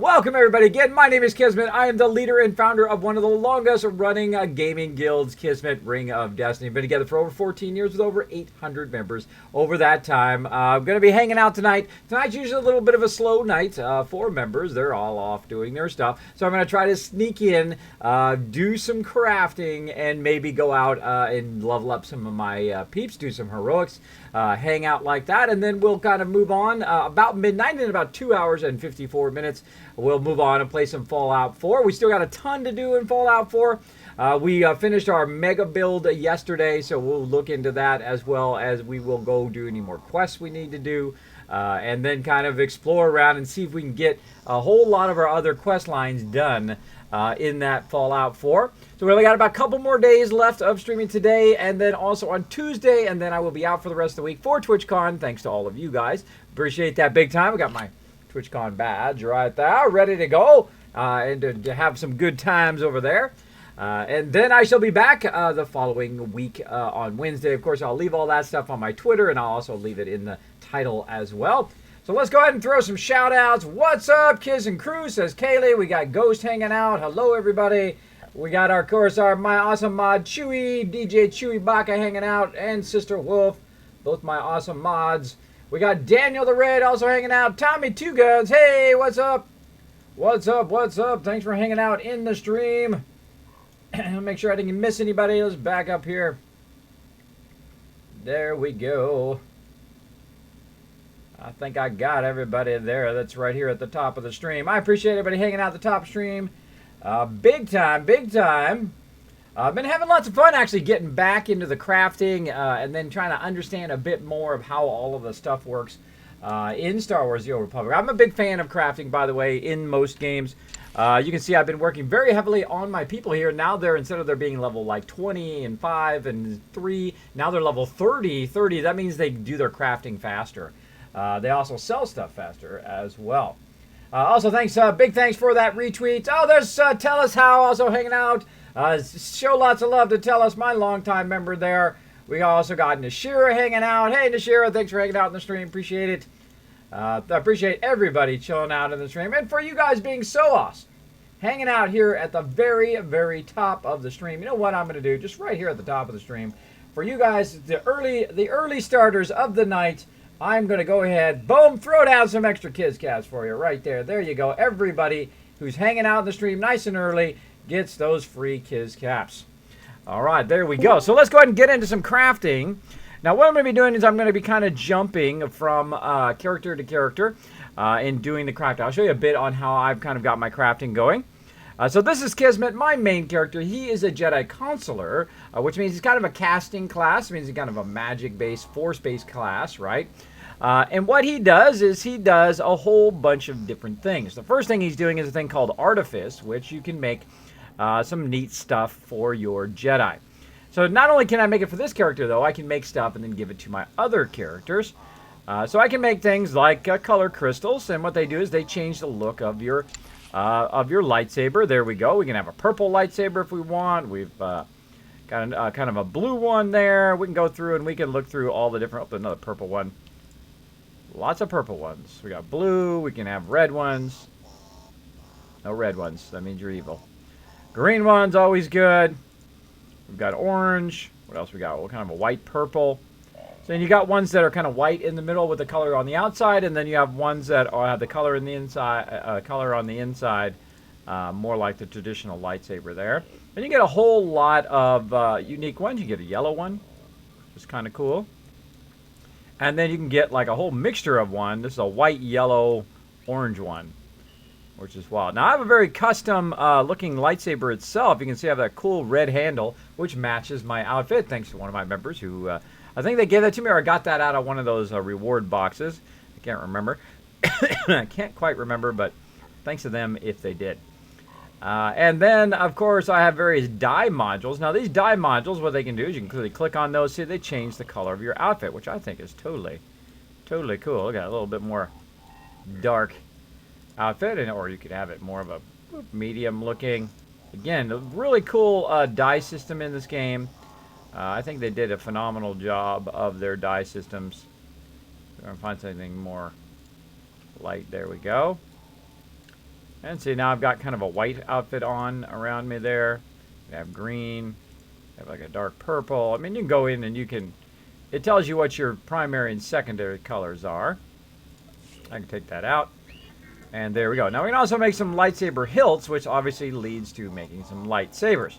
Welcome everybody again. My name is Kismet. I am the leader and founder of one of the longest running gaming guilds, Kismet Ring of Destiny. Been together for over 14 years with over 800 members over that time. I'm going to be hanging out tonight. Tonight's usually a little bit of a slow night for members. They're all off doing their stuff. So I'm going to try to sneak in, do some crafting, and maybe go out and level up some of my peeps, do some heroics, hang out like that, and then we'll kind of move on about midnight in about 2 hours and 54 minutes. We'll move on and play some Fallout 4. We still got a ton to do in Fallout 4. We finished our mega build yesterday, so we'll look into that, as well as we will go do any more quests we need to do, and then kind of explore around and see if we can get a whole lot of our other quest lines done in that Fallout 4. So we only got about a couple more days left of streaming today, and then also on Tuesday, and then I will be out for the rest of the week for TwitchCon. Thanks to all of you guys. Appreciate that big time. I got my TwitchCon badge right there, ready to go, and to have some good times over there. And then I shall be back the following week on Wednesday. Of course, I'll leave all that stuff on my Twitter, and I'll also leave it in the title as well. So let's go ahead and throw some shout outs. What's up, Kids and Crew, says Kaylee. We got Ghost hanging out. Hello, everybody. We got, of course, my awesome mod, Chewy, DJ Chewy Baka hanging out, and Sister Wolf, both my awesome mods. We got Daniel the Red also hanging out. Tommy Two Guns, hey, what's up? What's up, what's up? Thanks for hanging out in the stream. Make sure I didn't miss anybody. Let's back up here. There we go. I think I got everybody there. That's right here at the top of the stream. I appreciate everybody hanging out at the top of the stream. Big time, big time. I've been having lots of fun actually getting back into the crafting and then trying to understand a bit more of how all of the stuff works in Star Wars The Old Republic. I'm a big fan of crafting, by the way, in most games. You can see I've been working very heavily on my people here. Now they're, instead of there being level like 20 and 5 and 3, now they're level 30. That means they do their crafting faster. They also sell stuff faster as well. Also, thanks, big thanks for that retweet. Oh, there's Tell Us How also hanging out. Show lots of love to Tell Us, my longtime member there. We also got Nashira hanging out. Hey, Nashira, thanks for hanging out in the stream. Appreciate it. I appreciate everybody chilling out in the stream. And for you guys being so awesome, hanging out here at the very, very top of the stream. You know what I'm going to do? Just right here at the top of the stream. For you guys, the early starters of the night, I'm going to go ahead, boom, throw down some extra Kids Cats for you right there. There you go. Everybody who's hanging out in the stream nice and early gets those free Kids Caps. All right, there we go. So let's go ahead and get into some crafting. Now, what I'm going to be doing is I'm going to be kind of jumping from character to character in doing the crafting. I'll show you a bit on how I've kind of got my crafting going. So this is Kismet, my main character. He is a Jedi Consular, which means he's kind of a casting class. It means he's kind of a magic-based, force-based class, right? And what he does is he does a whole bunch of different things. The first thing he's doing is a thing called Artifice, which you can make some neat stuff for your Jedi. So not only can I make it for this character, though, I can make stuff and then give it to my other characters. So I can make things like color crystals, and what they do is they change the look of your lightsaber. There we go. We can have a purple lightsaber if we want. We've got kind of a blue one there. We can go through and we can look through all the different... Oh, another purple one. Lots of purple ones. We got blue. We can have red ones. No red ones. That means you're evil. Green one's always good. We've got orange. What else we got? Well, kind of a white purple. So then you got ones that are kind of white in the middle with the color on the outside, and then you have ones that have the color in the inside, color on the inside, more like the traditional lightsaber there. And you get a whole lot of unique ones. You get a yellow one, which is kind of cool. And then you can get like a whole mixture of one. This is a white, yellow, orange one, which is wild. Now I have a very custom looking lightsaber itself. You can see I have that cool red handle, which matches my outfit, thanks to one of my members who, I think they gave that to me, or I got that out of one of those reward boxes. I can't remember. I can't quite remember, but thanks to them if they did. And then, of course, I have various dye modules. Now, these dye modules, what they can do is you can clearly click on those. See, they change the color of your outfit, which I think is totally cool. Look at a little bit more dark outfit, or you could have it more of a medium looking. Again, a really cool dye system in this game. I think they did a phenomenal job of their dye systems. We're going to find something more light. There we go. And see, now I've got kind of a white outfit on around me there. I have green. I have like a dark purple. I mean, you can go in and you can... It tells you what your primary and secondary colors are. I can take that out. And there we go. Now we can also make some lightsaber hilts, which obviously leads to making some lightsabers.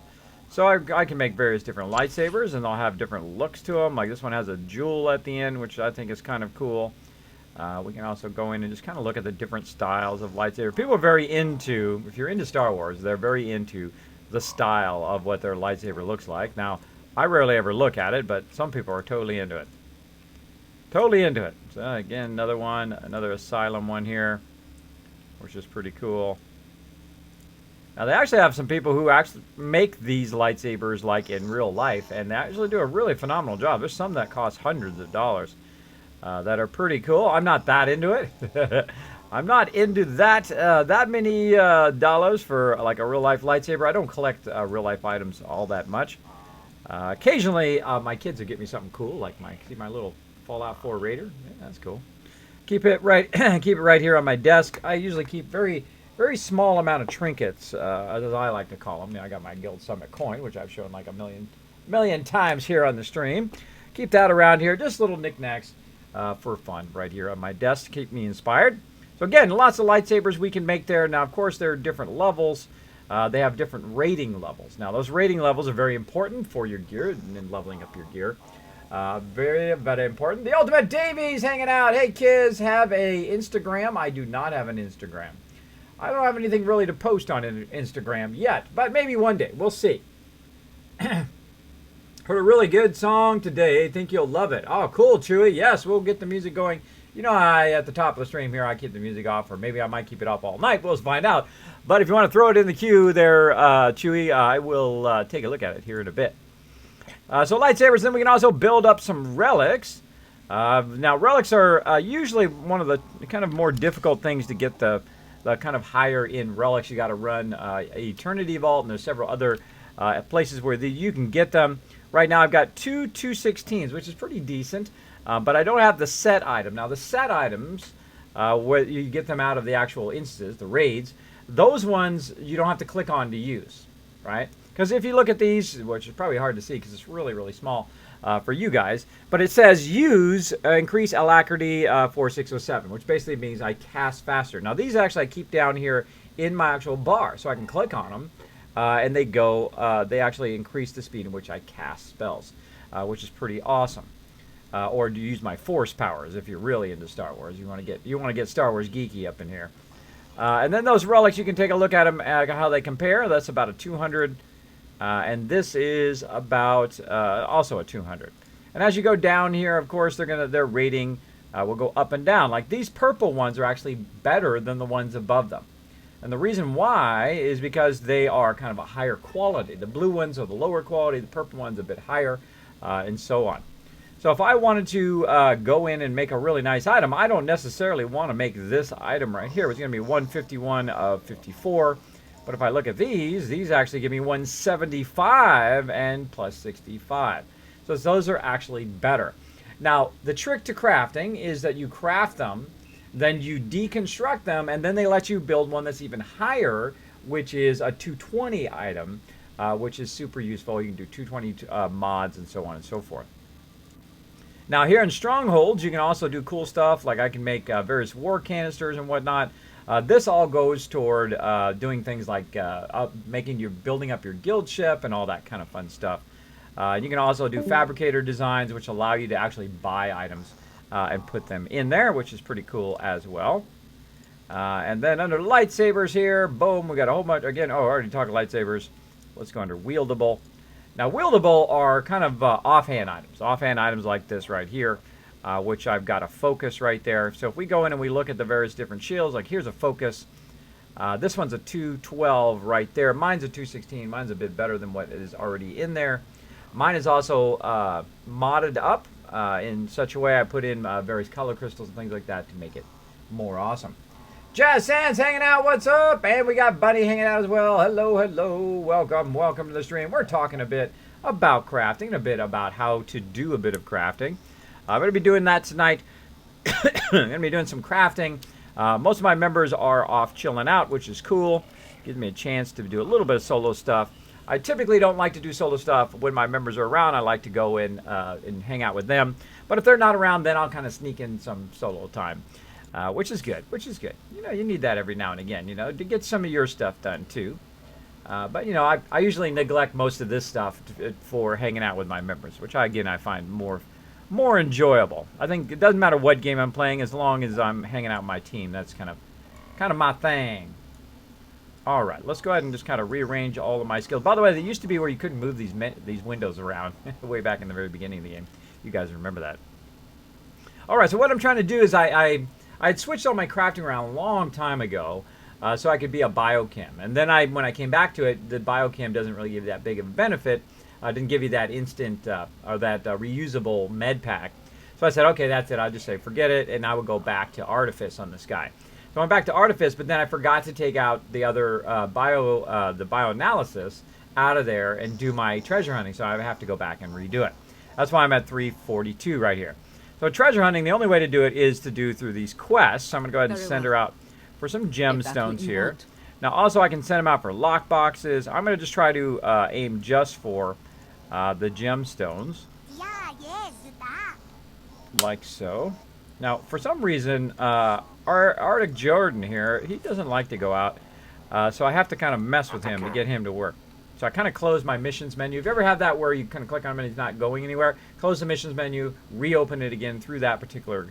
So I can make various different lightsabers, and they'll have different looks to them. Like this one has a jewel at the end, which I think is kind of cool. We can also go in and just kind of look at the different styles of lightsaber. People are very into, if you're into Star Wars, they're very into the style of what their lightsaber looks like. Now, I rarely ever look at it, but some people are totally into it. Totally into it. So again, another one, another Asylum one here, which is pretty cool. Now, they actually have some people who actually make these lightsabers like in real life, and they actually do a really phenomenal job. There's some that cost hundreds of dollars that are pretty cool. I'm not that into it. I'm not into that that many dollars for like a real life lightsaber. I don't collect real life items all that much. Occasionally, my kids will get me something cool, like my little Fallout 4 Raider. Yeah, that's cool. Keep it right here on my desk. I usually keep very small amount of trinkets, as I like to call them. I got my Guild Summit coin, which I've shown like a million times here on the stream. Keep that around here, just little knickknacks for fun right here on my desk to keep me inspired. So again, lots of lightsabers we can make there. Now, of course, there are different levels. They have different rating levels. Now, those rating levels are very important for your gear and leveling up your gear. Very important. The Ultimate Davies hanging out. Hey, kids, have a Instagram? I do not have an Instagram. I don't have anything really to post on Instagram yet, but maybe one day. We'll see. Heard a really good song today. Think you'll love it. Oh, cool, Chewy. Yes, we'll get the music going. You know, at the top of the stream here, I keep the music off, or maybe I might keep it off all night. We'll find out. But if you want to throw it in the queue there, Chewy, I will take a look at it here in a bit. So lightsabers, then we can also build up some relics. Now, relics are usually one of the kind of more difficult things to get the kind of higher end relics. You got to run Eternity Vault, and there's several other places where you can get them. Right now I've got two 216s, which is pretty decent, but I don't have the set item. Now the set items, where you get them out of the actual instances, the raids, those ones you don't have to click on to use, right? Because if you look at these, which is probably hard to see because it's really small for you guys, but it says use increase alacrity for 607, which basically means I cast faster. Now these actually I keep down here in my actual bar, so I can click on them, and they actually increase the speed in which I cast spells, which is pretty awesome. Or to use my force powers if you're really into Star Wars. You want to get Star Wars geeky up in here. And then those relics, you can take a look at them, how they compare. That's about a 200. And this is about also a 200. And as you go down here, of course, their rating will go up and down. Like these purple ones are actually better than the ones above them. And the reason why is because they are kind of a higher quality. The blue ones are the lower quality, the purple ones a bit higher, and so on. So if I wanted to go in and make a really nice item, I don't necessarily want to make this item right here. It's going to be 151 of 54. But if I look at these actually give me 175 and plus 65. So those are actually better. Now, the trick to crafting is that you craft them, then you deconstruct them, and then they let you build one that's even higher, which is a 220 item, which is super useful. You can do 220 mods and so on and so forth. Now, here in Strongholds, you can also do cool stuff, like I can make various war canisters and whatnot. This all goes toward doing things like building up your guild ship and all that kind of fun stuff. You can also do fabricator designs, which allow you to actually buy items and put them in there, which is pretty cool as well. And then under lightsabers here, boom, we got a whole bunch. Again, I already talked lightsabers. Let's go under wieldable. Now, wieldable are kind of offhand items. Offhand items like this right here. Which I've got a focus right there. So if we go in and we look at the various different shields, like here's a focus. This one's a 212 right there. Mine's a 216. Mine's a bit better than what is already in there. Mine is also modded up in such a way I put in various color crystals and things like that to make it more awesome. Jazz Sands hanging out, what's up? And we got Bunny hanging out as well. Hello, welcome to the stream. We're talking a bit about crafting, a bit about how to do a bit of crafting. I'm going to be doing that tonight. I'm going to be doing some crafting Most of my members are off chilling out, which is cool. Gives me a chance to do a little bit of solo stuff. I typically don't like to do solo stuff when my members are around. I like to go in and hang out with them. But if they're not around, then I'll kind of sneak in some solo time, which is good, You know, you need that every now and again, you know, to get some of your stuff done too. But, you know, I usually neglect most of this stuff for hanging out with my members, which, I find more enjoyable. I think it doesn't matter what game I'm playing as long as I'm hanging out with my team. That's kind of my thing. All right, let's go ahead and just kind of rearrange all of my skills. By the way, there used to be where you couldn't move these windows around way back in the very beginning of the game. You guys remember that. All right, so what I'm trying to do is I had switched all my crafting around a long time ago so I could be a biochem. And then when I came back to it, the biochem doesn't really give you that big of a benefit. Didn't give you that instant or that reusable med pack. So I said, okay, that's it. I'll just say forget it, and I would go back to Artifice on this guy. So I went back to Artifice, but then I forgot to take out the other the bioanalysis out of there and do my treasure hunting. So I have to go back and redo it. That's why I'm at 342 right here. So treasure hunting, the only way to do it is to do through these quests. So I'm going to go ahead and send her out for some gemstones here. Want. Now, also, I can send them out for lock boxes. I'm going to just try to aim just for the gemstones. Like so. Now, for some reason, Arctic Jordan here, he doesn't like to go out. So I have to kind of mess with him to get him to work. So I kind of close my missions menu. If you ever have that where you kind of click on him and he's not going anywhere, close the missions menu, reopen it again through that particular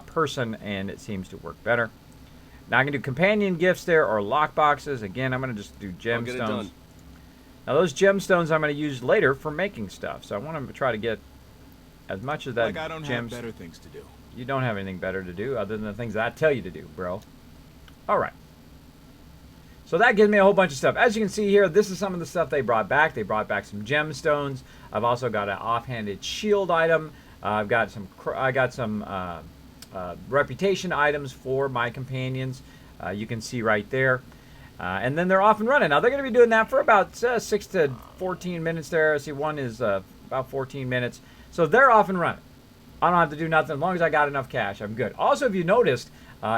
person, and it seems to work better. Now I can do companion gifts there or lock boxes. Again, I'm going to just do gemstones. Now those gemstones I'm going to use later for making stuff. So I want to try to get as much of that. Like I don't have better things to do. You don't have anything better to do other than the things that I tell you to do, bro. All right. So that gives me a whole bunch of stuff. As you can see here, this is some of the stuff they brought back. They brought back some gemstones. I've also got an offhanded shield item. I got some reputation items for my companions. You can see right there. And then they're off and running. Now, they're going to be doing that for about 6 to 14 minutes there. I see one is about 14 minutes. So they're off and running. I don't have to do nothing. As long as I got enough cash, I'm good. Also, if you noticed,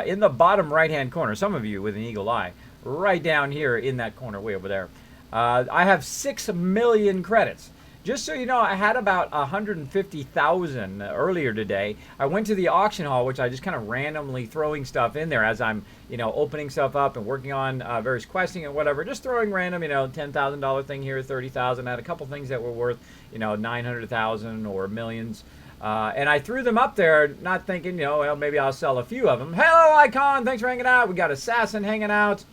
in the bottom right-hand corner, some of you with an eagle eye, right down here in that corner way over there, I have 6 million credits. Just so you know, I had about 150,000 earlier today. I went to the auction hall, which I just kind of randomly throwing stuff in there as I'm, you know, opening stuff up and working on various questing and whatever. Just throwing random, you know, $10,000 thing here, 30,000. I had a couple things that were worth, you know, 900,000 or millions. And I threw them up there, not thinking, you know, well, maybe I'll sell a few of them. Hello, Icon. Thanks for hanging out. We got Assassin hanging out.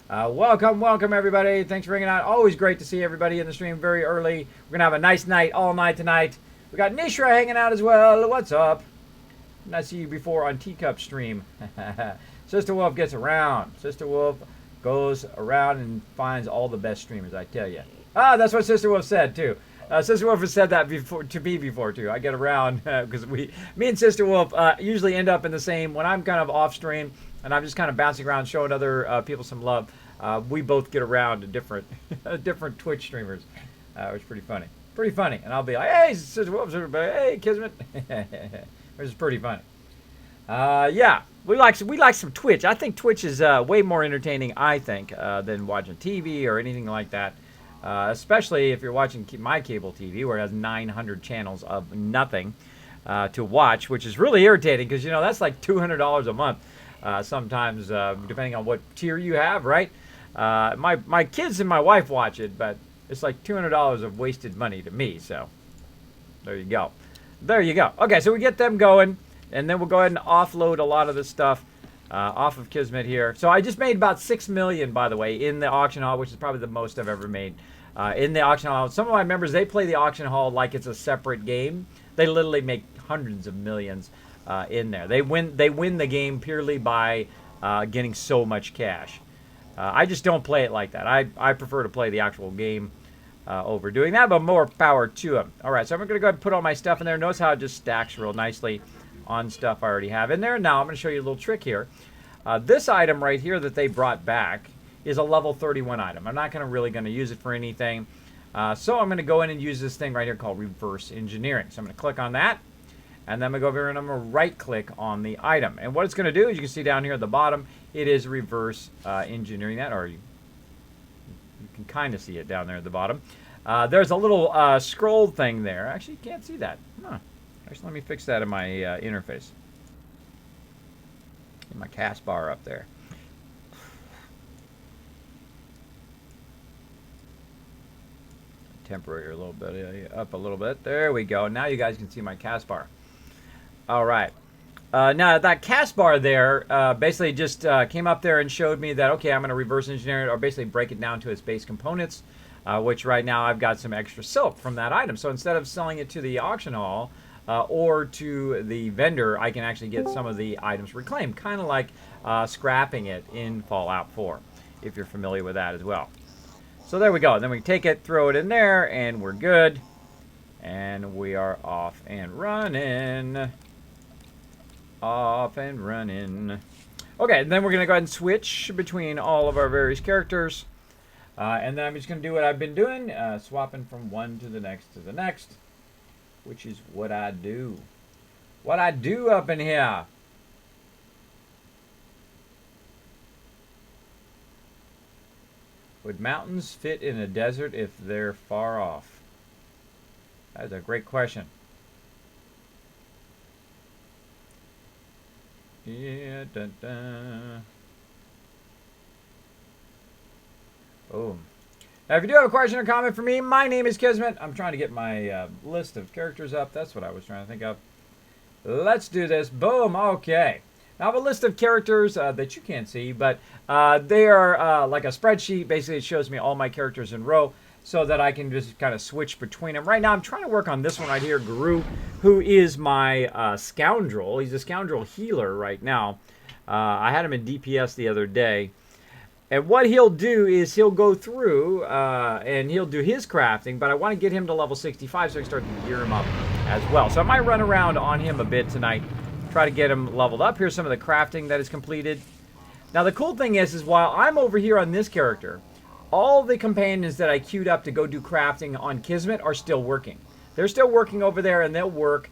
Welcome, everybody. Thanks for hanging out. Always great to see everybody in the stream very early. We're going to have a nice night all night tonight. We got Nishra hanging out as well. What's up? Didn't I see you before on Teacup stream? Sister Wolf gets around. Sister Wolf goes around and finds all the best streamers, I tell you. Ah, that's what Sister Wolf said, too. Sister Wolf has said that before to me before, too. I get around because me and Sister Wolf usually end up in the same, when I'm kind of off stream and I'm just kind of bouncing around showing other people some love, we both get around to different different Twitch streamers, which is pretty funny. Pretty funny. And I'll be like, hey, Sister Wolf, hey, Kismet. Which is pretty funny. Yeah, we like some Twitch. I think Twitch is way more entertaining, I think, than watching TV or anything like that. Especially if you're watching my cable TV, where it has 900 channels of nothing to watch, which is really irritating because, you know, that's like $200 a month sometimes, depending on what tier you have, right? My kids and my wife watch it, but it's like $200 of wasted money to me, so there you go. There you go. Okay, so we get them going, and then we'll go ahead and offload a lot of this stuff off of Kismet here. So I just made about 6 million, by the way, in the auction hall, which is probably the most I've ever made in the auction hall. Some of my members, they play the auction hall like it's a separate game. They literally make hundreds of millions in there. They win the game purely by getting so much cash. I just don't play it like that. I prefer to play the actual game over doing that, but more power to them. All right, so I'm going to go ahead and put all my stuff in there. Notice how it just stacks real nicely on stuff I already have in there. Now I'm going to show you a little trick here. This item right here that they brought back is a level 31 item. I'm not really going to use it for anything. So I'm going to go in and use this thing right here called reverse engineering. So I'm going to click on that. And then I'm going to go over here and I'm going to right click on the item. And what it's going to do is you can see down here at the bottom, it is reverse engineering that, or you can kind of see it down there at the bottom. There's a little scroll thing there. Actually, you can't see that. Huh. Actually, let me fix that in my interface. Get my cast bar up there. Temporary a little bit, up a little bit. There we go. Now you guys can see my cast bar. All right. Now that cast bar there basically just came up there and showed me that, okay, I'm going to reverse engineer it, or basically break it down to its base components, which right now I've got some extra silk from that item. So instead of selling it to the auction hall or to the vendor, I can actually get some of the items reclaimed, kind of like scrapping it in Fallout 4, if you're familiar with that as well. So there we go. Then we take it, throw it in there, and we're good. And we are off and running. Off and running. Okay, then we're going to go ahead and switch between all of our various characters. And then I'm just going to do what I've been doing, swapping from one to the next, which is what I do. What I do up in here. Would mountains fit in a desert if they're far off? That's a great question. Yeah, dun, dun. Boom. Now, if you do have a question or comment for me, my name is Kismet. I'm trying to get my list of characters up. That's what I was trying to think of. Let's do this. Boom. Okay. Now, I have a list of characters that you can't see, but they are like a spreadsheet. Basically, it shows me all my characters in row so that I can just kind of switch between them. Right now, I'm trying to work on this one right here, Guru, who is my scoundrel. He's a scoundrel healer right now. I had him in DPS the other day. And what he'll do is he'll go through and he'll do his crafting, but I want to get him to level 65 so I can start to gear him up as well. So I might run around on him a bit tonight. Try to get him leveled up. Here's some of the crafting that is completed. Now the cool thing is while I'm over here on this character, all the companions that I queued up to go do crafting on Kismet are still working. They're still working over there, and they'll work,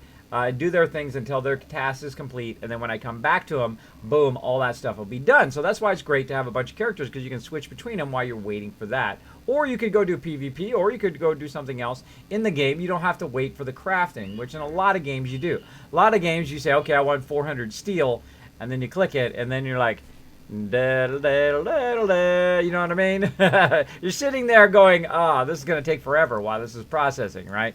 do their things until their task is complete, and then when I come back to them, boom, all that stuff will be done. So that's why it's great to have a bunch of characters, because you can switch between them while you're waiting for that. Or you could go do PvP, or you could go do something else in the game. You don't have to wait for the crafting, which in a lot of games you do. A lot of games you say, okay, I want 400 steel, and then you click it, and then you're like, da, da, da, da, da, you know what I mean? You're sitting there going, this is going to take forever while this is processing, right?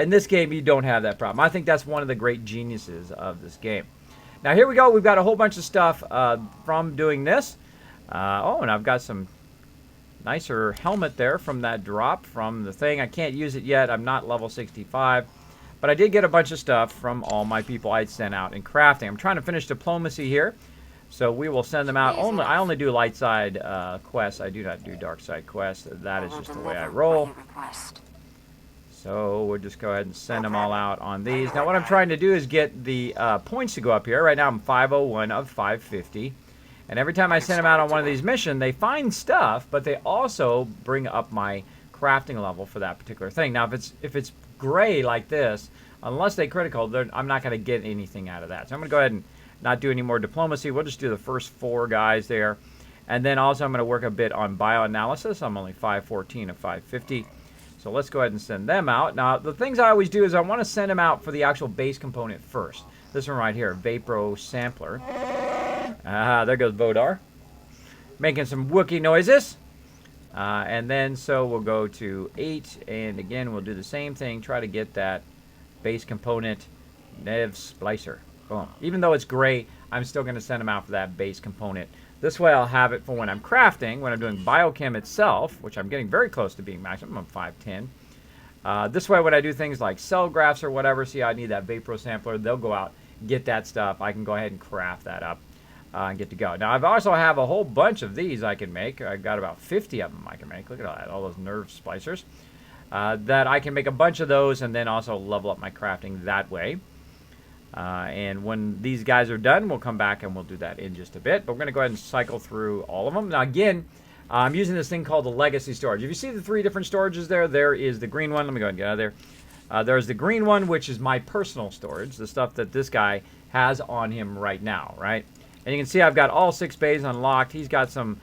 In this game, you don't have that problem. I think that's one of the great geniuses of this game. Now, here we go. We've got a whole bunch of stuff from doing this. And I've got some nicer helmet there from that drop from the thing. I can't use it yet. I'm not level 65. But I did get a bunch of stuff from all my people I'd sent out in crafting. I'm trying to finish diplomacy here. So we will send them out. I only do light side quests. I do not do dark side quests. That is just the way I roll. So we'll just go ahead and send them all out on these. Now what I'm trying to do is get the points to go up here. Right now I'm 501 of 550. And every time I send them out on one of these missions, they find stuff, but they also bring up my crafting level for that particular thing. Now if it's gray like this, unless they critical, I'm not going to get anything out of that. So I'm going to go ahead and not do any more diplomacy. We'll just do the first 4 guys there. And then also I'm going to work a bit on bioanalysis. I'm only 514 of 550. So let's go ahead and send them out. Now, the things I always do is I want to send them out for the actual base component first. This one right here, Vapro Sampler. There goes Vodar. Making some Wookiee noises. And then, so we'll go to 8. And again, we'll do the same thing. Try to get that base component Nev Splicer. Boom. Even though it's gray, I'm still going to send them out for that base component. This way I'll have it for when I'm crafting, when I'm doing biochem itself, which I'm getting very close to being maximum. I'm 510. This way when I do things like cell graphs or whatever, see I need that Vapro Sampler, they'll go out, get that stuff. I can go ahead and craft that up and get to go. Now I also have a whole bunch of these I can make. I've got about 50 of them I can make. Look at all that, all those nerve splicers. That I can make a bunch of those and then also level up my crafting that way. And when these guys are done, we'll come back and we'll do that in just a bit. But we're going to go ahead and cycle through all of them. Now, again, I'm using this thing called the Legacy storage. If you see the 3 different storages there, there is the green one. Let me go ahead and get out of there. There's the green one, which is my personal storage, the stuff that this guy has on him right now, right? And you can see I've got all 6 bays unlocked. He's got some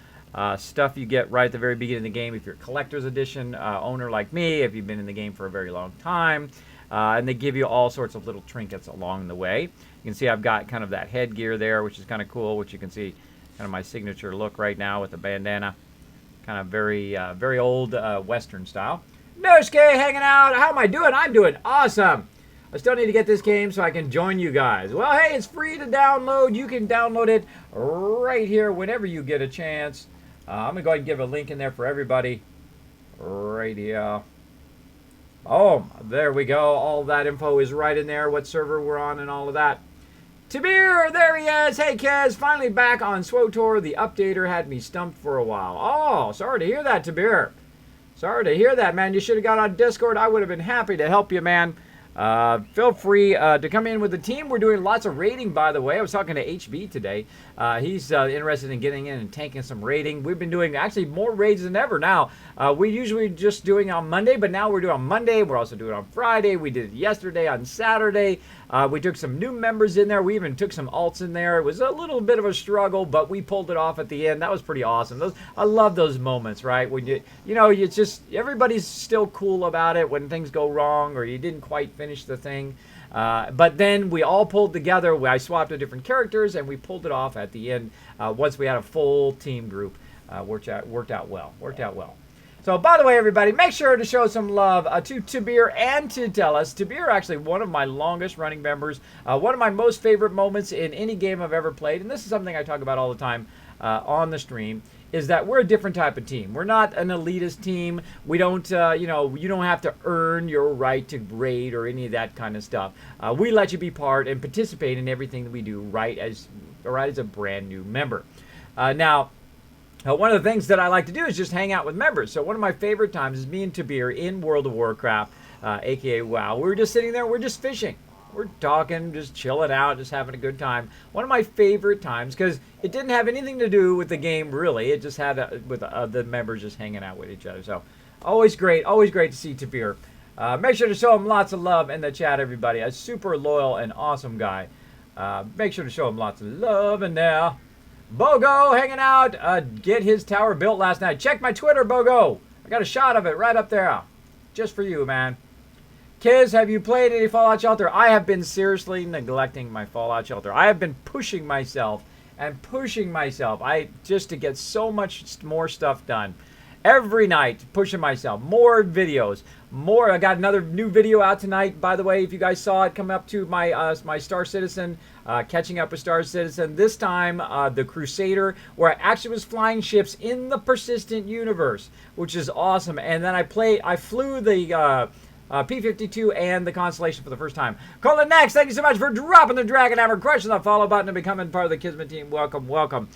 stuff you get right at the very beginning of the game if you're a collector's edition owner like me, if you've been in the game for a very long time. And they give you all sorts of little trinkets along the way. You can see I've got kind of that headgear there, which is kind of cool, which you can see kind of my signature look right now with the bandana. Kind of very old Western style. Nosuke hanging out. How am I doing? I'm doing awesome. I still need to get this game so I can join you guys. Well, hey, it's free to download. You can download it right here whenever you get a chance. I'm going to go ahead and give a link in there for everybody. Right here. Oh, there we go. All that info is right in there. What server we're on and all of that. Tabir, there he is. Hey, Kez, finally back on SWTOR. The updater had me stumped for a while. Oh, sorry to hear that, Tabir. Sorry to hear that, man. You should have got on Discord. I would have been happy to help you, man. Feel free to come in with the team. We're doing lots of raiding, by the way. I was talking to HB today. He's interested in getting in and tanking some raiding. We've been doing actually more raids than ever now. We usually just doing on Monday, but now we're doing on Monday. We're also doing on Friday. We did it yesterday on Saturday. We took some new members in there. We even took some alts in there. It was a little bit of a struggle, but we pulled it off at the end. That was pretty awesome. I love those moments, right? When you know, it's just everybody's still cool about it when things go wrong or you didn't quite finish the thing. But then we all pulled together. I swapped to different characters and we pulled it off at the end once we had a full team group. Worked out well. So, by the way, everybody, make sure to show some love to Tabir and to Tellus. Tabir, actually one of my longest running members, one of my most favorite moments in any game I've ever played, and this is something I talk about all the time on the stream, is that we're a different type of team. We're not an elitist team. We don't, you don't have to earn your right to raid or any of that kind of stuff. We let you be part and participate in everything that we do right as a brand new member. Now, one of the things that I like to do is just hang out with members. So one of my favorite times is me and Tabir in World of Warcraft, aka WoW. We're just sitting there, we're just fishing. We're talking, just chilling out, just having a good time. One of my favorite times, because it didn't have anything to do with the game, really. It just had with the members just hanging out with each other. So always great to see Tabir. Make sure to show him lots of love in the chat, everybody. A super loyal and awesome guy. Make sure to show him lots of love in there. Bogo hanging out. Get his tower built last night. Check my Twitter, Bogo. I got a shot of it right up there. Just for you, man. Kiz, have you played any Fallout Shelter? I have been seriously neglecting my Fallout Shelter. I have been pushing myself just to get so much more stuff done. Every night, pushing myself. More videos. More. I got another new video out tonight, by the way, if you guys saw it, come up to my Star Citizen, catching up with Star Citizen. This time, the Crusader, where I actually was flying ships in the persistent universe, which is awesome. And then I flew the P-52 and the Constellation for the first time. Colin Next, thank you so much for dropping the Dragon Hammer, crushing the follow button, and becoming part of the Kismet team. Welcome, welcome.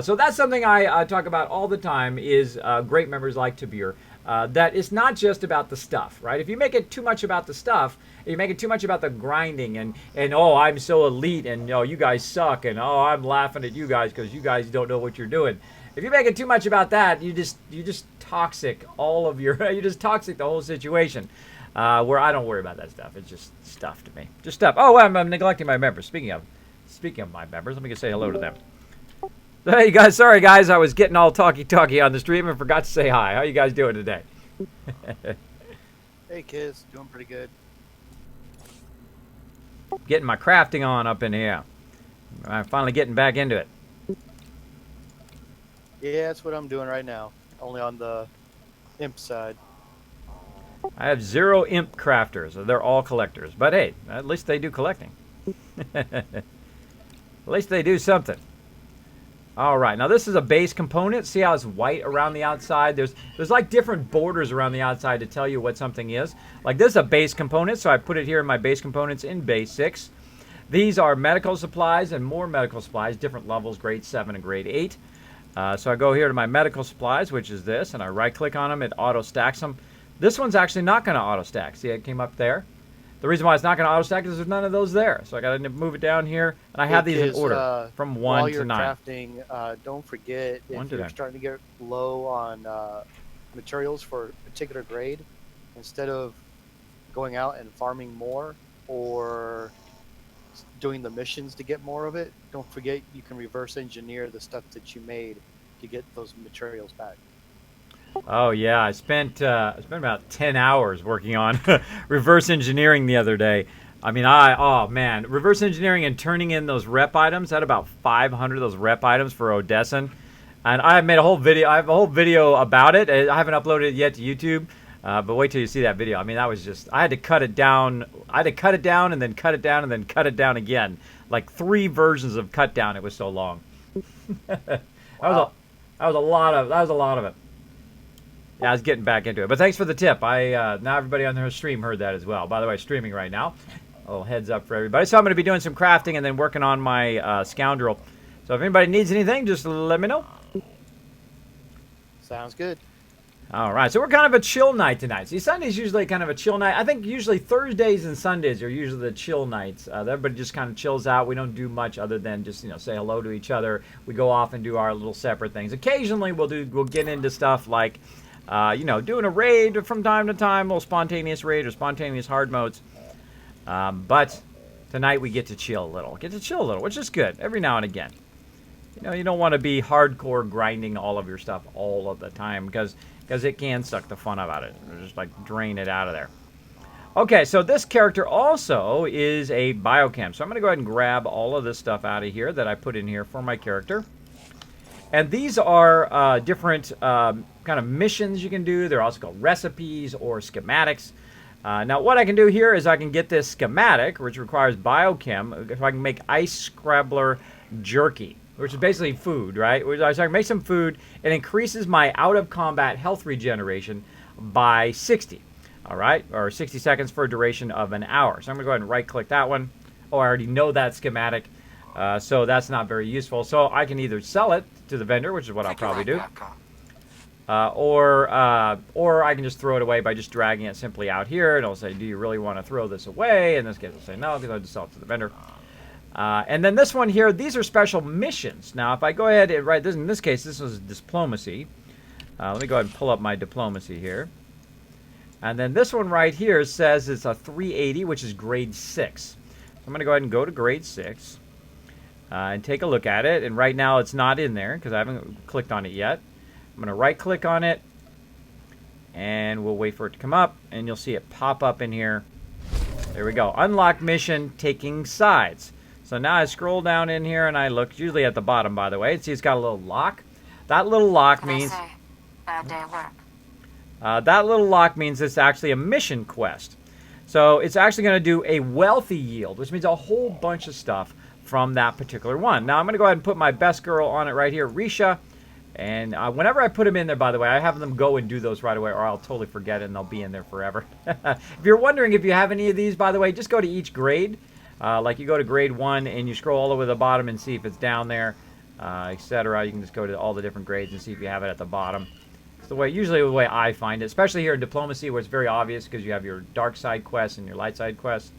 So that's something I talk about all the time is great members like Tabir. That it's not just about the stuff, right? If you make it too much about the stuff, you make it too much about the grinding and oh, I'm so elite and oh, you guys suck and oh, I'm laughing at you guys because you guys don't know what you're doing. If you make it too much about that, you just toxic all of your, you just toxic the whole situation. Where I don't worry about that stuff. It's just stuff to me. Just stuff. Oh, I'm neglecting my members. Speaking of my members, let me just say hello to them. Hey guys, sorry guys, I was getting all talky on the stream and forgot to say hi. How you guys doing today? Hey kids, doing pretty good. Getting my crafting on up in here. I'm finally getting back into it. Yeah, that's what I'm doing right now. Only on the imp side. I have 0 imp crafters. They're all collectors. But hey, at least they do collecting. At least they do something. All right, now this is a base component. See how it's white around the outside? There's like different borders around the outside to tell you what something is. Like this is a base component, so I put it here in my base components in base 6. These are medical supplies and more medical supplies, different levels, grade 7 and grade 8. So I go here to my medical supplies, which is this, and I right-click on them. It auto-stacks them. This one's actually not going to auto-stack. See, it came up there. The reason why it's not going to auto-stack is there's none of those there. So I got to move it down here, and I have these in order from 1 to 9. While you're crafting, don't forget if you're starting to get low on materials for a particular grade, instead of going out and farming more or doing the missions to get more of it, don't forget you can reverse engineer the stuff that you made to get those materials back. Oh yeah, I spent about 10 hours working on reverse engineering the other day. I mean, oh man, reverse engineering and turning in those rep items. I had about 500 of those rep items for Odessan, and I made a whole video. I have a whole video about it. I haven't uploaded it yet to YouTube, but wait till you see that video. I mean, that was just, I had to cut it down. I had to cut it down and then cut it down and then cut it down again, like 3 versions of cut down. It was so long. Wow. That was a lot of it. Yeah, I was getting back into it. But thanks for the tip. Now everybody on their stream heard that as well. By the way, streaming right now. A little heads up for everybody. So I'm going to be doing some crafting and then working on my scoundrel. So if anybody needs anything, just let me know. Sounds good. All right. So we're kind of a chill night tonight. See, Sunday's usually kind of a chill night. I think usually Thursdays and Sundays are usually the chill nights. Everybody just kind of chills out. We don't do much other than just, say hello to each other. We go off and do our little separate things. Occasionally we'll get into stuff like doing a raid from time to time, a little spontaneous raid or spontaneous hard modes. But tonight we get to chill a little. Which is good every now and again. You don't want to be hardcore grinding all of your stuff all of the time because it can suck the fun out of it. Just like drain it out of there. Okay, so this character also is a biochem. So I'm going to go ahead and grab all of this stuff out of here that I put in here for my character. And these are different kind of missions you can do. They're also called recipes or schematics. Now, what I can do here is I can get this schematic, which requires biochem, if I can make ice scrabbler jerky, which is basically food, right? So I can make some food. It increases my out-of-combat health regeneration by 60, all right? Or 60 seconds for a duration of an hour. So I'm going to go ahead and right-click that one. Oh, I already know that schematic. So that's not very useful. So I can either sell it to the vendor, which is what I'll probably do, or I can just throw it away by just dragging it simply out here, and it'll say, do you really want to throw this away? In this case, I'll say no, because I'll just sell it to the vendor. And then this one here, these are special missions. Now, if I go ahead and write this, in this case, this was diplomacy. Let me go ahead and pull up my diplomacy here. And then this one right here says it's a 380, which is grade 6. So I'm going to go ahead and go to grade 6. And take a look at it. And right now it's not in there because I haven't clicked on it yet. I'm going to right click on it and we'll wait for it to come up and you'll see it pop up in here. There we go. Unlock mission, taking sides. So now I scroll down in here and I look, usually at the bottom by the way. See it's got a little lock. That little lock means bad day at work. that little lock means it's actually a mission quest. So it's actually going to do a wealthy yield, which means a whole bunch of stuff from that particular one. Now I'm going to go ahead and put my best girl on it right here, Risha. And whenever I put them in there, by the way, I have them go and do those right away or I'll totally forget it and they'll be in there forever. If you're wondering if you have any of these, by the way, just go to each grade. Like you go to grade 1 and you scroll all the way to the bottom and see if it's down there, etc. You can just go to all the different grades and see if you have it at the bottom. It's usually the way I find it, especially here in diplomacy where it's very obvious because you have your dark side quests and your light side quests.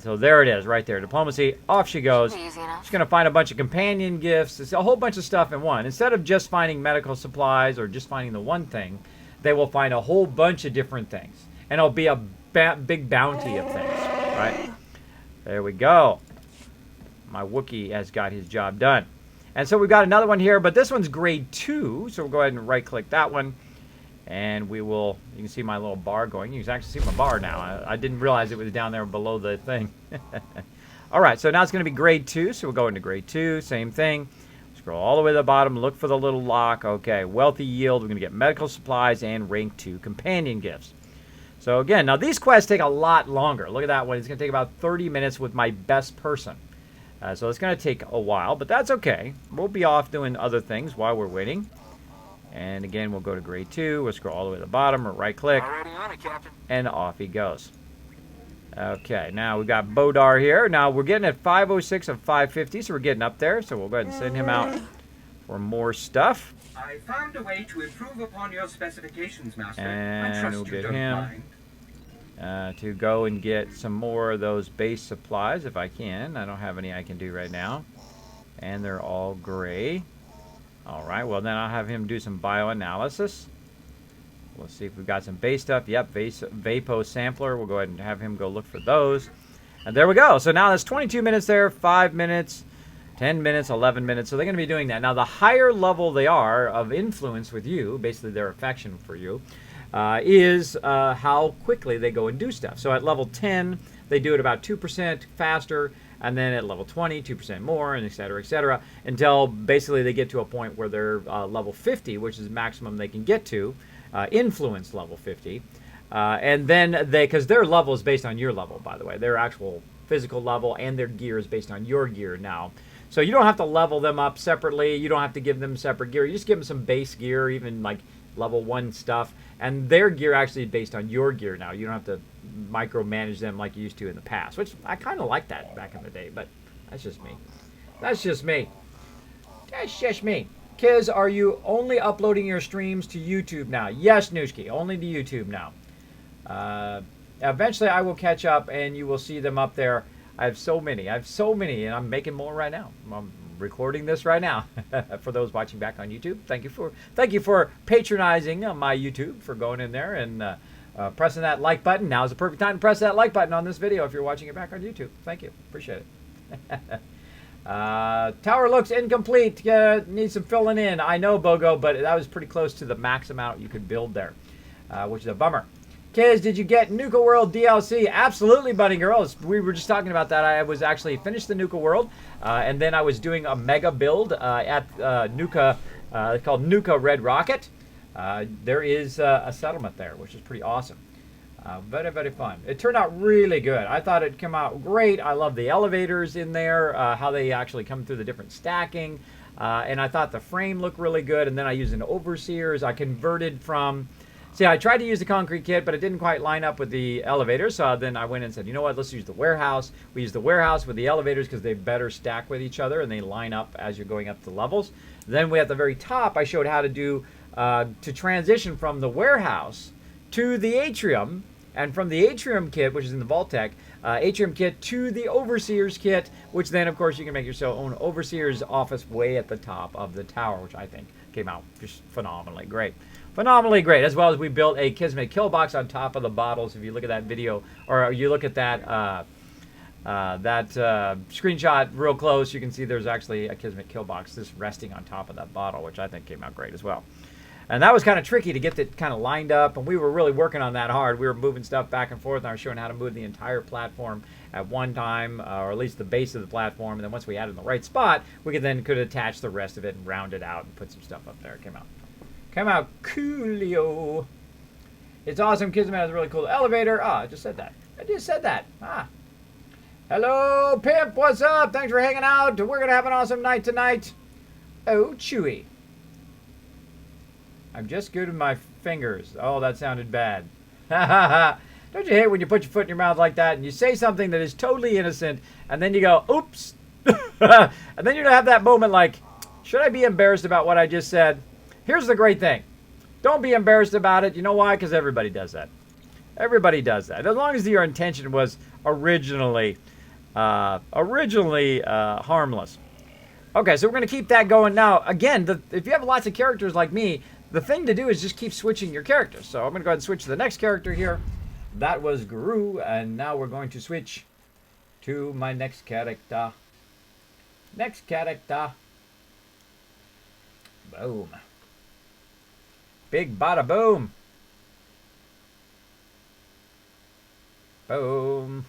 So there it is, right there. Diplomacy, off she goes. Easy enough. She's going to find a bunch of companion gifts. It's a whole bunch of stuff in one. Instead of just finding medical supplies or just finding the one thing, they will find a whole bunch of different things. And it'll be a big bounty of things, right? There we go. My Wookiee has got his job done. And so we've got another one here, but this one's grade 2. So we'll go ahead and right-click that one. And we will, you can see my little bar going. You can actually see my bar now. I didn't realize it was down there below the thing. All right, so now it's going to be grade 2. So we'll go into grade 2, same thing. Scroll all the way to the bottom, look for the little lock. Okay, wealthy yield. We're going to get medical supplies and rank 2 companion gifts. So again, now these quests take a lot longer. Look at that one. It's going to take about 30 minutes with my best person. So it's going to take a while, but that's okay. We'll be off doing other things while we're waiting. And again, we'll go to grade 2. We'll scroll all the way to the bottom or right-click. Already on it, Captain. And off he goes. Okay, now we've got Bodar here. Now we're getting at 506 of 550, so we're getting up there. So we'll go ahead and send him out for more stuff. I found a way to improve upon your specifications, Master. And I trust we'll you get don't him mind. to go and get some more of those base supplies if I can. I don't have any I can do right now. And they're all gray. All right, well then I'll have him do some bioanalysis. Let's see if we've got some base stuff. Yep, Vapo Sampler. We'll go ahead and have him go look for those. And there we go. So now that's 22 minutes there, 5 minutes, 10 minutes, 11 minutes. So they're going to be doing that. Now, the higher level they are of influence with you, basically their affection for you, is how quickly they go and do stuff. So at level 10, they do it about 2% faster. And then at level 20, 2% more, and et cetera, until basically they get to a point where they're level 50, which is the maximum they can get to, influence level 50. And then because their level is based on your level, by the way, their actual physical level and their gear is based on your gear now. So you don't have to level them up separately. You don't have to give them separate gear. You just give them some base gear, even like level 1 stuff. And their gear actually is based on your gear now. You don't have to micromanage them like you used to in the past, which I kind of like that back in the day, but that's just me. That's just me. That's just me. Kiz, are you only uploading your streams to YouTube now? Yes, Nooshki, only to YouTube now. Eventually I will catch up and you will see them up there. I have so many, and I'm making more right now. I'm recording this right now. For those watching back on YouTube, thank you for patronizing my YouTube, for going in there and pressing that like button. Now is the perfect time to press that like button on this video if you're watching it back on YouTube. Thank you. Appreciate it. Tower looks incomplete. Needs some filling in. I know, Bogo, but that was pretty close to the max amount you could build there, which is a bummer. Kids, did you get Nuka World DLC? Absolutely, Bunny Girls. We were just talking about that. I was actually finished the Nuka World, and then I was doing a mega build at Nuka, called Nuka Red Rocket. There is a settlement there, which is pretty awesome. Very, very fun. It turned out really good. I thought it'd come out great. I love the elevators in there, how they actually come through the different stacking. And I thought the frame looked really good. And then I used an overseers. I converted from... See, I tried to use the concrete kit, but it didn't quite line up with the elevators. So then I went and said, you know what, let's use the warehouse. We use the warehouse with the elevators because they better stack with each other and they line up as you're going up the levels. Then at the very top, I showed how to do to transition from the warehouse to the atrium, and from the atrium kit, which is in the Vault-Tec, atrium kit to the overseers kit, which then, of course, you can make your own overseers office way at the top of the tower, which I think came out just phenomenally great. Phenomenally great, as well as we built a Kismet kill box on top of the bottles. If you look at that video, or you look at that screenshot real close, you can see there's actually a Kismet kill box just resting on top of that bottle, which I think came out great as well. And that was kind of tricky to get it kind of lined up, and we were really working on that hard. We were moving stuff back and forth, and I was showing how to move the entire platform at one time, or at least the base of the platform, and then once we had it in the right spot, we could attach the rest of it and round it out and put some stuff up there. It came out coolio. It's awesome. Kismet has a really cool elevator. I just said that. Hello, Pimp. What's up? Thanks for hanging out. We're going to have an awesome night tonight. Oh, Chewy. I'm just good with my fingers. Oh, that sounded bad. Don't you hate when you put your foot in your mouth like that and you say something that is totally innocent and then you go, oops. And then you have that moment like, should I be embarrassed about what I just said? Here's the great thing. Don't be embarrassed about it. You know why? Because everybody does that. Everybody does that. As long as your intention was originally harmless. Okay, so we're going to keep that going. Now, again, if you have lots of characters like me, the thing to do is just keep switching your characters. So I'm going to go ahead and switch to the next character here. That was Guru, and now we're going to switch to my next character. Next character. Boom. Big bada boom. Boom.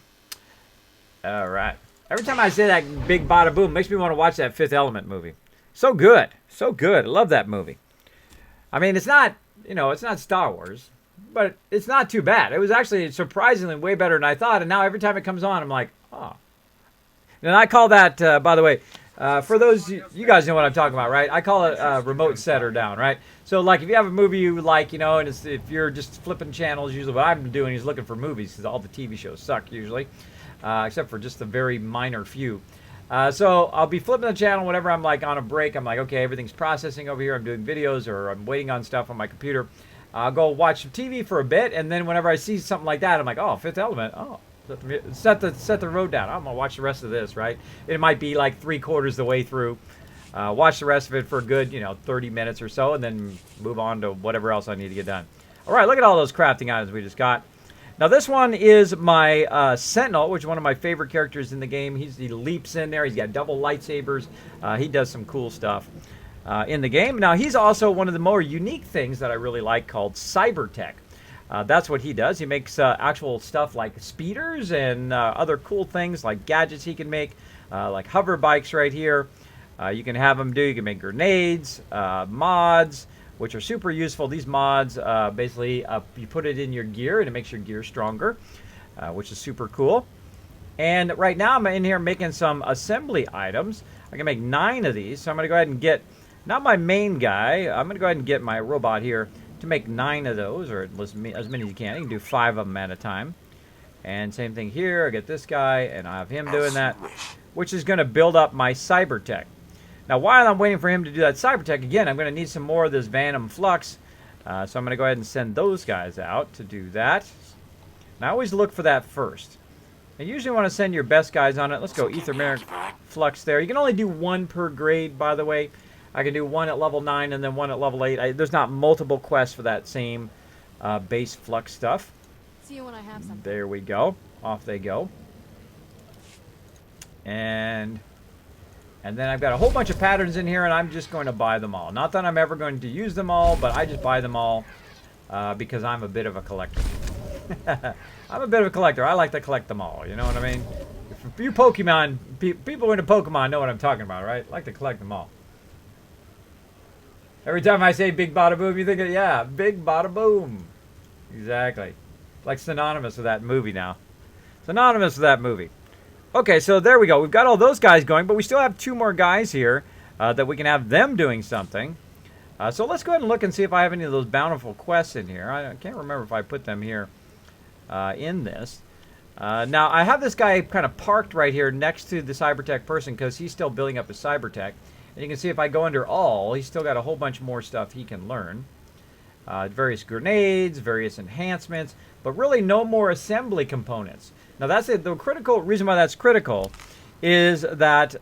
All right. Every time I say that big bada boom, it makes me want to watch that Fifth Element movie. So good. So good. I love that movie. I mean, it's not, it's not Star Wars, but it's not too bad. It was actually surprisingly way better than I thought. And now every time it comes on, I'm like, oh. And I call that, by the way, for those, you guys know what I'm talking about, right? I call it remote setter down, right? So, like, if you have a movie you like, and if you're just flipping channels, usually what I'm doing is looking for movies, because all the TV shows suck, usually, except for just a very minor few. So I'll be flipping the channel whenever I'm, like, on a break. I'm like, okay, everything's processing over here. I'm doing videos, or I'm waiting on stuff on my computer. I'll go watch some TV for a bit, and then whenever I see something like that, I'm like, oh, Fifth Element, oh. Set the road down. I'm going to watch the rest of this, right? It might be like 3/4 the way through. Watch the rest of it for a good, 30 minutes or so, and then move on to whatever else I need to get done. All right, look at all those crafting items we just got. Now this one is my Sentinel, which is one of my favorite characters in the game. He leaps in there. He's got double lightsabers. He does some cool stuff in the game. Now he's also one of the more unique things that I really like called cyber tech. That's what he does. He makes actual stuff like speeders and other cool things like gadgets he can make, like hover bikes right here. You can have him do, you can make grenades, mods, which are super useful. These mods, basically, you put it in your gear and it makes your gear stronger, which is super cool. And right now I'm in here making some assembly items. I can make 9 of these, so I'm going to go ahead and get, not my main guy, I'm going to go ahead and get my robot here to make 9 of those, or as many as you can. You can do 5 of them at a time. And same thing here, I get this guy, and I have him doing that, which is going to build up my cyber tech. Now, while I'm waiting for him to do that cybertech, again, I'm going to need some more of this Venom Flux. So I'm going to go ahead and send those guys out to do that. And I always look for that first. And usually want to send your best guys on it. Let's go Aetheric Flux there. You can only do 1 per grade, by the way. I can do 1 at level 9 and then 1 at level 8. There's not multiple quests for that same base Flux stuff. See you when I have something. There we go. Off they go. And then I've got a whole bunch of patterns in here, and I'm just going to buy them all. Not that I'm ever going to use them all, but I just buy them all because I'm a bit of a collector. I'm a bit of a collector. I like to collect them all. You know what I mean? If you Pokemon, people into Pokemon know what I'm talking about, right? I like to collect them all. Every time I say Big Bada Boom, you think, yeah, Big Bada Boom. Exactly. Like synonymous with that movie now. Synonymous with that movie. Okay, so there we go. We've got all those guys going, but we still have 2 more guys here that we can have them doing something. So let's go ahead and look and see if I have any of those bountiful quests in here. I can't remember if I put them here in this. Now, I have this guy kind of parked right here next to the Cybertech person because he's still building up his Cybertech. And you can see if I go under all, he's still got a whole bunch more stuff he can learn. Various grenades, various enhancements, but really no more assembly components. Now that's it. The critical reason why that's critical is that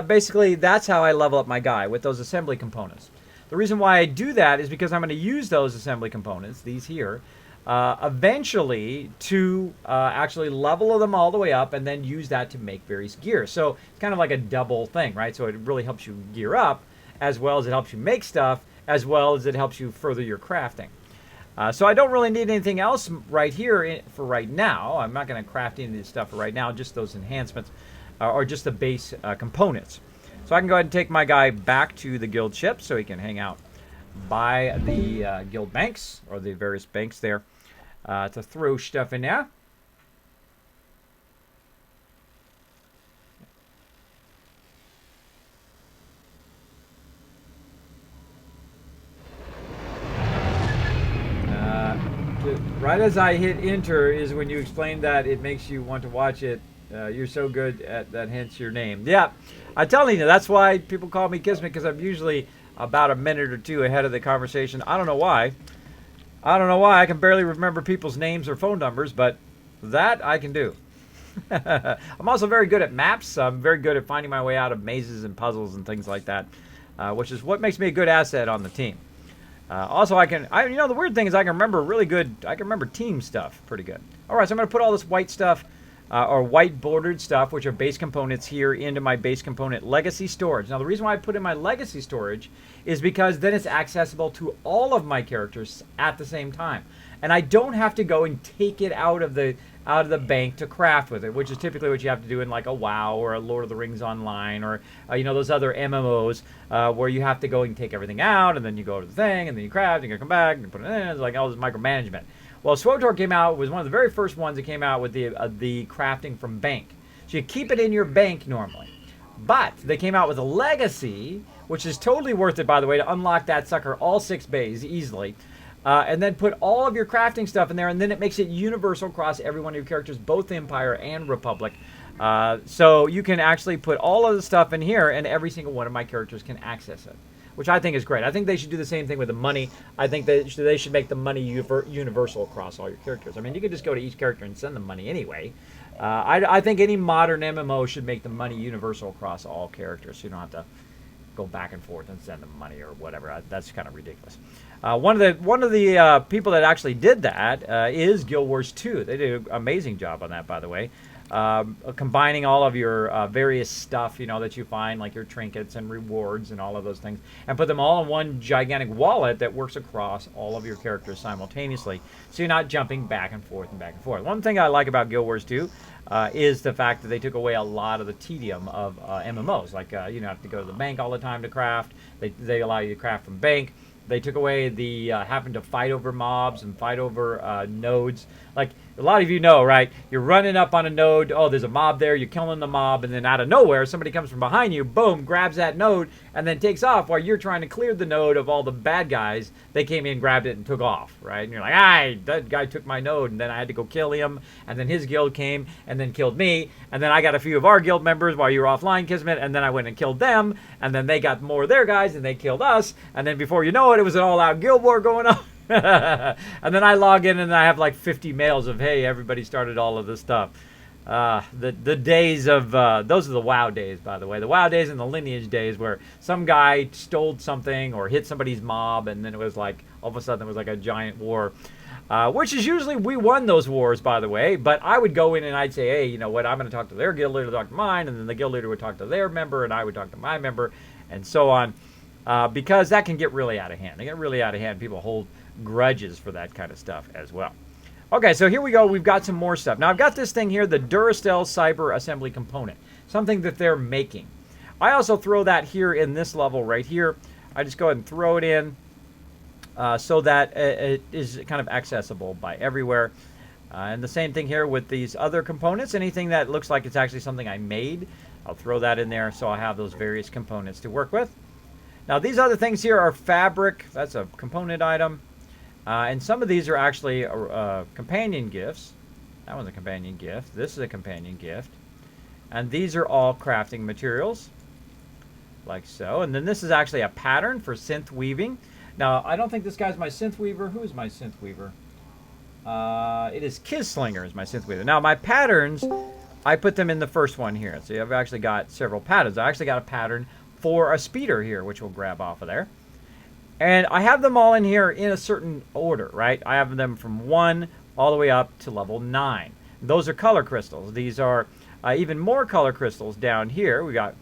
basically that's how I level up my guy, with those assembly components. The reason why I do that is because I'm going to use those assembly components, these here, eventually to actually level them all the way up and then use that to make various gear. So it's kind of like a double thing, right? So it really helps you gear up as well as it helps you make stuff, as well as it helps you further your crafting. So I don't really need anything else right here for right now. I'm not going to craft any of this stuff for right now, just those enhancements or just the base components. So I can go ahead and take my guy back to the guild ship so he can hang out by the guild banks, or the various banks there, to throw stuff in there. Right as I hit enter is when you explain that it makes you want to watch it. You're so good at that, hence your name. Yeah, I'm telling you, that's why people call me Kismet, because I'm usually about a minute or 2 ahead of the conversation. I don't know why. I can barely remember people's names or phone numbers, but that I can do. I'm also very good at maps. I'm very good at finding my way out of mazes and puzzles and things like that, which is what makes me a good asset on the team. Also, the weird thing is I can remember team stuff pretty good. All right, so I'm going to put all this white stuff, or white bordered stuff, which are base components here, into my base component legacy storage. Now, the reason why I put in my legacy storage is because then it's accessible to all of my characters at the same time. And I don't have to go and take it out of the bank to craft with it, which is typically what you have to do in like a WoW or a Lord of the Rings Online, or those other MMOs where you have to go and take everything out, and then you go to the thing, and then you craft, and you come back, and you put it in. It's like all this micromanagement. Well, SWTOR came out, was one of the very first ones that came out with the crafting from bank. So you keep it in your bank normally. But they came out with a legacy, which is totally worth it, by the way, to unlock that sucker all 6 bays easily. And then put all of your crafting stuff in there, and then it makes it universal across every one of your characters, both Empire and Republic. So you can actually put all of the stuff in here, and every single one of my characters can access it, which I think is great. I think they should do the same thing with the money. I think they should make the money universal across all your characters. I mean, you could just go to each character and send them money anyway. I think any modern MMO should make the money universal across all characters, so you don't have to go back and forth and send them money or whatever. That's kind of ridiculous. One of the people that actually did that is Guild Wars 2. They did an amazing job on that, by the way. Combining all of your various stuff, that you find, like your trinkets and rewards and all of those things, and put them all in one gigantic wallet that works across all of your characters simultaneously, so you're not jumping back and forth and back and forth. One thing I like about Guild Wars 2 is the fact that they took away a lot of the tedium of MMOs. Like, you don't have to go to the bank all the time to craft. They allow you to craft from bank. They took away the having to fight over mobs and fight over nodes. Like, a lot of you know, right? You're running up on a node. Oh, there's a mob there. You're killing the mob. And then out of nowhere, somebody comes from behind you, boom, grabs that node, and then takes off while you're trying to clear the node of all the bad guys. They came in, grabbed it, and took off, right? And you're like, that guy took my node, and then I had to go kill him. And then his guild came and then killed me. And then I got a few of our guild members while you were offline, Kismet, and then I went and killed them. And then they got more of their guys, and they killed us. And then before you know it, it was an all-out guild war going on. And then I log in and I have like 50 mails of, hey, everybody started all of this stuff. The days of, those are the WoW days, by the way. The WoW days and the Lineage days where some guy stole something or hit somebody's mob, and then it was like, all of a sudden it was like a giant war. Which is usually, we won those wars, by the way, but I would go in and I'd say, hey, you know what, I'm going to talk to their guild leader, talk to mine, and then the guild leader would talk to their member, and I would talk to my member, and so on. Because that can get really out of hand. They get really out of hand. People hold grudges for that kind of stuff as well. Okay, so here we go. We've got some more stuff. Now, I've got this thing here, the Duracell Cyber Assembly Component, something that they're making. I also throw that here in this level right here. I just go ahead and throw it in so that it is kind of accessible by everywhere. And the same thing here with these other components. Anything that looks like it's actually something I made, I'll throw that in there so I have those various components to work with. Now, these other things here are fabric. That's a component item. And some of these are actually companion gifts. That one's a companion gift. This is a companion gift. And these are all crafting materials, like so. And then this is actually a pattern for synth weaving. Now, I don't think this guy's my synth weaver. Who is my synth weaver? It is Kislinger is my synth weaver. Now, my patterns, I put them in the first one here. So I've actually got several patterns. I actually got a pattern for a speeder here, which we'll grab off of there. And I have them all in here in a certain order, right? I have them from 1 all the way up to level 9. Those are color crystals. These are even more color crystals down here. We got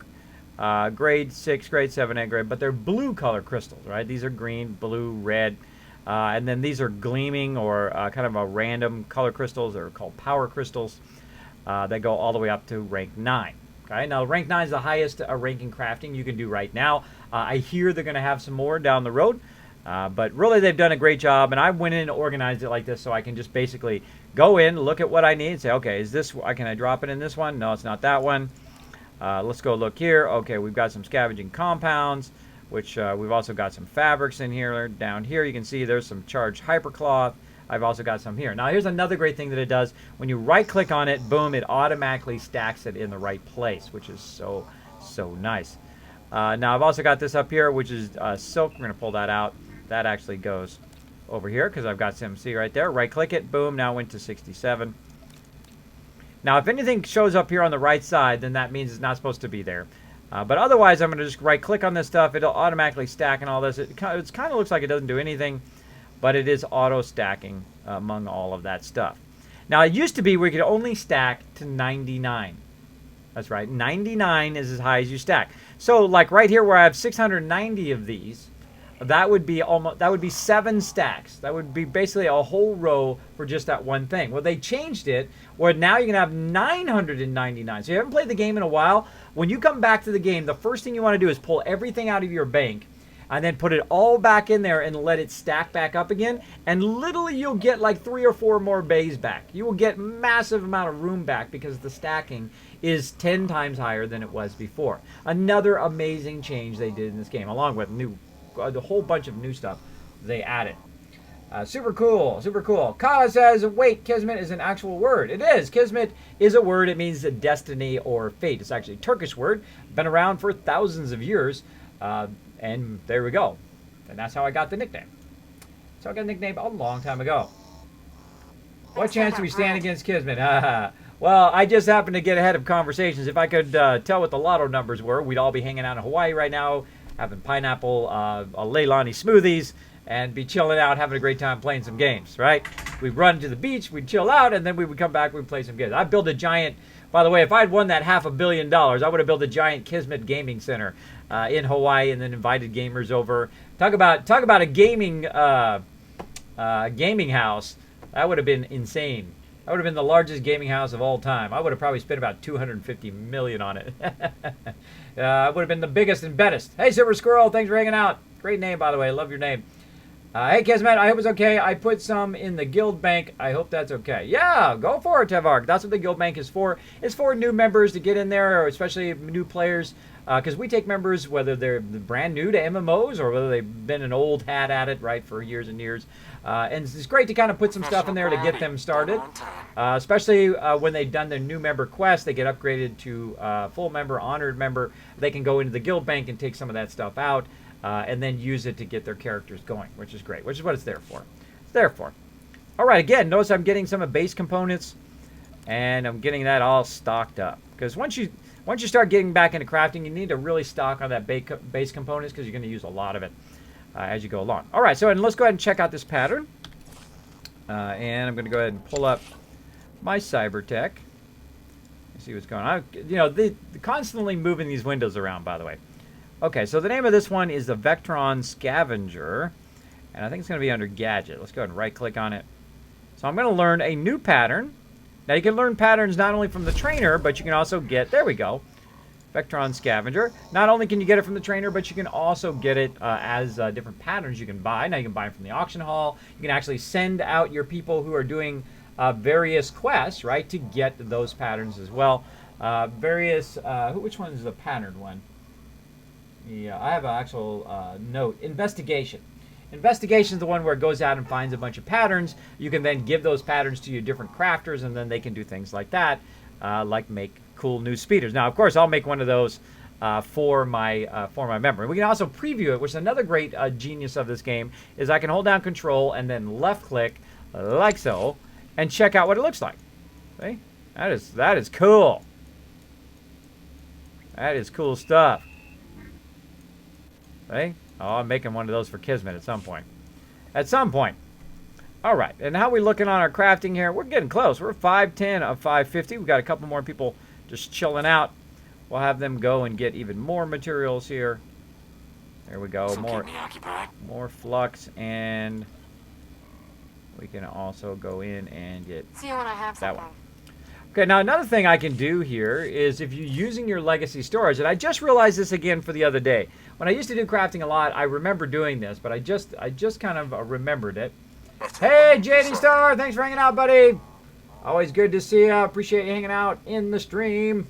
grade 6, grade 7, and grade, but they're blue color crystals, right? These are green, blue, red. And then these are gleaming or kind of a random color crystals. They're called power crystals. They go all the way up to rank 9. Okay, now rank 9 is the highest ranking crafting you can do right now. I hear they're going to have some more down the road, but really they've done a great job, and I went in and organized it like this so I can just basically go in, look at what I need, and say, okay, is this, can I drop it in this one? No, it's not that one. Let's go look here. Okay, we've got some scavenging compounds, which we've also got some fabrics in here. Down here you can see there's some charged hypercloth. I've also got some here. Now, here's another great thing that it does. When you right-click on it, boom, it automatically stacks it in the right place, which is so nice. Now, I've also got this up here, which is silk. We're going to pull that out. That actually goes over here because I've got some, see right there. Right-click it, boom, now went to 67. Now, if anything shows up here on the right side, then that means it's not supposed to be there. But otherwise, I'm going to just right-click on this stuff. It'll automatically stack and all this. It kind of looks like it doesn't do anything, but it is auto-stacking among all of that stuff. Now, it used to be we could only stack to 99. That's right, 99 is as high as you stack. So, like right here where I have 690 of these, that would be 7 stacks. That would be basically a whole row for just that one thing. Well, they changed it where now you can have 999. So you haven't played the game in a while. When you come back to the game, the first thing you want to do is pull everything out of your bank and then put it all back in there and let it stack back up again. And literally you'll get like 3 or 4 more bays back. You will get massive amount of room back because the stacking is 10 times higher than it was before. Another amazing change they did in this game, along with the whole bunch of new stuff they added. Super cool, super cool. Kala says, wait, Kismet is an actual word. It is. Kismet is a word. It means destiny or fate. It's actually a Turkish word. Been around for thousands of years. And there we go. And that's how I got the nickname. So I got a nickname a long time ago. What chance do we stand against Kismet? Well, I just happened to get ahead of conversations. If I could tell what the lotto numbers were, we'd all be hanging out in Hawaii right now, having pineapple Leilani smoothies, and be chilling out, having a great time playing some games, right? We'd run to the beach, we'd chill out, and then we would come back, we'd play some games. I'd build a giant, by the way, if I'd won that $500 million, I would have built a giant Kismet gaming center in Hawaii and then invited gamers over. Talk about a gaming gaming house. That would have been insane. That would have been the largest gaming house of all time. I would have probably spent about $250 million on it. It would have been the biggest and bettest. Hey, Silver Squirrel, thanks for hanging out. Great name, by the way. Love your name. Hey, Kismet, I hope it's okay. I put some in the guild bank. I hope that's okay. Yeah, go for it, Tevark. That's what the guild bank is for. It's for new members to get in there, or especially new players. Because we take members, whether they're brand new to MMOs or whether they've been an old hat at it, right, for years and years. And it's great to kind of put some stuff in there to get them started. Especially when they've done their new member quest, they get upgraded to full member, honored member. They can go into the guild bank and take some of that stuff out. And then use it to get their characters going, which is great, which is what it's there for. It's there for. All right, again, notice I'm getting some of base components, and I'm getting that all stocked up. Because once you start getting back into crafting, you need to really stock on that base components because you're going to use a lot of it as you go along. All right, so and let's go ahead and check out this pattern. And I'm going to go ahead and pull up my Cybertech. See what's going on. You know, they're constantly moving these windows around, by the way. Okay, so the name of this one is the Vectron Scavenger, and I think it's going to be under Gadget. Let's go ahead and right-click on it. So I'm going to learn a new pattern. Now, you can learn patterns not only from the trainer, but you can also get, there we go, Vectron Scavenger. Not only can you get it from the trainer, but you can also get it as different patterns you can buy. Now, you can buy them from the auction hall. You can actually send out your people who are doing various quests, right, to get those patterns as well. Which one is the patterned one? Yeah, I have an actual note. Investigation. Investigation is the one where it goes out and finds a bunch of patterns. You can then give those patterns to your different crafters, and then they can do things like that, like make cool new speeders. Now, of course, I'll make one of those for my member. We can also preview it, which is another great genius of this game, is I can hold down Control and then left-click, like so, and check out what it looks like. See? That is cool. That is cool stuff. Hey? Oh, I'm making one of those for Kismet at some point. At some point. All right. And how are we looking on our crafting here? We're getting close. We're 510 of 550. We've got a couple more people just chilling out. We'll have them go and get even more materials here. There we go. More flux. And we can also go in and get See you when I have that something. one. Okay, now another thing I can do here is if you're using your legacy storage, and I just realized this again for the other day. When I used to do crafting a lot, I remember doing this, but I just kind of remembered it. Hey, JD Star, thanks for hanging out, buddy. Always good to see you. Appreciate you hanging out in the stream.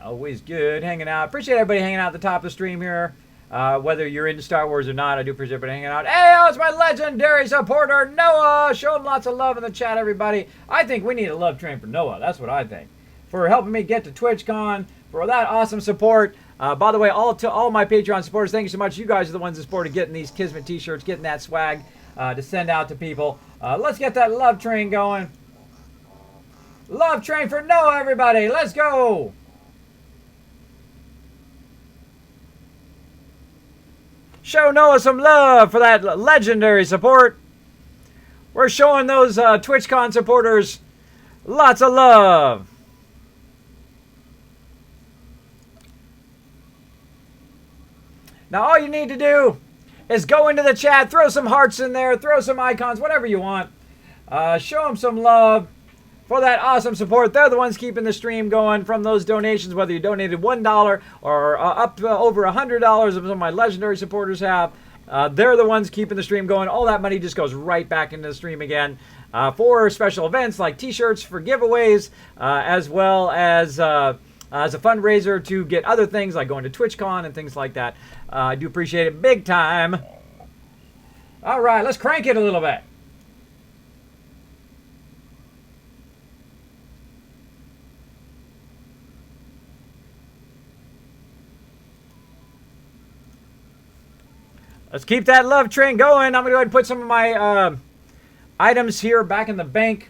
Always good hanging out. Appreciate everybody hanging out at the top of the stream here. Whether you're into Star Wars or not, I do appreciate everybody hanging out. Hey, it's my legendary supporter, Noah. Showing lots of love in the chat, everybody. I think we need a love train for Noah. That's what I think. For helping me get to TwitchCon, for that awesome support. By the way, to all my Patreon supporters, thank you so much. You guys are the ones that supported getting these Kismet t-shirts, getting that swag to send out to people. Let's get that love train going. Love train for Noah, everybody. Let's go. Show Noah some love for that legendary support. We're showing those TwitchCon supporters lots of love. Now all you need to do is go into the chat, throw some hearts in there, throw some icons, whatever you want. Show them some love for that awesome support. They're the ones keeping the stream going from those donations, whether you donated $1 or up over $100 as some of my legendary supporters have. They're the ones keeping the stream going. All that money just goes right back into the stream again for special events like t-shirts, for giveaways, as well as a fundraiser to get other things like going to TwitchCon and things like that. I do appreciate it big time. All right, let's crank it a little bit. Let's keep that love train going. I'm going to go ahead and put some of my items here back in the bank.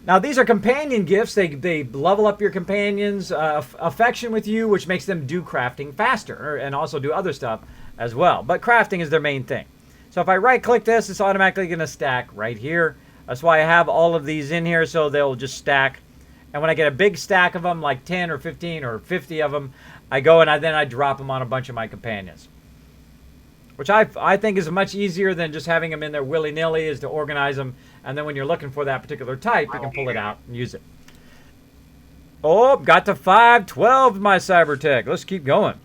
Now, these are companion gifts. They level up your companions' affection with you, which makes them do crafting faster and also do other stuff as well. But crafting is their main thing. So if I right-click this, it's automatically going to stack right here. That's why I have all of these in here, so they'll just stack. And when I get a big stack of them, like 10 or 15 or 50 of them, I go and then I drop them on a bunch of my companions. Which I think is much easier than just having them in there willy-nilly, is to organize them. And then when you're looking for that particular type, you can pull it out and use it. Oh, got to 512 my Cybertech. Let's keep going.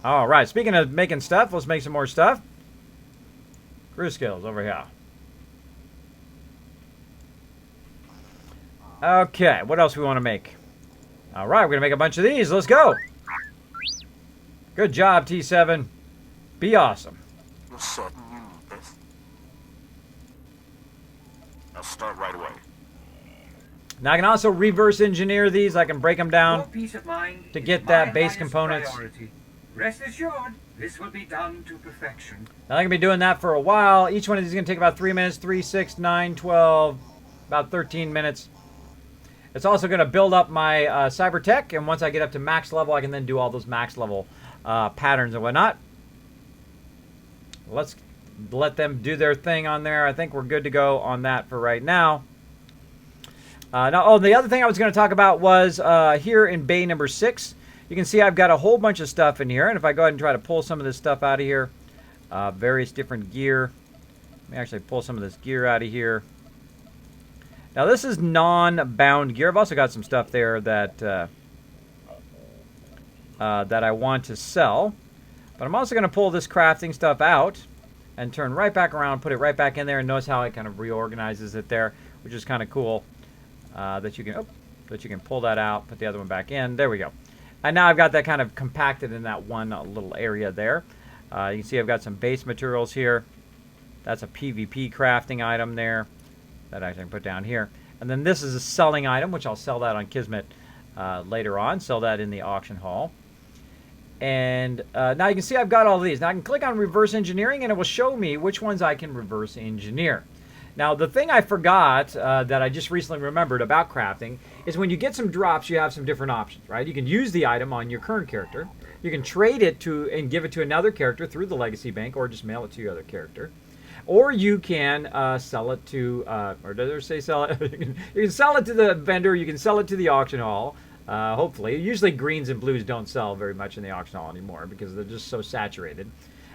All right, speaking of making stuff, let's make some more stuff. Crew skills over here. Okay, what else we want to make? All right, we're going to make a bunch of these. Let's go. Good job, T7. Be awesome. You're certain you need this? I'll start right away. Now I can also reverse engineer these. I can break them Your down peace of mind to is get my that base highest components. priority. Rest assured, this will be done to perfection. Now, I'm going to be doing that for a while. Each one of these is going to take about 3 minutes. 3, 6, 9, 12, about 13 minutes. It's also going to build up my Cybertech, and once I get up to max level, I can then do all those max level patterns and whatnot. Let's let them do their thing on there. I think we're good to go on that for right now. The other thing I was going to talk about was here in bay number 6. You can see I've got a whole bunch of stuff in here, and if I go ahead and try to pull some of this stuff out of here, various different gear. Let me actually pull some of this gear out of here. Now this is non-bound gear. I've also got some stuff there that that I want to sell, but I'm also going to pull this crafting stuff out and turn right back around, put it right back in there, and notice how it kind of reorganizes it there, which is kind of cool. That you can pull that out, put the other one back in. There we go. And now I've got that kind of compacted in that one little area there. You can see I've got some base materials here. That's a PvP crafting item there that I can put down here. And then this is a selling item, which I'll sell that on Kismet later on. Sell that in the auction hall. And now you can see I've got all these. Now I can click on reverse engineering and it will show me which ones I can reverse engineer. Now the thing I forgot that I just recently remembered about crafting is when you get some drops, you have some different options, right? You can use the item on your current character. You can trade it to and give it to another character through the Legacy Bank, or just mail it to your other character. Or you can sell it to, or does it say sell it? You can sell it to the vendor. You can sell it to the auction hall. Hopefully, usually greens and blues don't sell very much in the auction hall anymore because they're just so saturated.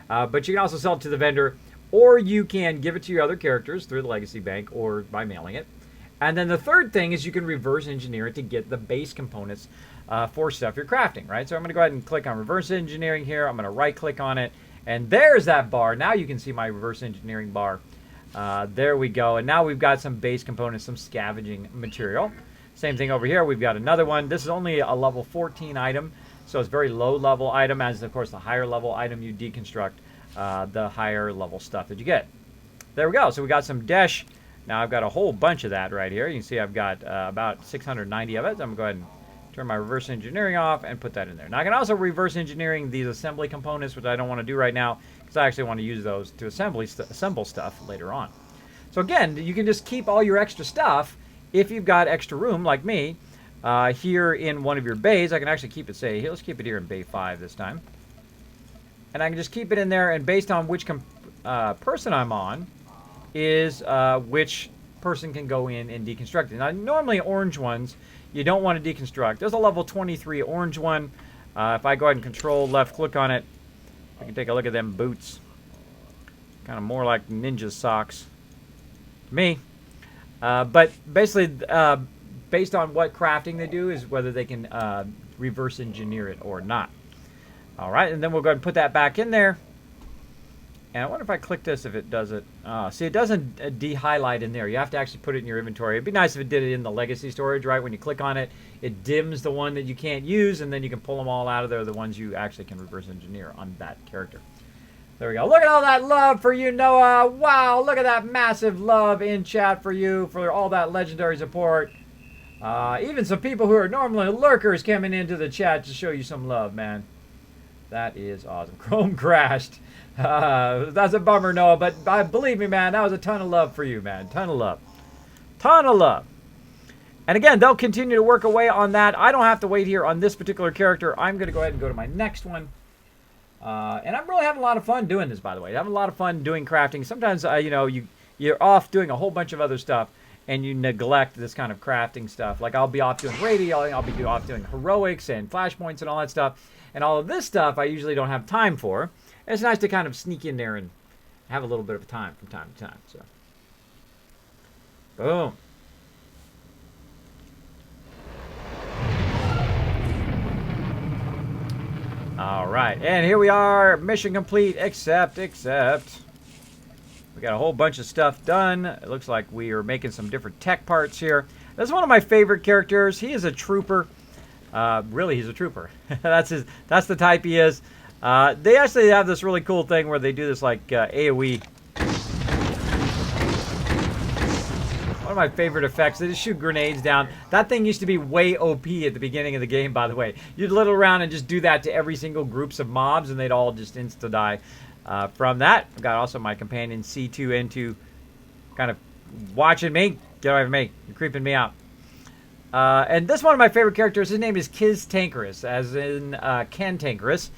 But you can also sell it to the vendor, or you can give it to your other characters through the Legacy Bank or by mailing it. And then the third thing is you can reverse engineer it to get the base components for stuff you're crafting, right? So I'm going to go ahead and click on reverse engineering here. I'm going to right click on it. And there's that bar. Now you can see my reverse engineering bar. There we go. And now we've got some base components, some scavenging material. Same thing over here. We've got another one. This is only a level 14 item. So it's a very low level item. As, of course, the higher level item you deconstruct, the higher level stuff that you get. There we go. So we got some Desh. Now I've got a whole bunch of that right here. You can see I've got about 690 of it. I'm going to go ahead and turn my reverse engineering off and put that in there. Now I can also reverse engineering these assembly components, which I don't want to do right now because I actually want to use those to assemble stuff later on. So again, you can just keep all your extra stuff if you've got extra room like me here in one of your bays. I can actually keep it, say, here, let's keep it here in bay 5 this time. And I can just keep it in there, and based on which person I'm on is which person can go in and deconstruct it. Now normally orange ones you don't want to deconstruct. There's a level 23 orange one. If I go ahead and control left click on it, we can take a look at them boots. Kind of more like ninja socks to me. But basically, based on what crafting they do is whether they can reverse engineer it or not. All right, and then we'll go ahead and put that back in there. And I wonder if I click this, if it does it. See, it doesn't de-highlight in there. You have to actually put it in your inventory. It'd be nice if it did it in the legacy storage, right? When you click on it, it dims the one that you can't use, and then you can pull them all out of there, the ones you actually can reverse engineer on that character. There we go. Look at all that love for you, Noah. Wow, look at that massive love in chat for you, for all that legendary support. Even some people who are normally lurkers coming into the chat to show you some love, man. That is awesome. Chrome crashed. That's a bummer, Noah, but believe me, man, that was a ton of love for you, man. Ton of love. Ton of love. And again, they'll continue to work away on that. I don't have to wait here on this particular character. I'm going to go ahead and go to my next one. And I'm really having a lot of fun doing this, by the way. I'm having a lot of fun doing crafting. Sometimes, you know, you're off doing a whole bunch of other stuff, and you neglect this kind of crafting stuff. Like, I'll be off doing radio, I'll be off doing heroics and flashpoints and all that stuff. And all of this stuff I usually don't have time for. It's nice to kind of sneak in there and have a little bit of time from time to time. So, boom. All right, and here we are, mission complete, except. We got a whole bunch of stuff done. It looks like we are making some different tech parts here. This is one of my favorite characters. He is a trooper. Really, he's a trooper. That's the type he is. They actually have this really cool thing where they do this like AoE. One of my favorite effects. They just shoot grenades down. That thing used to be way OP at the beginning of the game, by the way. You'd little around and just do that to every single groups of mobs, and they'd all just insta-die. From that, I've got also my companion C2N2 kind of watching me. Get away from me. You're creeping me out. And this one of my favorite characters, his name is Tankerous, as in Ken Tankerous,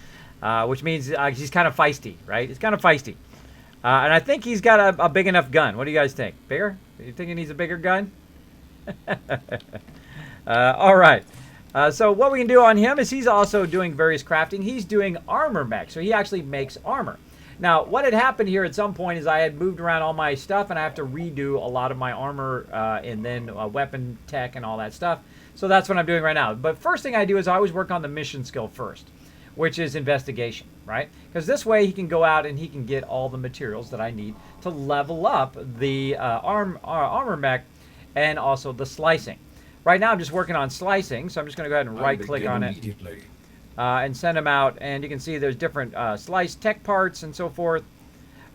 which means he's kind of feisty, right? He's kind of feisty. And I think he's got a big enough gun. What do you guys think? Bigger? Are you thinking he's a bigger gun? All right. So what we can do on him is he's also doing various crafting. He's doing armor mech, so he actually makes armor. Now, what had happened here at some point is I had moved around all my stuff, and I have to redo a lot of my armor and then weapon tech and all that stuff. So that's what I'm doing right now. But first thing I do is I always work on the mission skill first, which is investigation, right? Because this way he can go out and he can get all the materials that I need to level up the armor mech and also the slicing. Right now I'm just working on slicing, so I'm just going to go ahead and right-click on it. And send them out, and you can see there's different slice tech parts and so forth.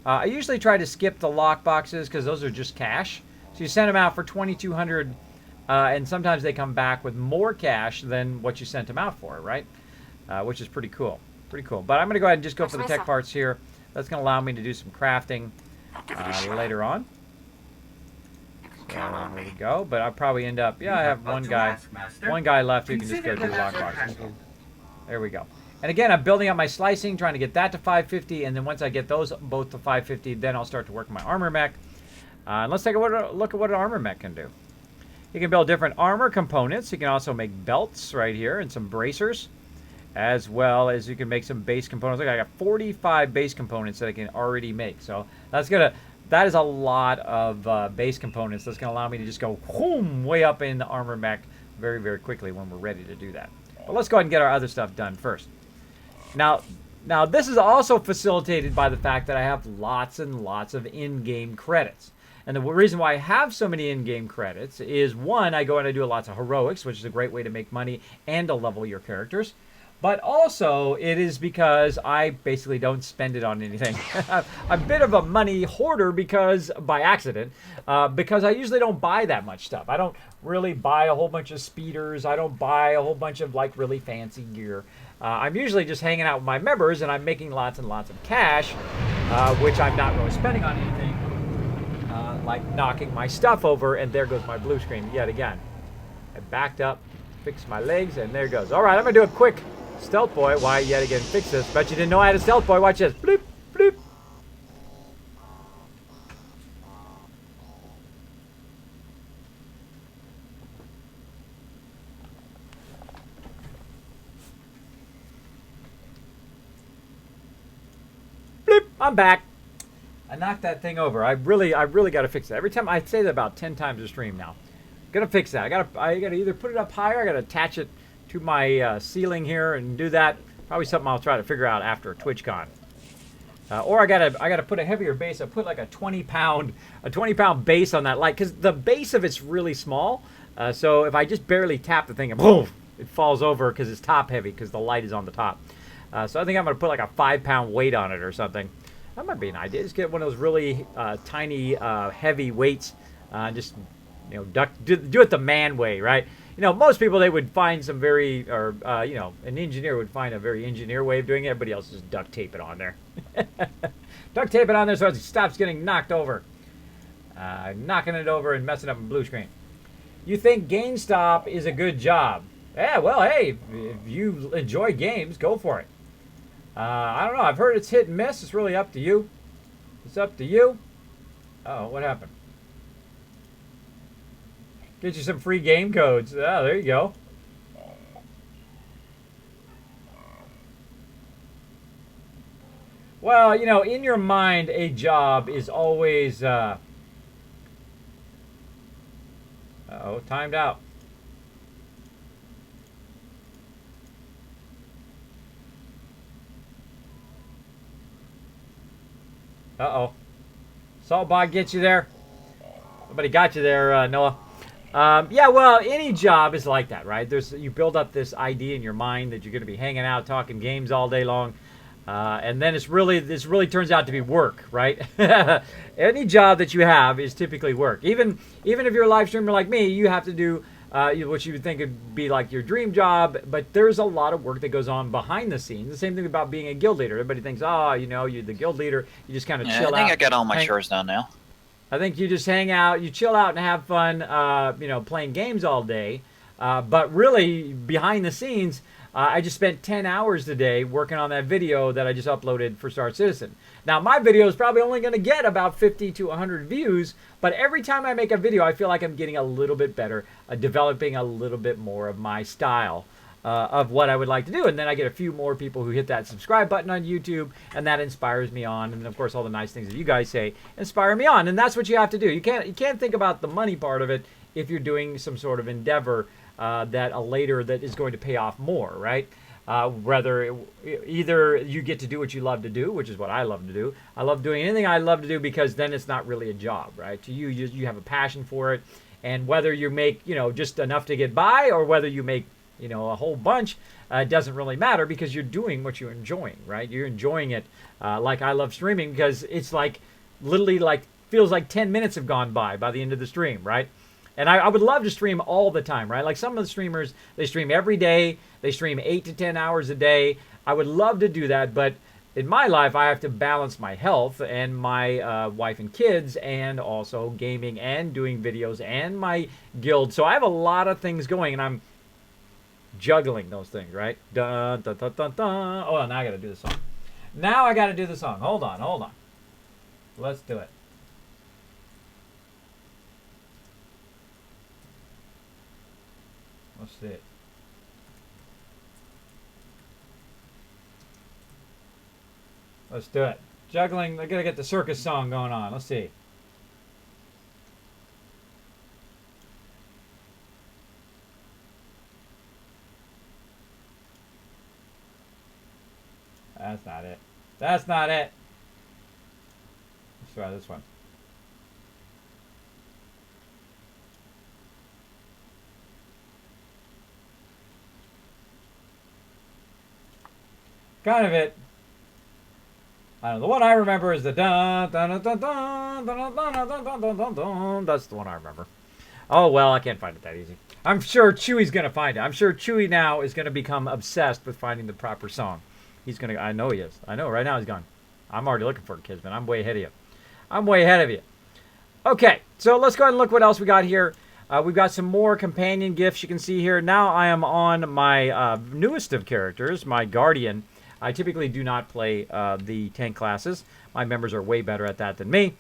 I usually try to skip the lock boxes because those are just cash. So you send them out for 2,200, and sometimes they come back with more cash than what you sent them out for, right? Which is pretty cool. Pretty cool. But I'm going to go ahead and just go for the tech parts here. That's going to allow me to do some crafting later on. There we go. But I'll probably end up, yeah, I have one guy left who can just go do lock boxes. There we go. And again, I'm building up my slicing, trying to get that to 550, and then once I get those both to 550, then I'll start to work my armor mech. And let's take a look at what an armor mech can do. You can build different armor components. You can also make belts right here and some bracers, as well as you can make some base components. Look, I got 45 base components that I can already make. So that is a lot of base components. That's going to allow me to just go whoom, way up in the armor mech very, very quickly when we're ready to do that. But let's go ahead and get our other stuff done first. Now this is also facilitated by the fact that I have lots and lots of in-game credits. And the reason why I have so many in-game credits is, one, I go and I do lots of heroics, which is a great way to make money and to level your characters. But also, it is because I basically don't spend it on anything. I'm a bit of a money hoarder by accident, because I usually don't buy that much stuff. I don't really buy a whole bunch of speeders. I don't buy a whole bunch of like really fancy gear. I'm usually just hanging out with my members, and I'm making lots and lots of cash, which I'm not really spending on anything, like knocking my stuff over, and there goes my blue screen yet again. I backed up, fixed my legs, and there it goes. All right, I'm going to do a quick Stealth Boy. Why yet again fix this? Bet you didn't know I had a Stealth Boy. Watch this. Bloop, bloop. Bloop. I'm back. I knocked that thing over. I really got to fix it. Every time I say that about 10 times a stream now. Gonna fix that. I gotta either put it up higher. I gotta attach it to my ceiling here and do that. Probably something I'll try to figure out after TwitchCon. Or I gotta put a heavier base. I put like a 20-pound base on that light, because the base of it's really small. So if I just barely tap the thing, and boom, it falls over because it's top heavy because the light is on the top. So I think I'm gonna put like a 5-pound weight on it or something. That might be an idea. Just get one of those really tiny heavy weights. Just do it the man way, right? you know, most people, they would find some very, or, you know, an engineer would find a very engineer way of doing it. Everybody else just duct tape it on there. Duct tape it on there so it stops getting knocked over. Knocking it over and messing up a blue screen. You think GameStop is a good job? Yeah, well, hey, if you enjoy games, go for it. I don't know. I've heard it's hit and miss. It's really up to you. It's up to you. Oh, what happened? Get you some free game codes. Oh, there you go. Well, you know, in your mind, a job is always... Uh-oh, timed out. Uh-oh. Saltbot get you there? Nobody got you there, Noah. Yeah, well, any job is like that, right? You build up this idea in your mind that you're going to be hanging out, talking games all day long, and then this really turns out to be work, right? Any job that you have is typically work. Even if you're a live streamer like me, you have to do what you would think would be like your dream job, but there's a lot of work that goes on behind the scenes. The same thing about being a guild leader. Everybody thinks, oh, you know, you're the guild leader. You just kind of chill out. I think I got all my chores done now. I think you just hang out, you chill out and have fun, you know, playing games all day. But really, behind the scenes, I just spent 10 hours today working on that video that I just uploaded for Star Citizen. Now, my video is probably only going to get about 50 to 100 views, but every time I make a video, I feel like I'm getting a little bit better, developing a little bit more of my style of what I would like to do. And then I get a few more people who hit that subscribe button on YouTube, and that inspires me on. And then, of course, all the nice things that you guys say inspire me on. And that's what you have to do. You can't think about the money part of it if you're doing some sort of endeavor that is going to pay off more, right? Either you get to do what you love to do, which is what I love to do. I love doing anything I love to do because then it's not really a job, right? To you, you have a passion for it, and whether you make, you know, just enough to get by or whether you make, you know, a whole bunch, doesn't really matter because you're doing what you're enjoying, right? You're enjoying it. Like I love streaming because it's like literally like feels like 10 minutes have gone by the end of the stream, right? And I would love to stream all the time, right? Like some of the streamers, they stream every day. They stream 8 to 10 hours a day. I would love to do that, but in my life, I have to balance my health and my wife and kids and also gaming and doing videos and my guild. So I have a lot of things going, and I'm juggling those things, right? Dun, dun, dun, dun, dun. Oh, now I got to do the song. Now I got to do the song. Hold on. Let's do it. Let's see it. Let's do it. Juggling. I gotta get the circus song going on. Let's see. That's not it. That's not it. Let's try this one. Kind of it. I don't know. The one I remember is the dun dun dun dun dun dun dun dun dun dun dun dun. That's the one I remember. Oh well, I can't find it that easy. I'm sure Chewy's gonna find it. I'm sure Chewy now is gonna become obsessed with finding the proper song. He's gonna. I know he is. I know. Right now he's gone. I'm already looking for it, Kismet. I'm way ahead of you. I'm way ahead of you. Okay, so let's go ahead and look what else we got here. We've got some more companion gifts you can see here. Now I am on my newest of characters, my Guardian. I typically do not play the tank classes. My members are way better at that than me.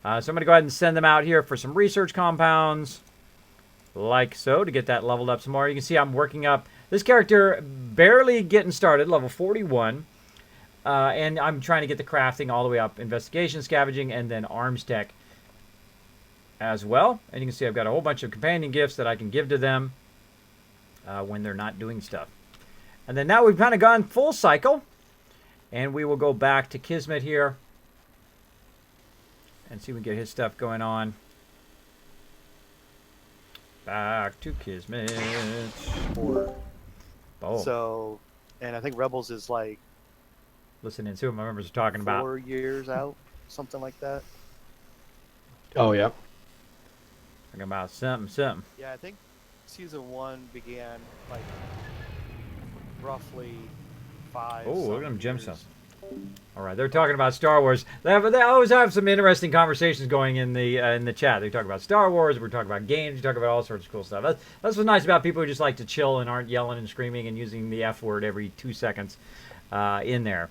So I'm going to go ahead and send them out here for some research compounds, like so, to get that leveled up some more. You can see I'm working up this character, barely getting started, level 41. And I'm trying to get the crafting all the way up, investigation, scavenging, and then arms tech as well. And you can see I've got a whole bunch of companion gifts that I can give to them when they're not doing stuff. And then now we've kind of gone full cycle. And we will go back to Kismet here. And see if we can get his stuff going on. Back to Kismet. Oh. So, and I think Rebels is like... Listening to what my members are talking about. 4 years out, something like that. Oh, yeah. Talking about something. Yeah, I think season 1 began like roughly 5. Oh, look at some them years. gemstones. All right, they're talking about Star Wars. They always have some interesting conversations going in the chat. They talk about Star Wars. We're talking about games. We talk about all sorts of cool stuff. That's what's nice about people who just like to chill and aren't yelling and screaming and using the F word every 2 seconds in there.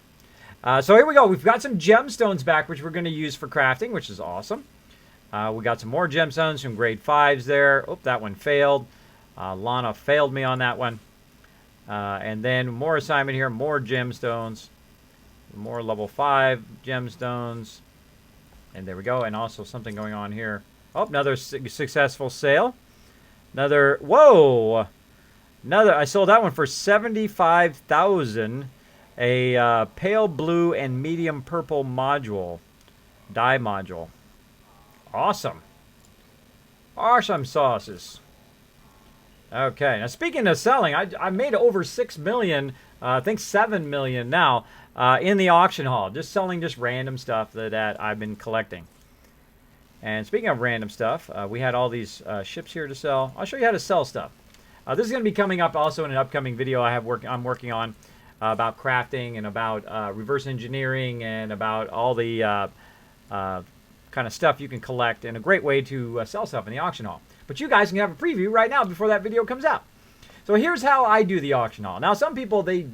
So here we go. We've got some gemstones back, which we're going to use for crafting, which is awesome. We got some more gemstones, some grade 5s there. Oh, that one failed. Lana failed me on that one. And then more assignment here, more gemstones. More level 5 gemstones. And there we go. And also something going on here. Oh, another successful sale. Another, whoa! Another, I sold that one for 75,000. A pale blue and medium purple module. Dye module. Awesome. Awesome sauces. Okay, now speaking of selling, I made over 6 million, I think 7 million now, in the auction hall. Just selling just random stuff that I've been collecting. And speaking of random stuff, we had all these ships here to sell. I'll show you how to sell stuff. This is going to be coming up also in an upcoming video I'm working on about crafting and about reverse engineering and about all the kind of stuff you can collect, and a great way to sell stuff in the auction hall. But you guys can have a preview right now before that video comes out. So here's how I do the auction hall. Now, some people, they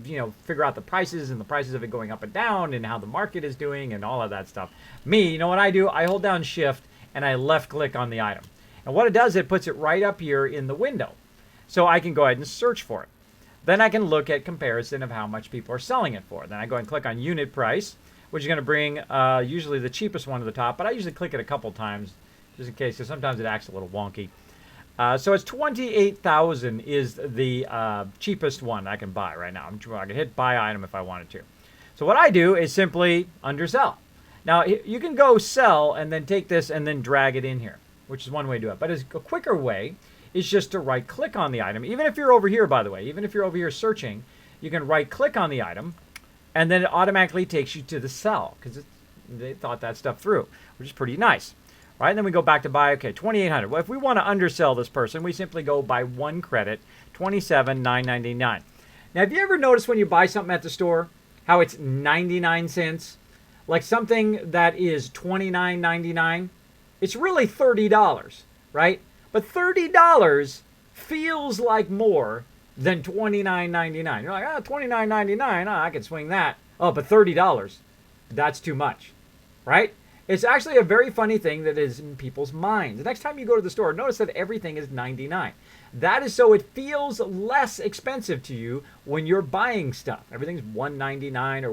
figure out the prices and the prices of it going up and down and how the market is doing and all of that stuff. Me, you know what I do? I hold down Shift and I left click on the item. And what it does, it puts it right up here in the window. So I can go ahead and search for it. Then I can look at comparison of how much people are selling it for. Then I go and click on unit price, which is going to bring usually the cheapest one to the top. But I usually click it a couple times just in case, because sometimes it acts a little wonky. So it's 28,000 is the cheapest one I can buy right now. I can hit buy item if I wanted to. So what I do is simply undersell. Now you can go sell and then take this and then drag it in here, which is one way to do it. But a quicker way is just to right click on the item. Even if you're over here, by the way, even if you're over here searching, you can right click on the item and then it automatically takes you to the sell because they thought that stuff through, which is pretty nice. Right, and then we go back to buy, okay, 2,800. Well, if we want to undersell this person, we simply go buy 1 credit, 27,999. Now, have you ever noticed when you buy something at the store, how it's 99 cents? Like something that is $29.99, it's really $30, right? But $30 feels like more than $29.99. You're like, $29.99, I can swing that. Oh, but $30, that's too much, right? It's actually a very funny thing that is in people's minds. The next time you go to the store, notice that everything is 99. That is so it feels less expensive to you when you're buying stuff. Everything's $199 or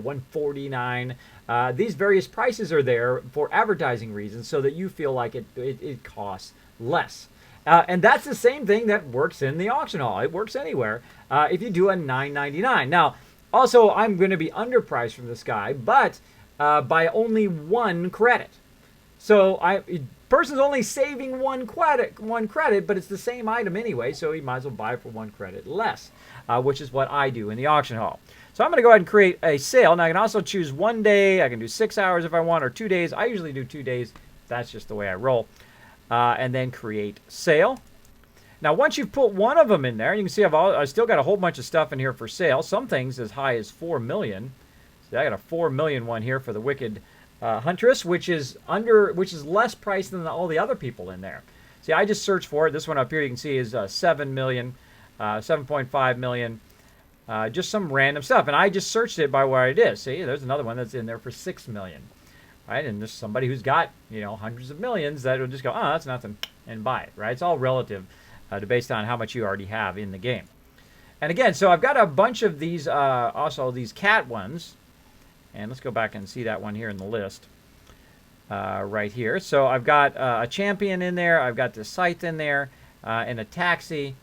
$149. These various prices are there for advertising reasons so that you feel like it costs less. And that's the same thing that works in the auction hall. It works anywhere if you do a $9.99. Now, also, I'm going to be underpriced from this guy, but by only 1 credit. So person's only saving one credit, but it's the same item anyway, so he might as well buy it for 1 credit less, which is what I do in the auction hall. So I'm going to go ahead and create a sale. Now I can also choose 1 day, I can do 6 hours if I want, or 2 days. I usually do 2 days. That's just the way I roll. And then create sale. Now once you've put one of them in there, you can see I've still got a whole bunch of stuff in here for sale. Some things as high as 4 million. I got a 4 million one here for the Wicked Huntress, which is less priced than all the other people in there. See, I just searched for it. This one up here you can see is 7 million, 7.5 million, just some random stuff. And I just searched it by where it is. See, there's another one that's in there for 6 million, right? And there's somebody who's got hundreds of millions that will just go, oh, that's nothing, and buy it, right? It's all relative based on how much you already have in the game. And again, so I've got a bunch of these, also these cat ones. And let's go back and see that one here in the list right here. So I've got a champion in there. I've got the scythe in there and a taxi.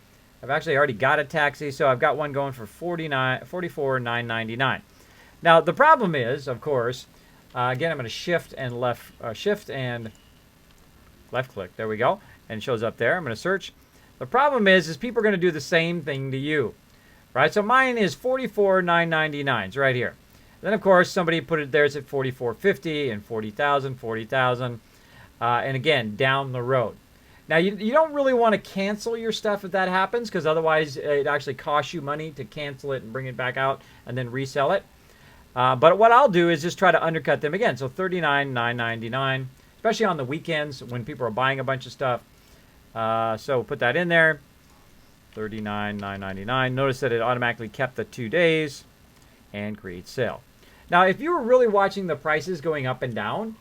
I've actually already got a taxi. So I've got one going for $44,999. Now, the problem is, of course, again, I'm going to shift and left click. There we go. And it shows up there. I'm going to search. The problem is people are going to do the same thing to you, right? So mine is $44,999. It's right here. Then, of course, somebody put it there. It's at $44,50 and $40,000, $40,000. And again, down the road. Now, you don't really want to cancel your stuff if that happens, because otherwise it actually costs you money to cancel it and bring it back out and then resell it. But what I'll do is just try to undercut them again. So $39,999, especially on the weekends when people are buying a bunch of stuff. So put that in there. $39,999. Notice that it automatically kept the 2 days and create sale. Now, if you were really watching the prices going up and down,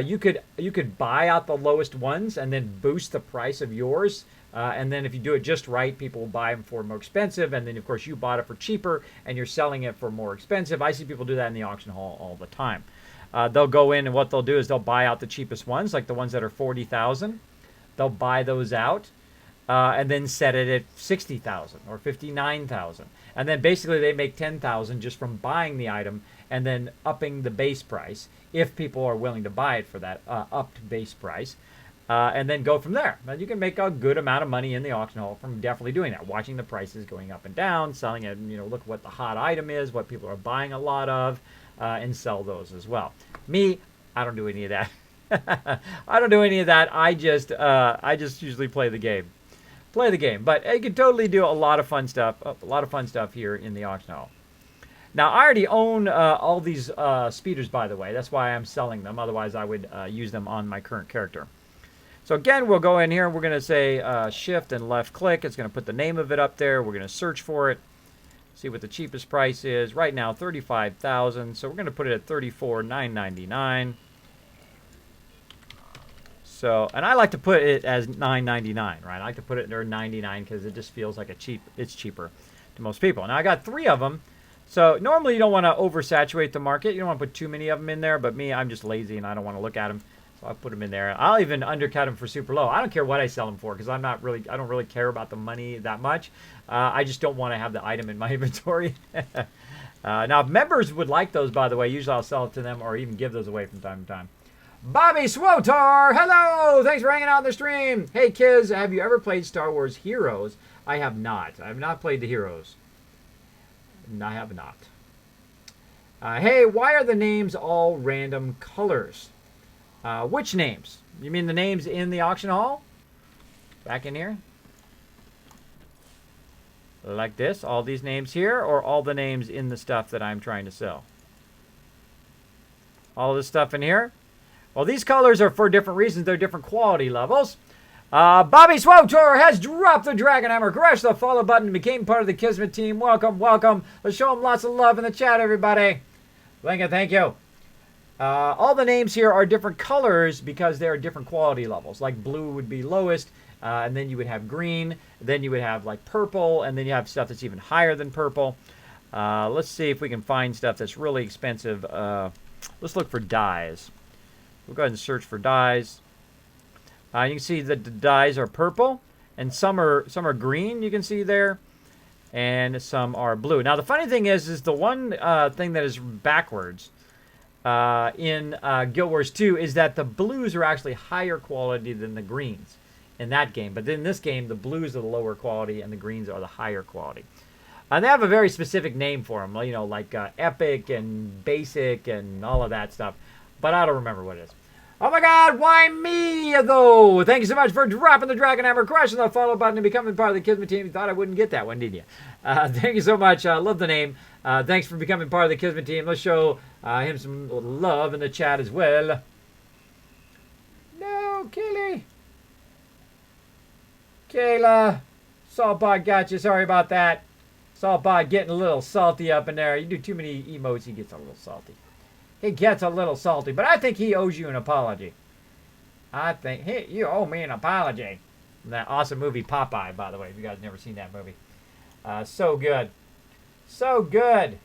you could buy out the lowest ones and then boost the price of yours. And then if you do it just right, people will buy them for more expensive. And then, of course, you bought it for cheaper and you're selling it for more expensive. I see people do that in the auction hall all the time. They'll go in and what they'll do is they'll buy out the cheapest ones, like the ones that are $40,000. They'll buy those out and then set it at $60,000 or $59,000. And then basically they make $10,000 just from buying the item and then upping the base price if people are willing to buy it for that upped base price. And then go from there. Now, you can make a good amount of money in the auction hall from definitely doing that, watching the prices going up and down, selling it, look what the hot item is, what people are buying a lot of, and sell those as well. Me, I don't do any of that. I don't do any of that. I just usually play the game. But you can totally do a lot of fun stuff here in the auction hall. Now, I already own all these speeders, by the way. That's why I'm selling them. Otherwise, I would use them on my current character. So again, we'll go in here. We're going to say shift and left click. It's going to put the name of it up there. We're going to search for it. See what the cheapest price is. Right now, $35,000. So we're going to put it at $34,999. So, and I like to put it as $9.99, right? I like to put it there $99 because it just feels like it's cheaper to most people. Now I got 3 of them. So normally you don't want to oversaturate the market. You don't want to put too many of them in there. But me, I'm just lazy and I don't want to look at them. So I put them in there. I'll even undercut them for super low. I don't care what I sell them for because I don't really care about the money that much. I just don't want to have the item in my inventory. Now, if members would like those, by the way, usually I'll sell it to them or even give those away from time to time. Bobby SWTOR, hello! Thanks for hanging out on the stream. Hey, kids, have you ever played Star Wars Heroes? I have not. I have not played the Heroes. I have not. Hey, why are the names all random colors? Which names? You mean the names in the auction hall? Back in here? Like this? All these names here? Or all the names in the stuff that I'm trying to sell? All this stuff in here? Well, these colors are for different reasons. They're different quality levels. Bobby SWTOR has dropped the Dragon Hammer. Crush the follow button and became part of the Kismet team. Welcome, welcome. Let's show him lots of love in the chat, everybody. Thank you. All the names here are different colors because they're different quality levels. Like blue would be lowest, and then you would have green, then you would have like purple, and then you have stuff that's even higher than purple. Let's see if we can find stuff that's really expensive. Let's look for dyes. We'll go ahead and search for dyes. You can see that the dyes are purple, and some are green, you can see there, and some are blue. Now, the funny thing is the one thing that is backwards in Guild Wars 2 is that the blues are actually higher quality than the greens in that game. But in this game, the blues are the lower quality and the greens are the higher quality. And they have a very specific name for them, like epic and basic and all of that stuff. But I don't remember what it is. Oh my God, why me though? Thank you so much for dropping the Dragon Hammer, crushing the follow button, and becoming part of the Kismet team. You thought I wouldn't get that one, didn't you? Thank you so much. Love the name. Thanks for becoming part of the Kismet team. Let's show him some love in the chat as well. No, Kaylee. Kayla. Saltbot got you. Sorry about that. Saltbot getting a little salty up in there. You do too many emotes, he gets a little salty. He gets a little salty, but I think he owes you an apology. I think, hey, you owe me an apology. From that awesome movie Popeye, by the way, if you guys never seen that movie. So good. So good.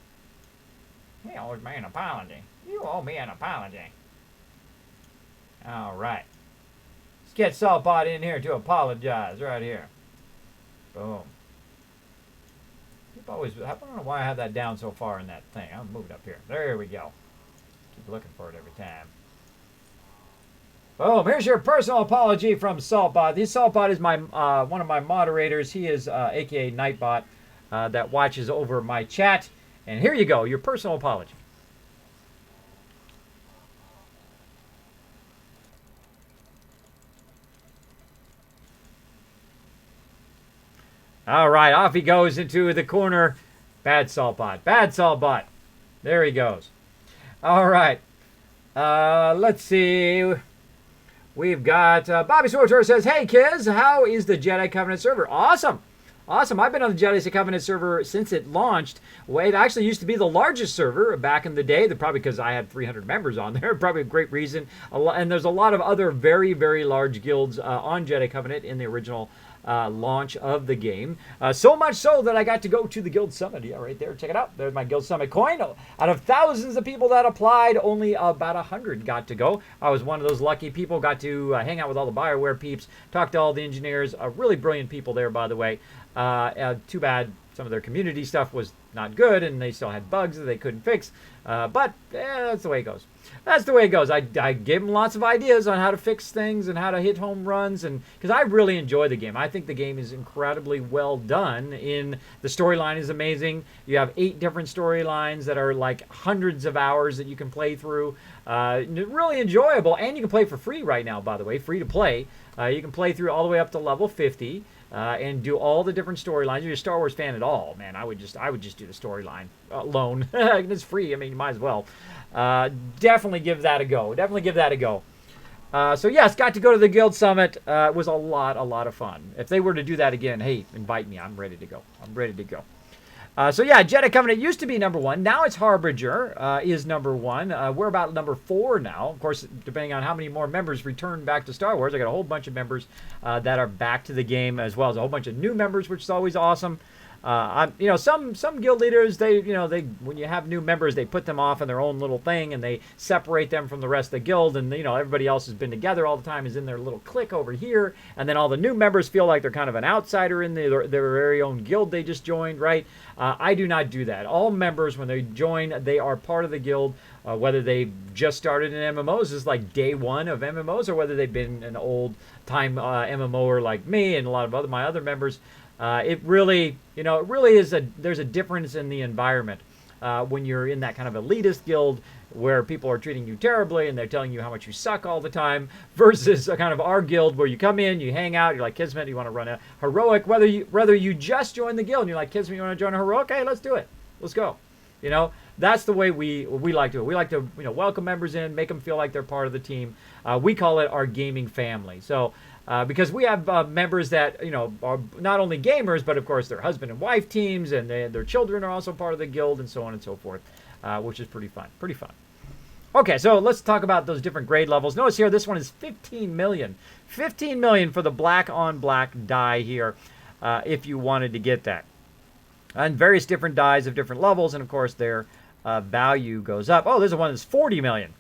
He owes me an apology. You owe me an apology. All right. Let's get Saltbot in here to apologize right here. Boom. I don't know why I have that down so far in that thing. I'll move it up here. There we go. Keep looking for it every time. Boom, here's your personal apology from Saltbot. This Saltbot is my one of my moderators. He is aka Nightbot that watches over my chat. And here you go, your personal apology. All right, off he goes into the corner. Bad Saltbot. Bad Saltbot. There he goes. All right. Let's see. We've got Bobby SWTOR says, "Hey, kids, how is the Jedi Covenant server?" Awesome. Awesome. I've been on the Jedi Covenant server since it launched. Well, it actually used to be the largest server back in the day. Probably because I had 300 members on there. Probably a great reason. And there's a lot of other very, very large guilds on Jedi Covenant in the original launch of the game. So much so that I got to go to the Guild Summit. Yeah, right there. Check it out. There's my Guild Summit coin. Out of thousands of people that applied, only about 100 got to go. I was one of those lucky people. Got to hang out with all the BioWare peeps, talk to all the engineers. Really brilliant people there, by the way. Too bad some of their community stuff was not good and they still had bugs that they couldn't fix. But that's the way it goes. That's the way it goes. I gave them lots of ideas on how to fix things and how to hit home runs, and because I really enjoy the game. I think the game is incredibly well done. The storyline is amazing. You have 8 different storylines that are like hundreds of hours that you can play through. Really enjoyable, and you can play for free right now, by the way, free to play. You can play through all the way up to level 50. And do all the different storylines. If you're a Star Wars fan at all, man, I would just do the storyline alone. It's free. I mean, you might as well. Definitely give that a go. Definitely give that a go. So yes, got to go to the Guild Summit. It was a lot of fun. If they were to do that again, hey, invite me. I'm ready to go. I'm ready to go. So yeah, Jedi Covenant used to be number 1. Now it's Harbinger is number 1. We're about number 4 now. Of course, depending on how many more members return back to Star Wars. I got a whole bunch of members that are back to the game, as well as a whole bunch of new members, which is always awesome. Some guild leaders, they when you have new members, they put them off in their own little thing and they separate them from the rest of the guild, and everybody else has been together all the time, is in their little clique over here, and then all the new members feel like they're kind of an outsider in their very own guild they just joined, right? I do not do that. All members, when they join, they are part of the guild, whether they just started in MMOs, is like day 1 of MMOs, or whether they've been an old time MMOer like me and a lot of my other members. It really is there's a difference in the environment when you're in that kind of elitist guild where people are treating you terribly and they're telling you how much you suck all the time, versus a kind of our guild where you come in, you hang out, you're like, Kismet, you want to run a heroic, whether you just joined the guild and you're like, Kismet, you want to join a heroic? Okay, let's do it. Let's go. That's the way we like to do it. We like to welcome members in, make them feel like they're part of the team. We call it our gaming family. So because we have members that are not only gamers, but of course they're husband and wife teams, and their children are also part of the guild, and so on and so forth, which is pretty fun. Pretty fun. Okay, so let's talk about those different grade levels. Notice here, this one is 15 million. 15 million for the black on black die here, if you wanted to get that. And various different dies of different levels, and of course their value goes up. Oh, there's one that's 40 million.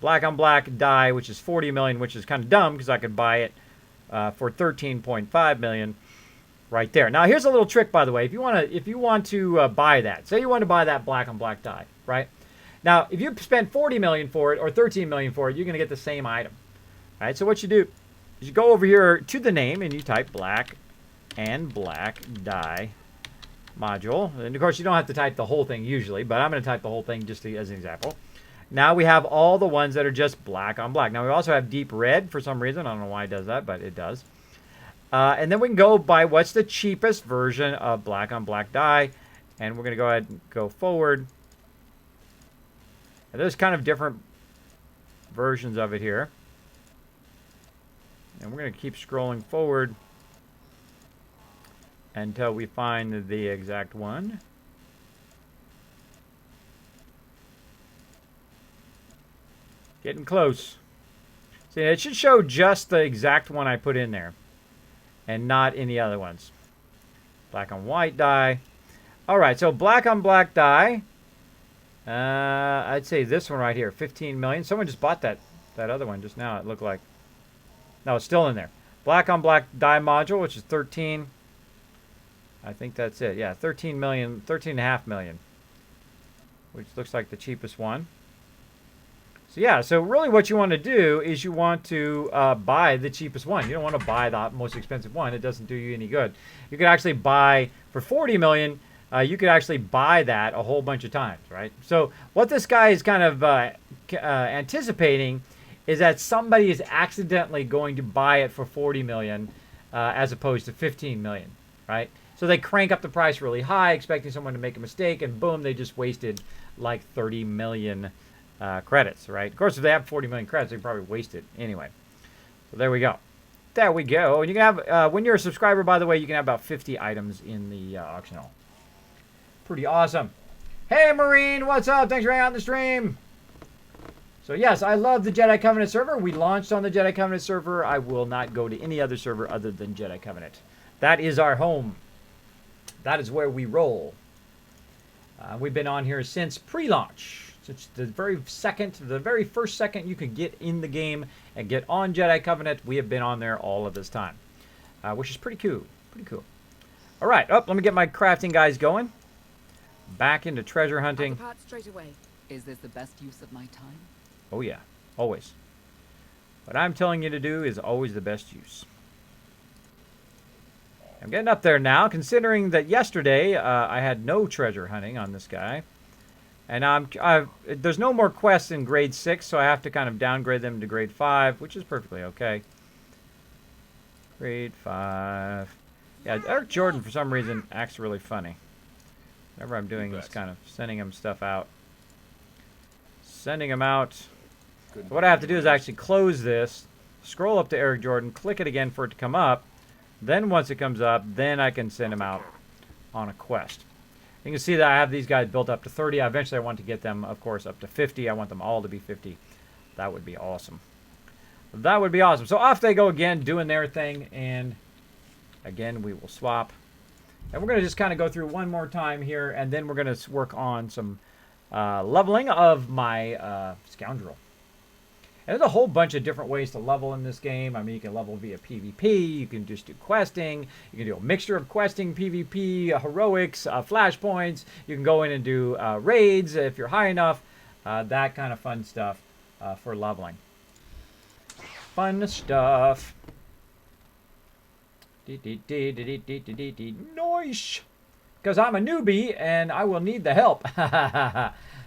Black on black die, which is 40 million, which is kind of dumb because I could buy it for 13.5 million right there. Now here's a little trick, by the way. If you want to buy that, say you want to buy that black on black die, right? Now if you spend 40 million for it or 13 million for it, you're going to get the same item. All right, so what you do is you go over here to the name and you type black and black die module, and of course you don't have to type the whole thing usually, but I'm going to type the whole thing just as an example. Now we have all the ones that are just black on black. Now we also have deep red for some reason. I don't know why it does that, but it does. And then we can go by what's the cheapest version of black on black die, and we're going to go ahead and go forward. And there's kind of different versions of it here, and we're going to keep scrolling forward until we find the exact one. Getting close. See, it should show just the exact one I put in there and not any other ones. Black on white die. All right, so black on black die. I'd say this one right here, 15 million. Someone just bought that other one just now, it looked like. No, it's still in there. Black on black die module, which is 13. I think that's it. Yeah, 13 million, 13.5 million, which looks like the cheapest one. So yeah, so really what you want to do is you want to buy the cheapest one. You don't want to buy the most expensive one. It doesn't do you any good. You could actually buy, for 40 million, you could actually buy that a whole bunch of times, right? So what this guy is kind of anticipating is that somebody is accidentally going to buy it for 40 million as opposed to 15 million, right? So they crank up the price really high, expecting someone to make a mistake, and boom, they just wasted like 30 million credits, right? Of course, if they have 40 million credits, they probably waste it anyway. So there we go. There we go. And you can have, when you're a subscriber, by the way, you can have about 50 items in the auction hall. Pretty awesome. Hey, Marine, what's up? Thanks for hanging out on the stream. So, yes, I love the Jedi Covenant server. We launched on the Jedi Covenant server. I will not go to any other server other than Jedi Covenant. That is our home. That is where we roll. We've been on here since pre-launch. Since the very first second you could get in the game and get on Jedi Covenant, we have been on there all of this time. Which is pretty cool. Pretty cool. All right. Let me get my crafting guys going. Back into treasure hunting. Straight away. Is this the best use of my time? Oh, yeah. Always. What I'm telling you to do is always the best use. I'm getting up there now, considering that yesterday I had no treasure hunting on this guy. And there's no more quests in grade 6, so I have to kind of downgrade them to grade 5, which is perfectly okay. Grade 5. Yeah, Eric Jordan, for some reason, acts really funny. Whenever I'm doing this kind of sending him stuff out. Sending him out. So what I have to do is actually close this, scroll up to Eric Jordan, click it again for it to come up. Then once it comes up, then I can send him out on a quest. You can see that I have these guys built up to 30. Eventually I want to get them, of course, up to 50. I want them all to be 50. That would be awesome. That would be awesome. So off they go again, doing their thing. And again, we will swap. And we're going to just kind of go through one more time here. And then we're going to work on some leveling of my Scoundrel. And there's a whole bunch of different ways to level in this game. I mean, you can level via PvP. You can just do questing. You can do a mixture of questing, PvP, heroics, flashpoints. You can go in and do raids if you're high enough. That kind of fun stuff for leveling. Fun stuff. Nice. Because I'm a newbie and I will need the help.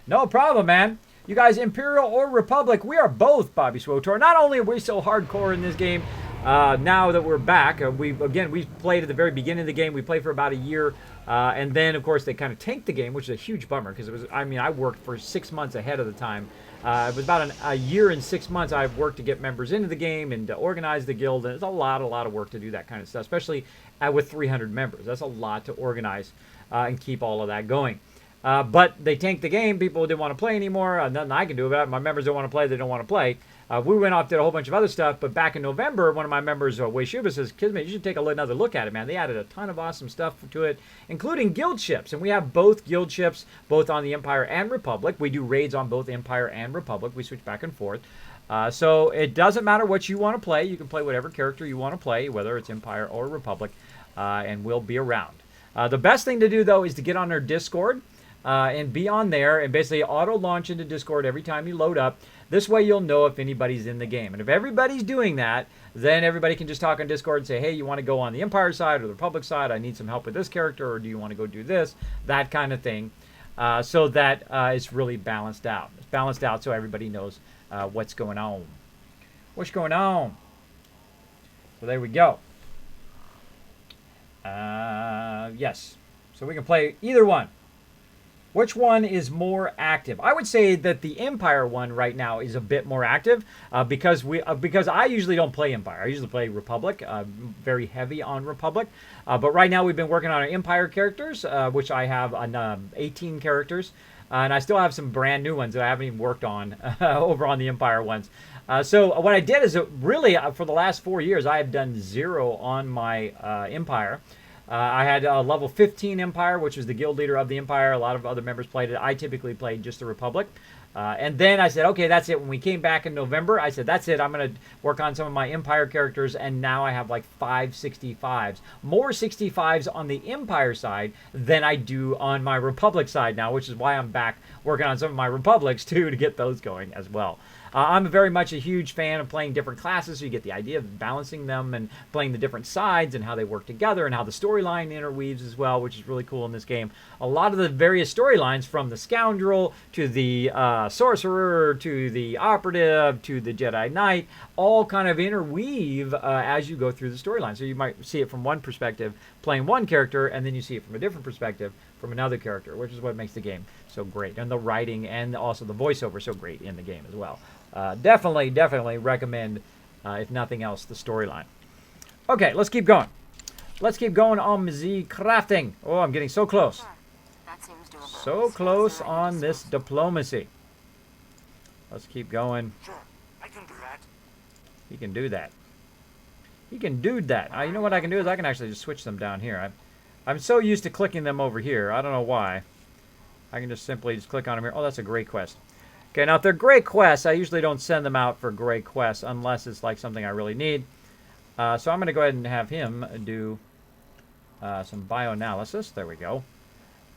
No problem, man. You guys, Imperial or Republic, we are both, Bobby SWTOR. Not only are we so hardcore in this game, now that we're back, we played at the very beginning of the game. We played for about a year, and then, of course, they kind of tanked the game, which is a huge bummer, because it was, I mean, I worked for 6 months ahead of the time. It was about a year and 6 months I've worked to get members into the game and to organize the guild, and it's a lot of work to do that kind of stuff, especially with 300 members. That's a lot to organize and keep all of that going. But they tanked the game. People didn't want to play anymore. Nothing I can do about it. My members don't want to play. They don't want to play. We went off, did a whole bunch of other stuff. But back in November, one of my members, Wayshuba, says, Kismet, you should take another look at it, man. They added a ton of awesome stuff to it, including guild ships. And we have both guild ships, both on the Empire and Republic. We do raids on both Empire and Republic. We switch back and forth. So it doesn't matter what you want to play. You can play whatever character you want to play, whether it's Empire or Republic, and we'll be around. The best thing to do, though, is to get on our Discord. And be on there and basically auto launch into Discord every time you load up. This way you'll know if anybody's in the game. And if everybody's doing that, then everybody can just talk on Discord and say, hey, you want to go on the Empire side or the Republic side? I need some help with this character, or do you want to go do this? That kind of thing. So that it's really balanced out. It's balanced out so everybody knows what's going on. What's going on? So there we go. Yes. So we can play either one. Which one is more active? I would say that the Empire one right now is a bit more active because I usually don't play Empire. I usually play Republic, very heavy on Republic. But right now we've been working on our Empire characters, which I have on 18 characters. And I still have some brand new ones that I haven't even worked on over on the Empire ones. So what I did is really for the last 4 years I have done 0 on my Empire. I had level 15 Empire, which was the guild leader of the Empire. A lot of other members played it. I typically played just the Republic. And then I said, okay, that's it. When we came back in November, I said, that's it. I'm going to work on some of my Empire characters. And now I have like 5 65s. More 65s on the Empire side than I do on my Republic side now, which is why I'm back working on some of my Republics too to get those going as well. I'm very much a huge fan of playing different classes, so you get the idea of balancing them and playing the different sides and how they work together and how the storyline interweaves as well, which is really cool in this game. A lot of the various storylines, from the Scoundrel to the sorcerer to the operative to the Jedi Knight, all kind of interweave as you go through the storyline. So you might see it from one perspective, playing one character, and then you see it from a different perspective from another character, which is what makes the game so great. And the writing and also the voiceover so great in the game as well. Definitely recommend, if nothing else, the storyline. Okay, let's keep going. Let's keep going on the crafting. Oh, I'm getting so close. That seems doable. So close on this diplomacy. Let's keep going. Sure, I can do that. He can do that. He can do that. You know what I can do is I can actually just switch them down here. I'm so used to clicking them over here. I don't know why. I can just simply just click on them here. Oh, that's a great quest. Okay, now if they're great quests, I usually don't send them out for great quests unless it's like something I really need. So I'm going to go ahead and have him do some bioanalysis. There we go.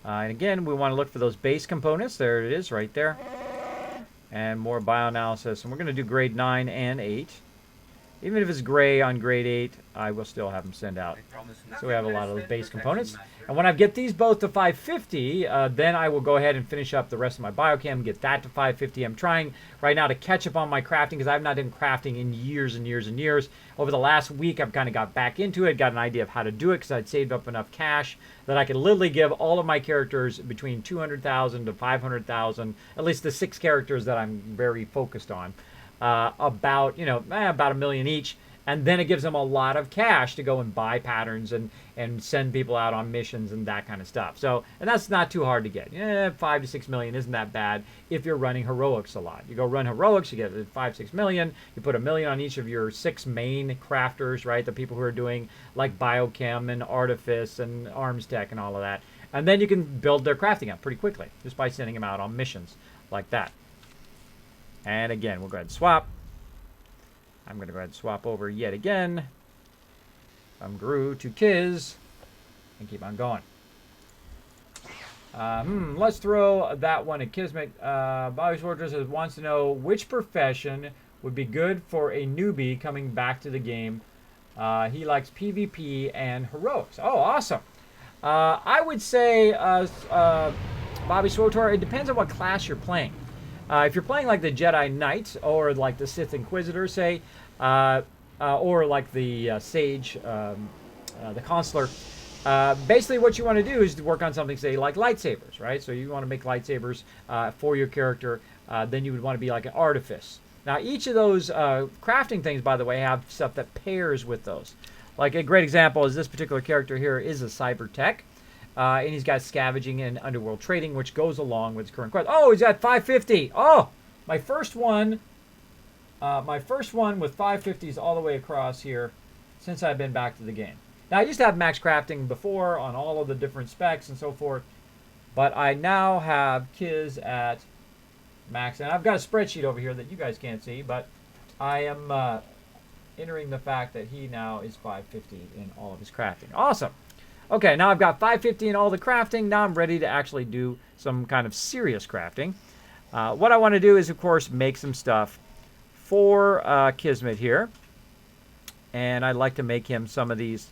And again, we want to look for those base components. There it is right there. And more bioanalysis. And we're going to do grade 9 and 8. Even if it's gray on grade 8, I will still have them send out. So we have a lot of those base components. And when I get these both to 550, then I will go ahead and finish up the rest of my biochem, get that to 550. I'm trying right now to catch up on my crafting because I've not done crafting in years and years and years. Over the last week, I've kind of got back into it, got an idea of how to do it because I'd saved up enough cash that I could literally give all of my characters between 200,000 to 500,000, at least the 6 characters that I'm very focused on, about $1 million each. And then it gives them a lot of cash to go and buy patterns and send people out on missions and that kind of stuff. So, and that's not too hard to get. 5 to 6 million isn't that bad if you're running heroics a lot. You go run heroics, you get 5-6 million. You put $1 million on each of your 6 main crafters, right? The people who are doing like biochem and artifice and arms tech and all of that. And then you can build their crafting up pretty quickly just by sending them out on missions like that. And again, we'll go ahead and swap. I'm going to go ahead and swap over yet again from Gru to Kiz and keep on going. Let's throw that one at Kismet. Bobby Schwartz wants to know which profession would be good for a newbie coming back to the game. He likes PvP and heroics. Oh, awesome. I would say, Bobby SWTOR, it depends on what class you're playing. If you're playing like the Jedi Knight or like the Sith Inquisitor, say, or like the Sage, the Consular, basically what you want to do is to work on something, say, like lightsabers, right? So you want to make lightsabers for your character. Then you would want to be like an artifice. Now, each of those crafting things, by the way, have stuff that pairs with those. Like a great example is this particular character here is a cyber tech. And he's got scavenging and underworld trading, which goes along with his current quest. Oh, he's at 550. Oh, my first one with 550s all the way across here since I've been back to the game. Now, I used to have max crafting before on all of the different specs and so forth, but I now have Kiz at max. And I've got a spreadsheet over here that you guys can't see, but I am entering the fact that he now is 550 in all of his crafting. Awesome. Okay, now I've got 550 in all the crafting. Now I'm ready to actually do some kind of serious crafting. What I want to do is, of course, make some stuff for Kismet here. And I'd like to make him some of these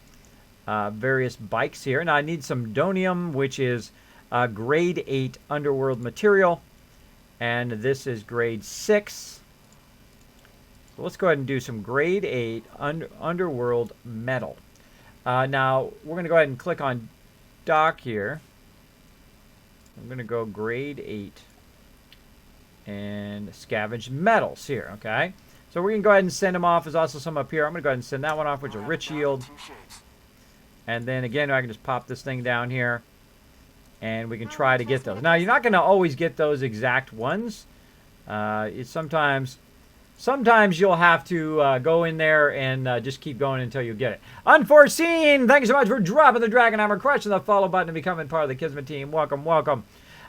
various bikes here. Now I need some Donium, which is grade 8 underworld material. And this is grade 6. So let's go ahead and do some grade 8 underworld metal. Now, we're going to go ahead and click on Dock here. I'm going to go grade 8 and scavenge metals here, okay? So we're going to go ahead and send them off. There's also some up here. I'm going to go ahead and send that one off, which is a rich yield. And then again, I can just pop this thing down here and we can try to get those. Now, you're not going to always get those exact ones. It's Sometimes you'll have to go in there and just keep going until you get it. Unforeseen, thank you so much for dropping the Dragon Hammer, crushing the follow button, and becoming part of the Kismet team. Welcome, welcome.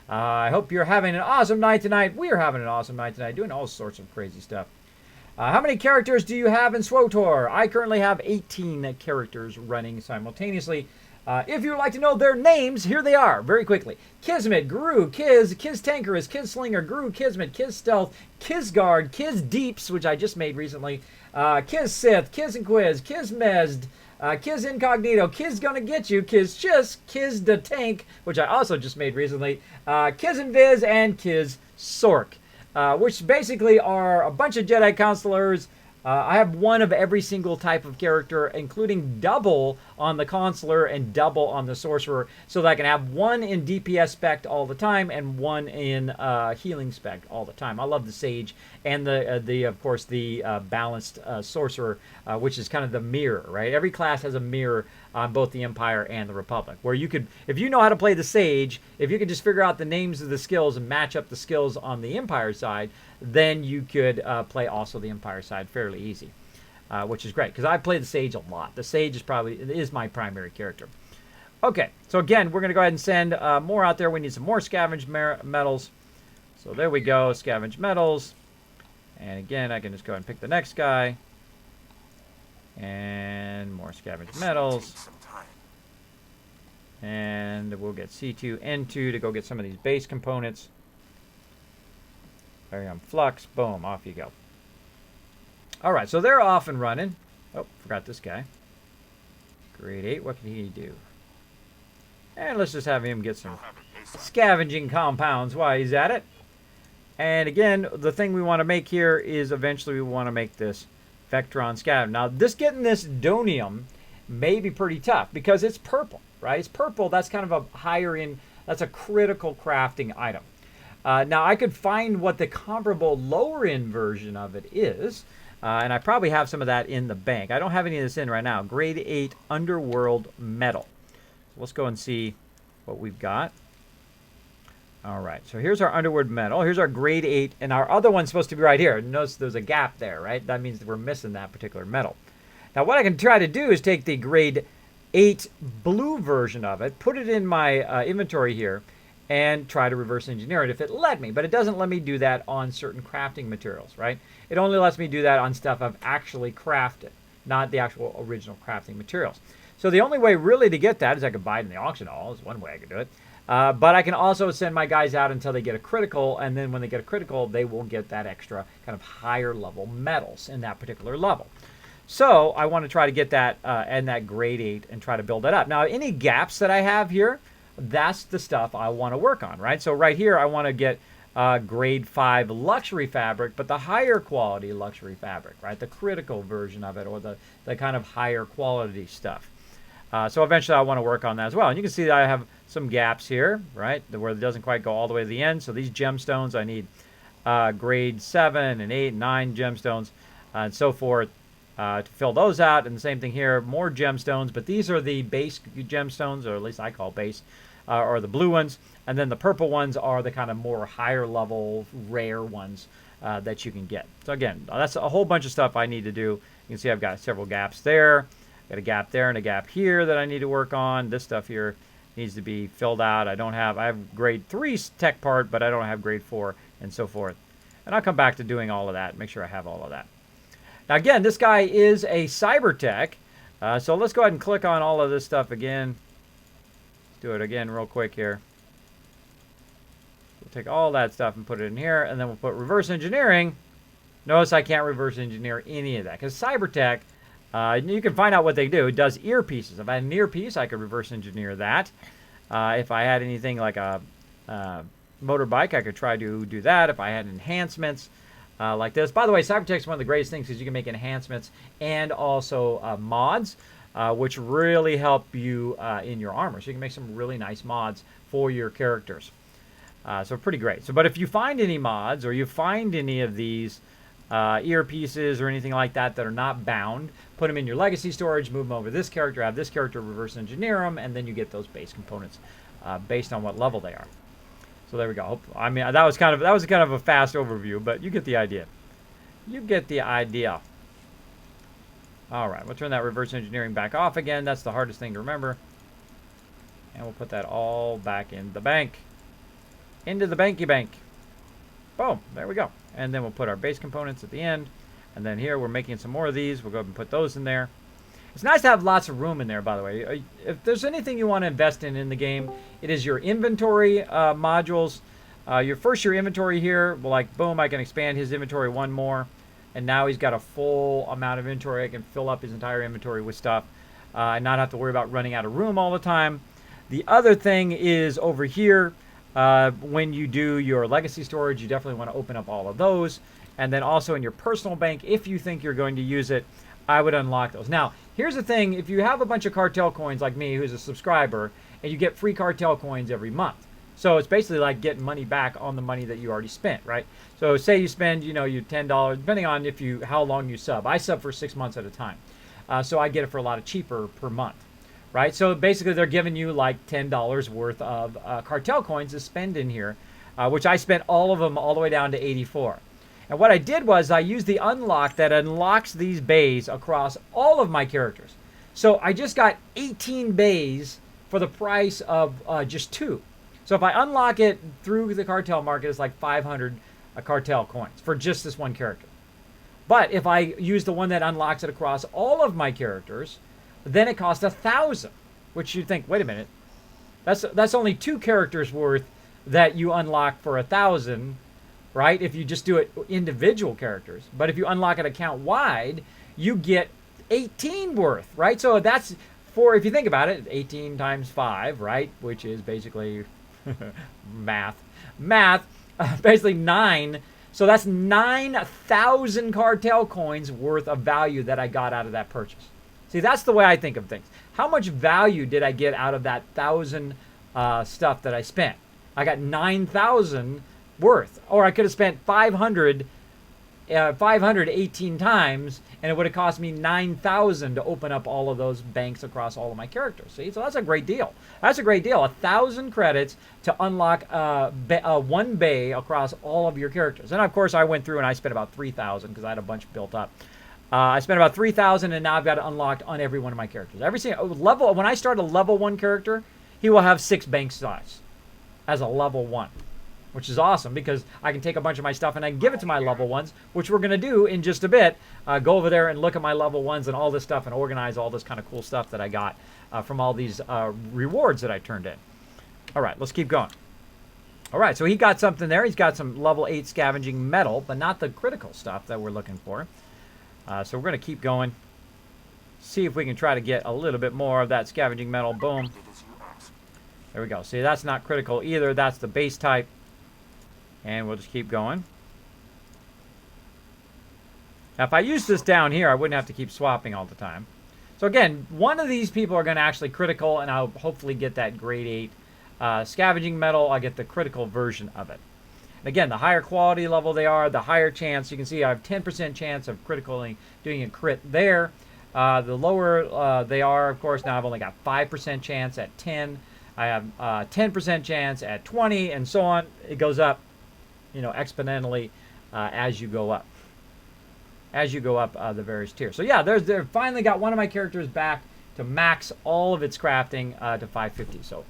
I hope you're having an awesome night tonight. We are having an awesome night tonight, doing all sorts of crazy stuff. How many characters do you have in SWTOR? I currently have 18 characters running simultaneously. If you would like to know their names, here they are, very quickly. Kismet, Gru, Kiz Tankerus, Kiz Slinger, Gru, Kismet, Kiz Stealth, Kiz Guard, Kiz Deeps, which I just made recently, Kiz Sith, Kiz Inquiz, Kiz Mezd, Kiz Incognito, Kiz Gonna Get You, Kiz Chiss, Kiz the Tank, which I also just made recently, Kiz Invis, and Kiz Sork. which basically are a bunch of Jedi Consulars. I have one of every single type of character, including double on the Consular and double on the Sorcerer, so that I can have one in DPS spec all the time and one in healing spec all the time. I love the Sage and of course, the balanced Sorcerer, which is kind of the mirror, right? Every class has a mirror on both the Empire and the Republic, where you could, if you know how to play the Sage, if you could just figure out the names of the skills and match up the skills on the Empire side, then you could play also the Empire side fairly easy, which is great because I play the Sage a lot. The Sage is my primary character. Okay, so again, we're going to go ahead and send more out there. We need some more scavenge metals. So there we go, scavenge metals. And again, I can just go ahead and pick the next guy. And more scavenge metals. And we'll get C2, N2 to go get some of these base components. Barium flux, boom, off you go. All right, so they're off and running. Oh, forgot this guy. Grade 8, what can he do? And let's just have him get some scavenging compounds while he's at it. And again, the thing we want to make here is eventually we want to make this Vectron scav. Now, getting this Donium may be pretty tough because it's purple, right? It's purple. That's kind of a higher end. That's a critical crafting item. Now, I could find what the comparable lower end version of it is, and I probably have some of that in the bank. I don't have any of this in right now. Grade 8 Underworld Metal. So let's go and see what we've got. All right, so here's our Underworld Metal. Here's our Grade 8, and our other one's supposed to be right here. Notice there's a gap there, right? That means that we're missing that particular metal. Now, what I can try to do is take the Grade 8 blue version of it, put it in my inventory here, and try to reverse engineer it if it let me. But it doesn't let me do that on certain crafting materials, right? It only lets me do that on stuff I've actually crafted, not the actual original crafting materials. So the only way really to get that is I could buy it in the auction hall. Is one way I could do it. But I can also send my guys out until they get a critical, and then when they get a critical, they will get that extra kind of higher level metals in that particular level. So I want to try to get that and that Grade 8 and try to build that up. Now, any gaps that I have here, that's the stuff I want to work on, right? So right here, I want to get Grade 5 luxury fabric, but the higher quality luxury fabric, right? The critical version of it, or the kind of higher quality stuff. So eventually I want to work on that as well. And you can see that I have some gaps here, right? Where it doesn't quite go all the way to the end. So these gemstones, I need Grade 7 and 8 and 9 gemstones and so forth to fill those out. And the same thing here, more gemstones. But these are the base gemstones, or at least I call base, or the blue ones. And then the purple ones are the kind of more higher level, rare ones that you can get. So again, that's a whole bunch of stuff I need to do. You can see I've got several gaps there. Got a gap there and a gap here that I need to work on. This stuff here needs to be filled out. I have Grade 3 tech part, but I don't have Grade 4 and so forth. And I'll come back to doing all of that, make sure I have all of that. Now again, this guy is a cyber tech. So let's go ahead and click on all of this stuff again. Let's do it again real quick here. We'll take all that stuff and put it in here, and then we'll put reverse engineering. Notice I can't reverse engineer any of that because cyber tech, you can find out what they do. It does earpieces. If I had an earpiece, I could reverse engineer that. If I had anything like a motorbike, I could try to do that. If I had enhancements like this. By the way, Cybertech is one of the greatest things because you can make enhancements and also mods, which really help you in your armor. So you can make some really nice mods for your characters. So pretty great. But if you find any mods or you find any of these earpieces or anything like that that are not bound, put them in your legacy storage, move them over to this character, have this character reverse engineer them, and then you get those base components based on what level they are. So there we go. I mean, that was kind of a fast overview, but you get the idea. You get the idea. All right, we'll turn that reverse engineering back off again. That's the hardest thing to remember. And we'll put that all back in the bank. Into the banky bank. Boom, there we go. And then we'll put our base components at the end. And then here we're making some more of these. We'll go ahead and put those in there. It's nice to have lots of room in there, by the way. If there's anything you want to invest in the game, it is your inventory modules. Your inventory here, well, like, boom, I can expand his inventory one more. And now he's got a full amount of inventory. I can fill up his entire inventory with stuff and not have to worry about running out of room all the time. The other thing is over here, When you do your legacy storage, you definitely want to open up all of those. And then also in your personal bank, if you think you're going to use it, I would unlock those. Now, here's the thing. If you have a bunch of cartel coins like me, who's a subscriber, and you get free cartel coins every month. So it's basically like getting money back on the money that you already spent, right? So say you spend, you $10, depending on how long you sub. I sub for 6 months at a time. So I get it for a lot cheaper per month, right? So basically they're giving you like $10 worth of cartel coins to spend in here, which I spent all of them all the way down to 84. And what I did was I used the unlock that unlocks these bays across all of my characters. So I just got 18 bays for the price of just 2. So if I unlock it through the cartel market, it's like 500 cartel coins for just this one character. But if I use the one that unlocks it across all of my characters, then it costs 1,000. Which you'd think, wait a minute, that's only 2 characters worth that you unlock for 1,000. Right? If you just do it individual characters. But if you unlock it account wide, you get 18 worth, right? So that's if you think about it, 18 times 5, right? Which is basically math, basically 9. So that's 9,000 cartel coins worth of value that I got out of that purchase. See, that's the way I think of things. How much value did I get out of that 1,000 stuff that I spent? I got 9,000 worth, or I could have spent 500 18 times, and it would have cost me 9,000 to open up all of those banks across all of my characters. See, so that's a great deal. That's a great deal. 1,000 credits to unlock one bay across all of your characters. And of course, I went through and I spent about 3,000 because I had a bunch built up. I spent about 3,000, and now I've got it unlocked on every one of my characters. Every single level. When I start a level 1 character, he will have 6 bank slots as a level 1. Which is awesome because I can take a bunch of my stuff and I can give it to my level 1s, which we're going to do in just a bit. Go over there and look at my level 1s and all this stuff and organize all this kind of cool stuff that I got from all these rewards that I turned in. All right, let's keep going. All right, so he got something there. He's got some level 8 scavenging metal, but not the critical stuff that we're looking for. So we're going to keep going. See if we can try to get a little bit more of that scavenging metal. Boom. There we go. See, that's not critical either. That's the base type. And we'll just keep going. Now, if I use this down here, I wouldn't have to keep swapping all the time. So again, one of these people are going to actually critical, and I'll hopefully get that grade 8 scavenging metal. I'll get the critical version of it. And again, the higher quality level they are, the higher chance. You can see I have 10% chance of critically doing a crit there. The lower they are, of course, now I've only got 5% chance at 10. I have 10% chance at 20, and so on. It goes up, exponentially as you go up. The various tiers. So yeah, they finally got one of my characters back to max all of its crafting to 550. So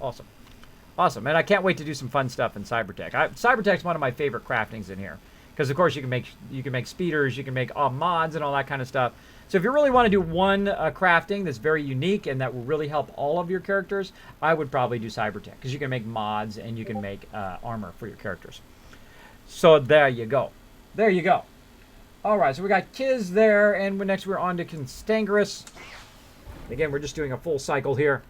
awesome, and I can't wait to do some fun stuff in Cybertech. Cybertech's one of my favorite craftings in here because of course you can make speeders, you can make mods and all that kind of stuff. So if you really want to do one crafting that's very unique and that will really help all of your characters, I would probably do Cybertech because you can make mods and you can make armor for your characters. So there you go. All right, so we got Kiz there, and next we're on to Constangerous. Again, we're just doing a full cycle here.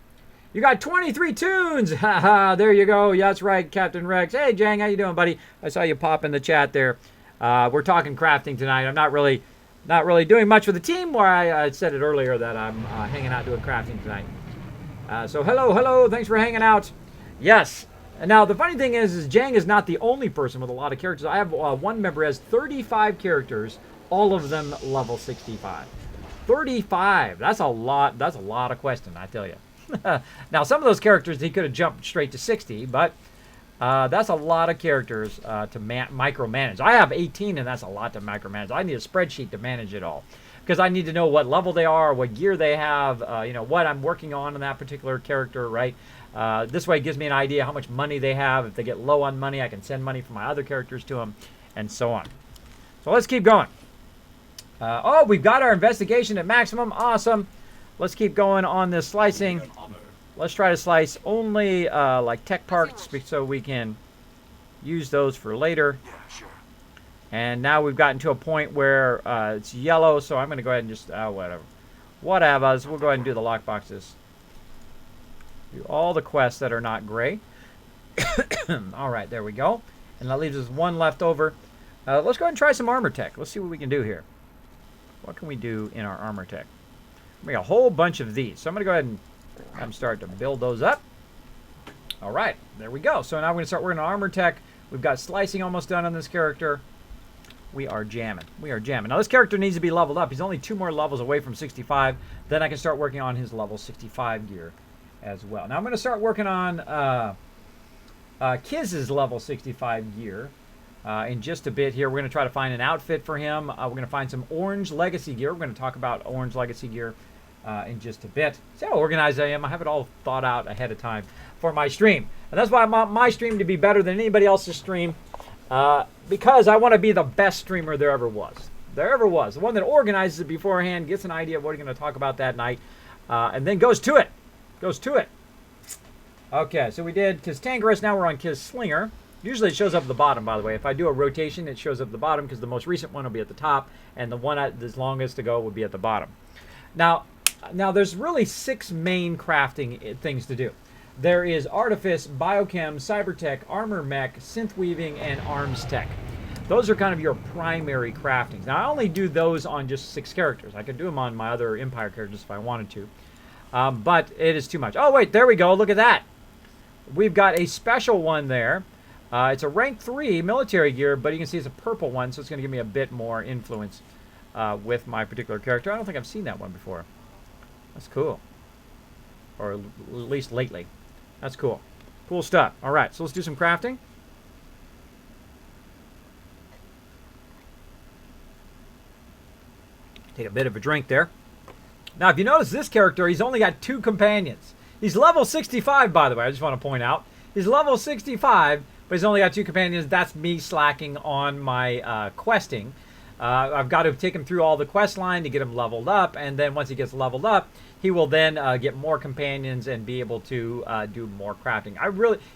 You got 23 tunes! Haha, there you go. Yeah, that's right, Captain Rex. Hey, Jang, how you doing, buddy? I saw you pop in the chat there. We're talking crafting tonight. I'm not really doing much with the team, where I said it earlier that I'm hanging out doing crafting tonight. So hello, thanks for hanging out. Yes. And now the funny thing is Jang is not the only person with a lot of characters. I have one member who has 35 characters, all of them level 65. 35. That's a lot. That's a lot of questing, I tell you. Now some of those characters he could have jumped straight to 60, but that's a lot of characters to micromanage. I have 18, and that's a lot to micromanage. I need a spreadsheet to manage it all because I need to know what level they are, what gear they have, what I'm working on in that particular character, right? This way it gives me an idea how much money they have. If they get low on money, I can send money from my other characters to them, and so on. So let's keep going. We've got our investigation at maximum. Awesome. Let's keep going on this slicing. Let's try to slice only like tech parts so we can use those for later. And now we've gotten to a point where it's yellow, so I'm going to go ahead and just, whatever. Whatever. We'll go ahead and do the lockboxes. Do all the quests that are not gray. All right, there we go. And that leaves us one left over. Let's go ahead and try some armor tech. Let's see what we can do here. What can we do in our armor tech? We got a whole bunch of these. So I'm going to go ahead and have them start to build those up. All right, there we go. So now we're going to start working on armor tech. We've got slicing almost done on this character. We are jamming. We are jamming. Now this character needs to be leveled up. He's only 2 more levels away from 65. Then I can start working on his level 65 gear as well. Now I'm going to start working on Kiz's level 65 gear in just a bit here. We're going to try to find an outfit for him. We're going to find some orange legacy gear. We're going to talk about orange legacy gear in just a bit. See how organized I am. I have it all thought out ahead of time for my stream. And that's why I want my stream to be better than anybody else's stream. Because I want to be the best streamer there ever was. There ever was. The one that organizes it beforehand, gets an idea of what you're going to talk about that night, and then goes to it. Goes to it. Okay, so we did Kiz Tangerous. Now we're on Kiz Slinger. Usually it shows up at the bottom, by the way. If I do a rotation, it shows up at the bottom because the most recent one will be at the top, and the one that's longest to go will be at the bottom. Now there's really 6 main crafting things to do. There is Artifice, Biochem, Cybertech, Armor Mech, Synth Weaving, and Arms Tech. Those are kind of your primary craftings. Now, I only do those on just 6 characters. I could do them on my other Empire characters if I wanted to. But it is too much. Oh, wait, there we go. Look at that. We've got a special one there. It's a rank 3 military gear, but you can see it's a purple one, so it's going to give me a bit more influence with my particular character. I don't think I've seen that one before. That's cool. Or at least lately. That's cool. Cool stuff. All right, so let's do some crafting. Take a bit of a drink there. Now, if you notice this character, he's only got 2 companions. He's level 65, by the way. I just want to point out. He's level 65, but he's only got 2 companions. That's me slacking on my questing. I've got to take him through all the quest line to get him leveled up, and then once he gets leveled up, he will then get more companions and be able to do more crafting.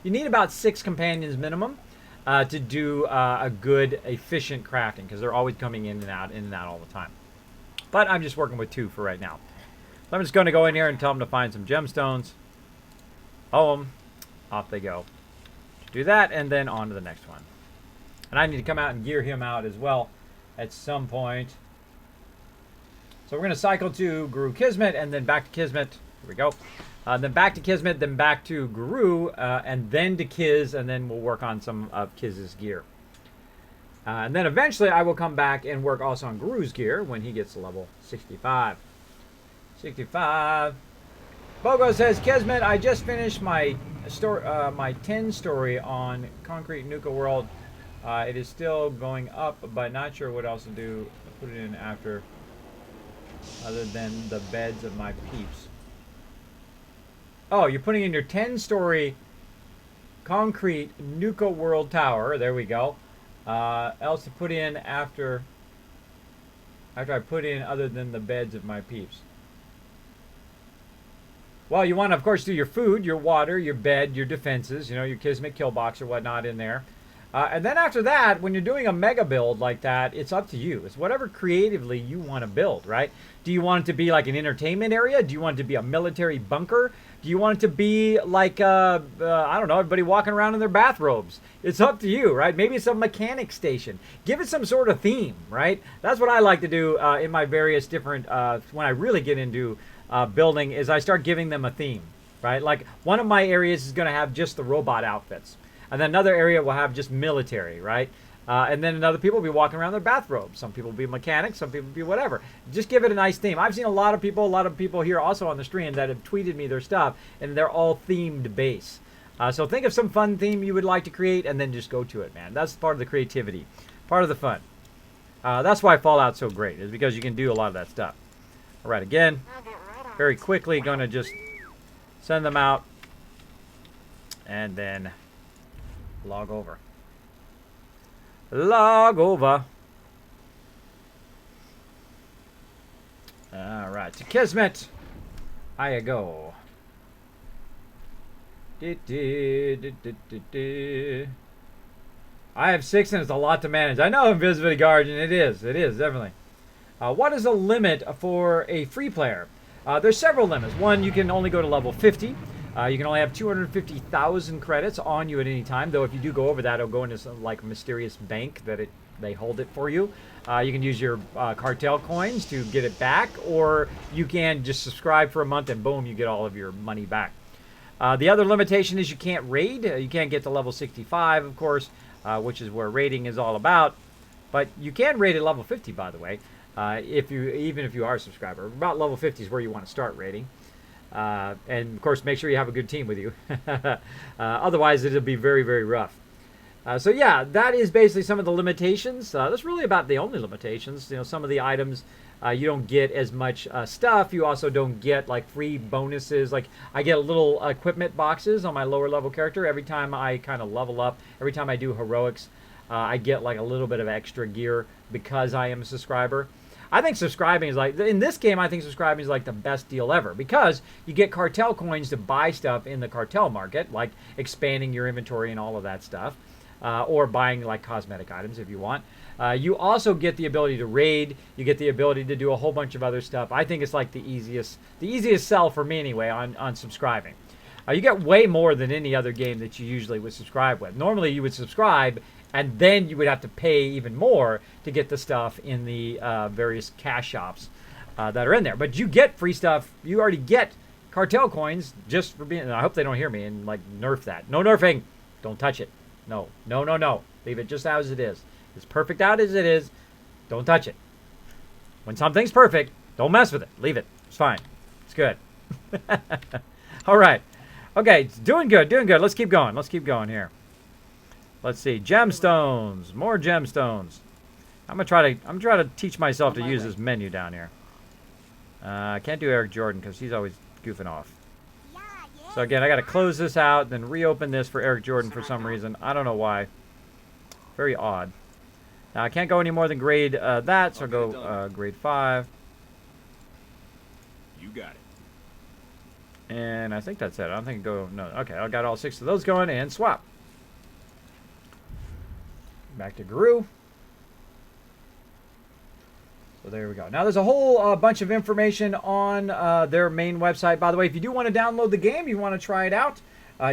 You need about 6 companions minimum to do a good, efficient crafting, because they're always coming in and out all the time. But I'm just working with 2 for right now. So I'm just going to go in here and tell them to find some gemstones. Off they go. Do that, and then on to the next one. And I need to come out and gear him out as well at some point. So we're going to cycle to Guru Kismet, and then back to Kismet. Here we go. Then back to Kismet, then back to Guru, and then to Kiz, and then we'll work on some of Kiz's gear. And then eventually I will come back and work also on Guru's gear when he gets to level 65. 65. Bogo says, Kismet, I just finished my my 10 story on Concrete Nuka World. It is still going up, but not sure what else to do. Put it in after, other than the beds of my peeps. Oh, you're putting in your 10-story Concrete Nuka World Tower. There we go. Else to put in after I put in other than the beds of my peeps. Well, you want to, of course, do your food, your water, your bed, your defenses, you know, your Kismet kill box or whatnot in there. And then after that, when you're doing a mega build like that, it's up to you. It's whatever creatively you want to build, right? Do you want it to be like an entertainment area? Do you want it to be a military bunker? Do you want it to be like, I don't know, everybody walking around in their bathrobes? It's up to you, right? Maybe it's a mechanic station. Give it some sort of theme, right? That's what I like to do in my various different, when I really get into building, is I start giving them a theme, right? Like one of my areas is going to have just the robot outfits. And then another area will have just military, right? And then other people will be walking around in their bathrobes. Some people will be mechanics, some people will be whatever. Just give it a nice theme. I've seen a lot of people here also on the stream that have tweeted me their stuff, and they're all themed base. So think of some fun theme you would like to create, and then just go to it, man. That's part of the creativity, part of the fun. That's why Fallout's so great, is because you can do a lot of that stuff. All right, again, very quickly going to just send them out, and then log over. Log over. All right, to Kismet. Here you go. I have 6 and it's a lot to manage. I know, Invisibility Guardian. It is definitely. What is the limit for a free player? There's several limits. One, you can only go to level 50. You can only have 250,000 credits on you at any time, though if you do go over that, it'll go into some like mysterious bank that they hold it for you. You can use your cartel coins to get it back, or you can just subscribe for a month and boom, you get all of your money back. The other limitation is you can't raid. You can't get to level 65, of course, which is where raiding is all about. But you can raid at level 50, by the way, even if you are a subscriber. About level 50 is where you want to start raiding. And, of course, make sure you have a good team with you. Otherwise, it'll be very, very rough. So, yeah, that is basically some of the limitations. That's really about the only limitations. You know, some of the items, you don't get as much stuff. You also don't get, like, free bonuses. Like, I get little equipment boxes on my lower level character every time I kind of level up. Every time I do heroics, I get, like, a little bit of extra gear because I am a subscriber. I think subscribing is like, in this game, I think subscribing is like the best deal ever because you get cartel coins to buy stuff in the cartel market, like expanding your inventory and all of that stuff, or buying like cosmetic items if you want. You also get the ability to raid. You get the ability to do a whole bunch of other stuff. I think it's like the easiest sell for me anyway on subscribing. You get way more than any other game that you usually would subscribe with. Normally you would subscribe and then you would have to pay even more to get the stuff in the various cash shops that are in there. But you get free stuff. You already get cartel coins just for being... And I hope they don't hear me and, like, nerf that. No nerfing. Don't touch it. No. No, no, no. Leave it just as it is. It's perfect out as it is. Don't touch it. When something's perfect, don't mess with it. Leave it. It's fine. It's good. All right. Okay, it's doing good, doing good. Let's keep going. Let's keep going here. Let's see, gemstones, more gemstones. I'm gonna try to teach myself to use this menu down here. I can't do Eric Jordan because he's always goofing off. So again, I got to close this out, then reopen this for Eric Jordan for some reason. I don't know why. Very odd. Now I can't go any more than grade that, so I'll go grade 5. You got it. And I think that's it. I don't think I go. No, okay, I got all 6 of those going and swap. Back to Guru. So there we go. Now there's a whole bunch of information on their main website. By the way, if you do want to download the game, you want to try it out,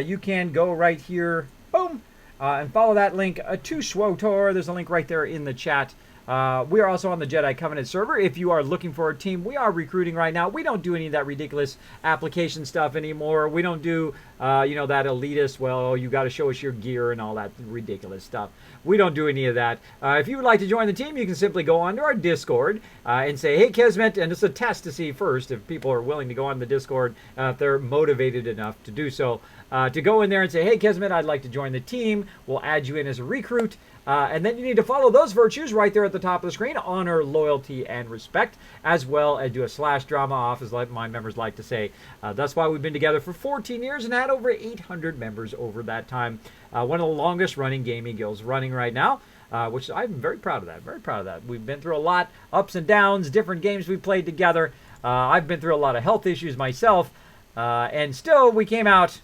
you can go right here, boom, and follow that link to SWTOR. There's a link right there in the chat. We are also on the Jedi Covenant server. If you are looking for a team, we are recruiting right now. We don't do any of that ridiculous application stuff anymore. We don't do, you know, that elitist, well, you got to show us your gear and all that ridiculous stuff. We don't do any of that. If you would like to join the team, you can simply go onto our Discord and say, hey, Kismet, and it's a test to see first if people are willing to go on the Discord, if they're motivated enough to do so. To go in there and say, hey, Kismet, I'd like to join the team. We'll add you in as a recruit. And then you need to follow those virtues right there at the top of the screen. Honor, loyalty, and respect, as well as do a / drama off, as like my members like to say. That's why we've been together for 14 years and had over 800 members over that time. One of the longest running gaming guilds running right now, which I'm very proud of that. Very proud of that. We've been through a lot, ups and downs, different games we've played together. I've been through a lot of health issues myself, and still we came out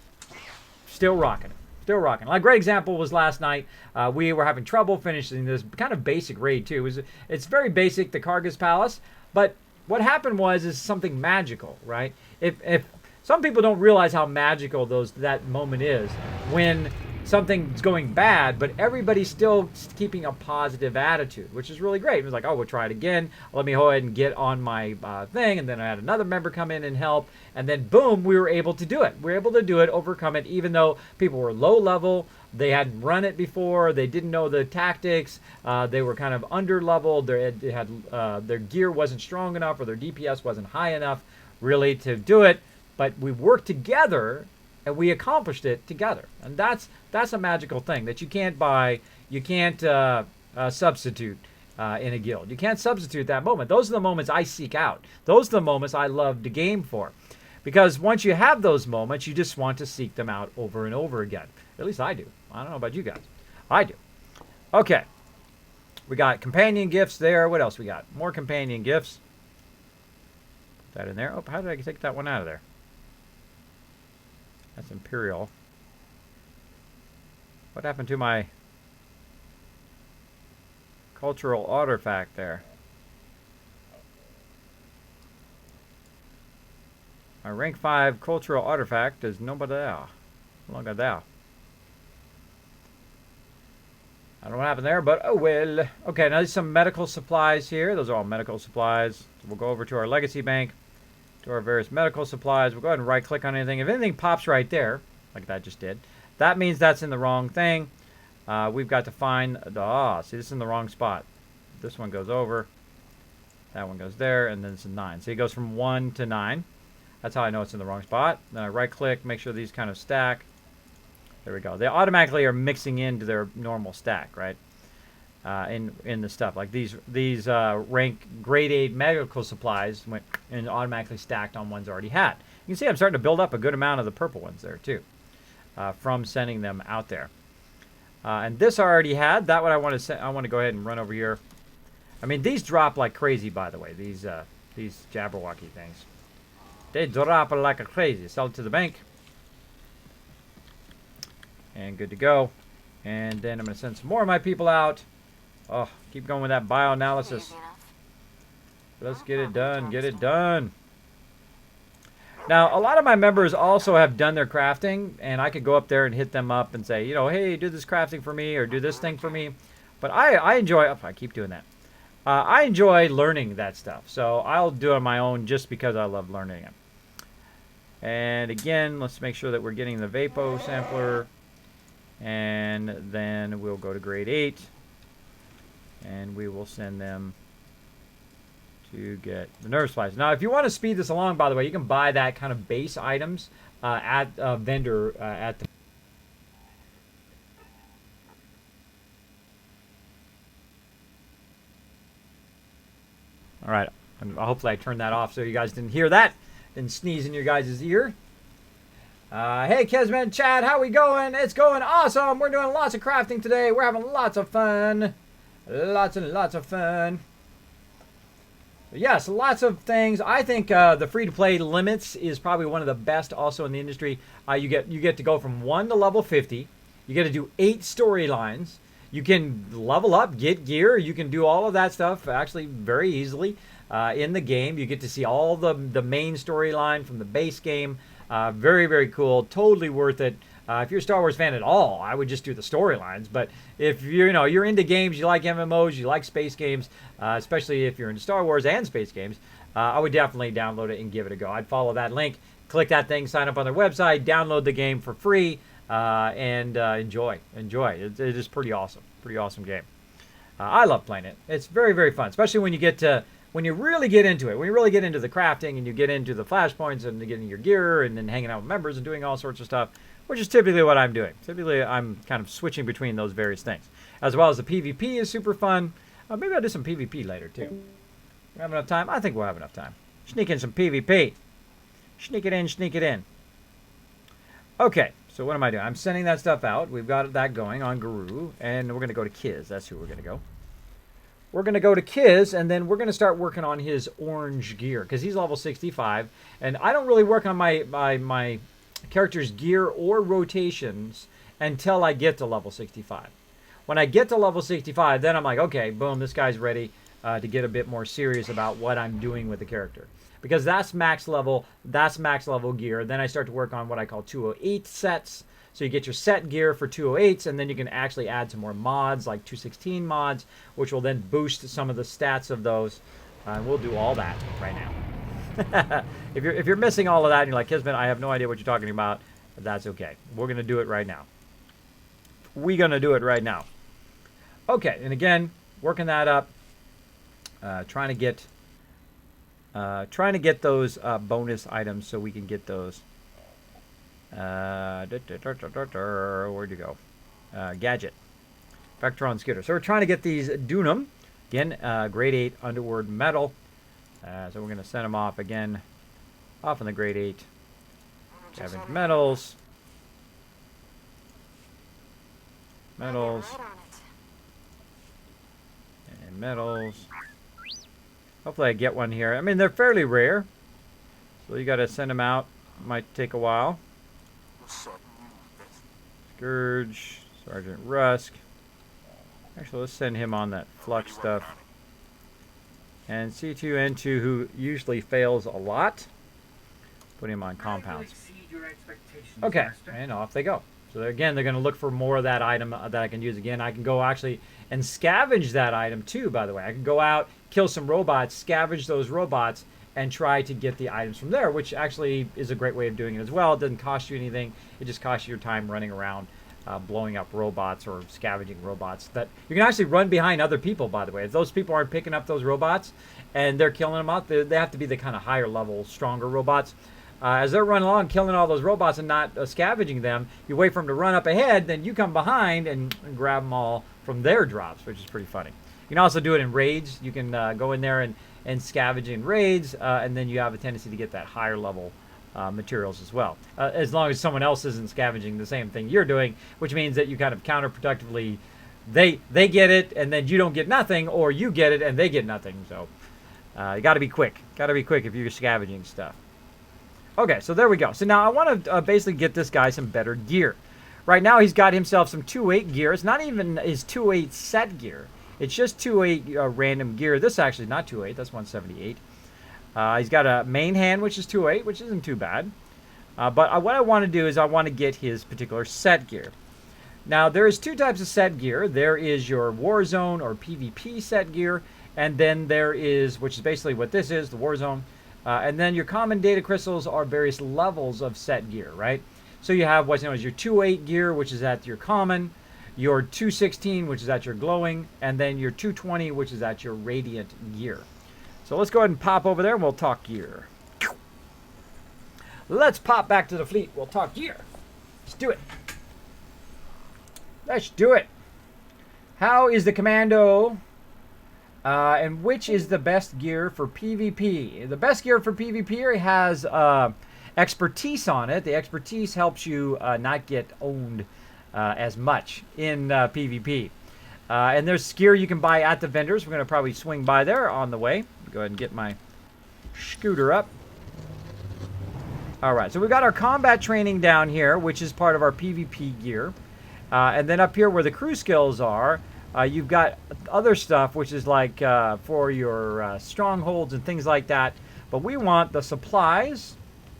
still rocking. Still rocking. Like, a great example was last night. We were having trouble finishing this kind of basic raid too. It's very basic, the Karga's Palace. But what happened is something magical, right? If some people don't realize how magical that moment is when something's going bad, but everybody's still keeping a positive attitude, which is really great. It was like, oh, we'll try it again. Let me go ahead and get on my thing. And then I had another member come in and help. And then, boom, we were able to do it. We were able to do it, overcome it, even though people were low level. They hadn't run it before. They didn't know the tactics. They were kind of under leveled. Their gear wasn't strong enough, or their DPS wasn't high enough really to do it. But we worked together and we accomplished it together. And that's a magical thing that you can't buy. You can't substitute in a guild. You can't substitute that moment. Those are the moments I seek out. Those are the moments I love to game for. Because once you have those moments, you just want to seek them out over and over again. At least I do. I don't know about you guys. I do. Okay. We got companion gifts there. What else we got? More companion gifts. Put that in there. Oh, how did I take that one out of there? That's Imperial. What happened to my cultural artifact there? My rank 5 cultural artifact is nobody there. Look at that. I don't know what happened there, but oh well. Okay, now there's some medical supplies here. Those are all medical supplies. So we'll go over to our legacy bank, to our various medical supplies. We'll go ahead and right click on anything. If anything pops right there, like that just did, that means that's in the wrong thing. We've got to find the, see, this is in the wrong spot. This one goes over. That one goes there, and then it's a 9. So it goes from 1 to 9. That's how I know it's in the wrong spot. Then I right click, make sure these kind of stack. There we go. They automatically are mixing into their normal stack, right? In the stuff like these rank grade 8 medical supplies went and automatically stacked on ones I already had. You can see I'm starting to build up a good amount of the purple ones there too, from sending them out there. And this I already had. That one I want to go ahead and run over here. I mean, these drop like crazy, by the way. These Jabberwocky things, they drop like a crazy. Sell it to the bank. And good to go. And then I'm going to send some more of my people out. Oh, keep going with that bioanalysis. Let's get it done. Get it done. Now, a lot of my members also have done their crafting, and I could go up there and hit them up and say, you know, hey, do this crafting for me or do this thing for me. But I enjoy, oh, I keep doing that. I enjoy learning that stuff. So I'll do it on my own just because I love learning it. And again, let's make sure that we're getting the Vapo sampler. And then we'll go to grade 8. And we will send them to get the nerve supplies. Now, if you want to speed this along, by the way, you can buy that kind of base items at a vendor at the... All right. Hopefully I turned that off so you guys didn't hear that and sneeze in your guys' ear. Hey, Kismet, Chad, how we going? It's going awesome. We're doing lots of crafting today. We're having lots of fun. Lots and lots of fun. Yes, lots of things. I think the free-to-play limits is probably one of the best also in the industry. You get to go from 1 to level 50. You get to do 8 storylines. You can level up, get gear. You can do all of that stuff actually very easily in the game. You get to see all the main storyline from the base game. Very, very cool. Totally worth it. If you're a Star Wars fan at all, I would just do the storylines. But if you're into games, you like MMOs, you like space games, especially if you're into Star Wars and space games, I would definitely download it and give it a go. I'd follow that link, click that thing, sign up on their website, download the game for free, and enjoy. It is pretty awesome. Pretty awesome game. I love playing it. It's very, very fun, especially when you really get into it. When you really get into the crafting and you get into the flashpoints and getting your gear and then hanging out with members and doing all sorts of stuff, which is typically what I'm doing. Typically, I'm kind of switching between those various things. As well as the PvP is super fun. Maybe I'll do some PvP later, too. We have enough time? I think we'll have enough time. Sneak in some PvP. Sneak it in, sneak it in. Okay, so what am I doing? I'm sending that stuff out. We've got that going on Guru, and we're going to go to Kiz. That's who we're going to go. We're going to go to Kiz, and then we're going to start working on his orange gear, because he's level 65, and I don't really work on my character's gear or rotations until I get to level 65. When I get to level 65, then I'm like, okay, boom, this guy's ready to get a bit more serious about what I'm doing with the character. Because that's max level gear. Then I start to work on what I call 208 sets. So you get your set gear for 208s, and then you can actually add some more mods, like 216 mods, which will then boost some of the stats of those. And we'll do all that right now. If you're missing all of that and you're like, Kismet, I have no idea what you're talking about, that's okay. We're going to do it right now. We're going to do it right now. Okay, and again, working that up, trying to get those bonus items so we can get those. Where'd you go? Gadget. Vectron Skitter. So we're trying to get these Dunum. Again, grade 8 Underworld Metal. So we're going to send them off again. Off in the grade 8. Scavenge metals. Metals. And metals. Hopefully I get one here. I mean, they're fairly rare. So you got to send them out. Might take a while. Scourge. Sergeant Rusk. Actually, let's send him on that flux stuff. And C2N2, who usually fails a lot. putting them on I will compounds. exceed your expectations, Okay, Master. and off they go. So again, they're going to look for more of that item that I can use again. I can go actually and scavenge that item too, by the way. I can go out, kill some robots, scavenge those robots, and try to get the items from there, which actually is a great way of doing it as well. It doesn't cost you anything. It just costs you your time running around, blowing up robots or scavenging robots. That you can actually run behind other people, by the way. If those people aren't picking up those robots and they're killing them out, they have to be the kind of higher level, stronger robots. As they're running along, killing all those robots and not scavenging them, you wait for them to run up ahead, then you come behind and grab them all from their drops, which is pretty funny. You can also do it in raids. You can go in there and scavenge in raids, and then you have a tendency to get that higher level materials as well. As long as someone else isn't scavenging the same thing you're doing, which means that you kind of counterproductively, they get it and then you don't get nothing, or you get it and they get nothing. So you got to be quick. Got to be quick if you're scavenging stuff. Okay, so there we go. So now I want to basically get this guy some better gear. Right now he's got himself some 208 gear. It's not even his 208 set gear. It's just 208 random gear. This actually is not 208. That's 178. He's got a main hand, which is 208, which isn't too bad. But what I want to do is I want to get his particular set gear. Now, there is two types of set gear. There is your Warzone or PvP set gear. And then there is, which is basically what this is, the Warzone. And then your common data crystals are various levels of set gear, right? So you have what's known as your 208 gear, which is at your common, your 216, which is at your glowing, and then your 220, which is at your radiant gear. So let's go ahead and pop over there and we'll talk gear. Let's pop back to the fleet. We'll talk gear. Let's do it. Let's do it. How is the commando? And which is the best gear for PvP? The best gear for PvP has expertise on it. The expertise helps you not get owned as much in PvP. And there's gear you can buy at the vendors. We're going to probably swing by there on the way. Go ahead and get my scooter up. All right, so we've got our combat training down here, which is part of our PvP gear. And then up here where the crew skills are, you've got other stuff, which is like for your strongholds and things like that. But we want the supplies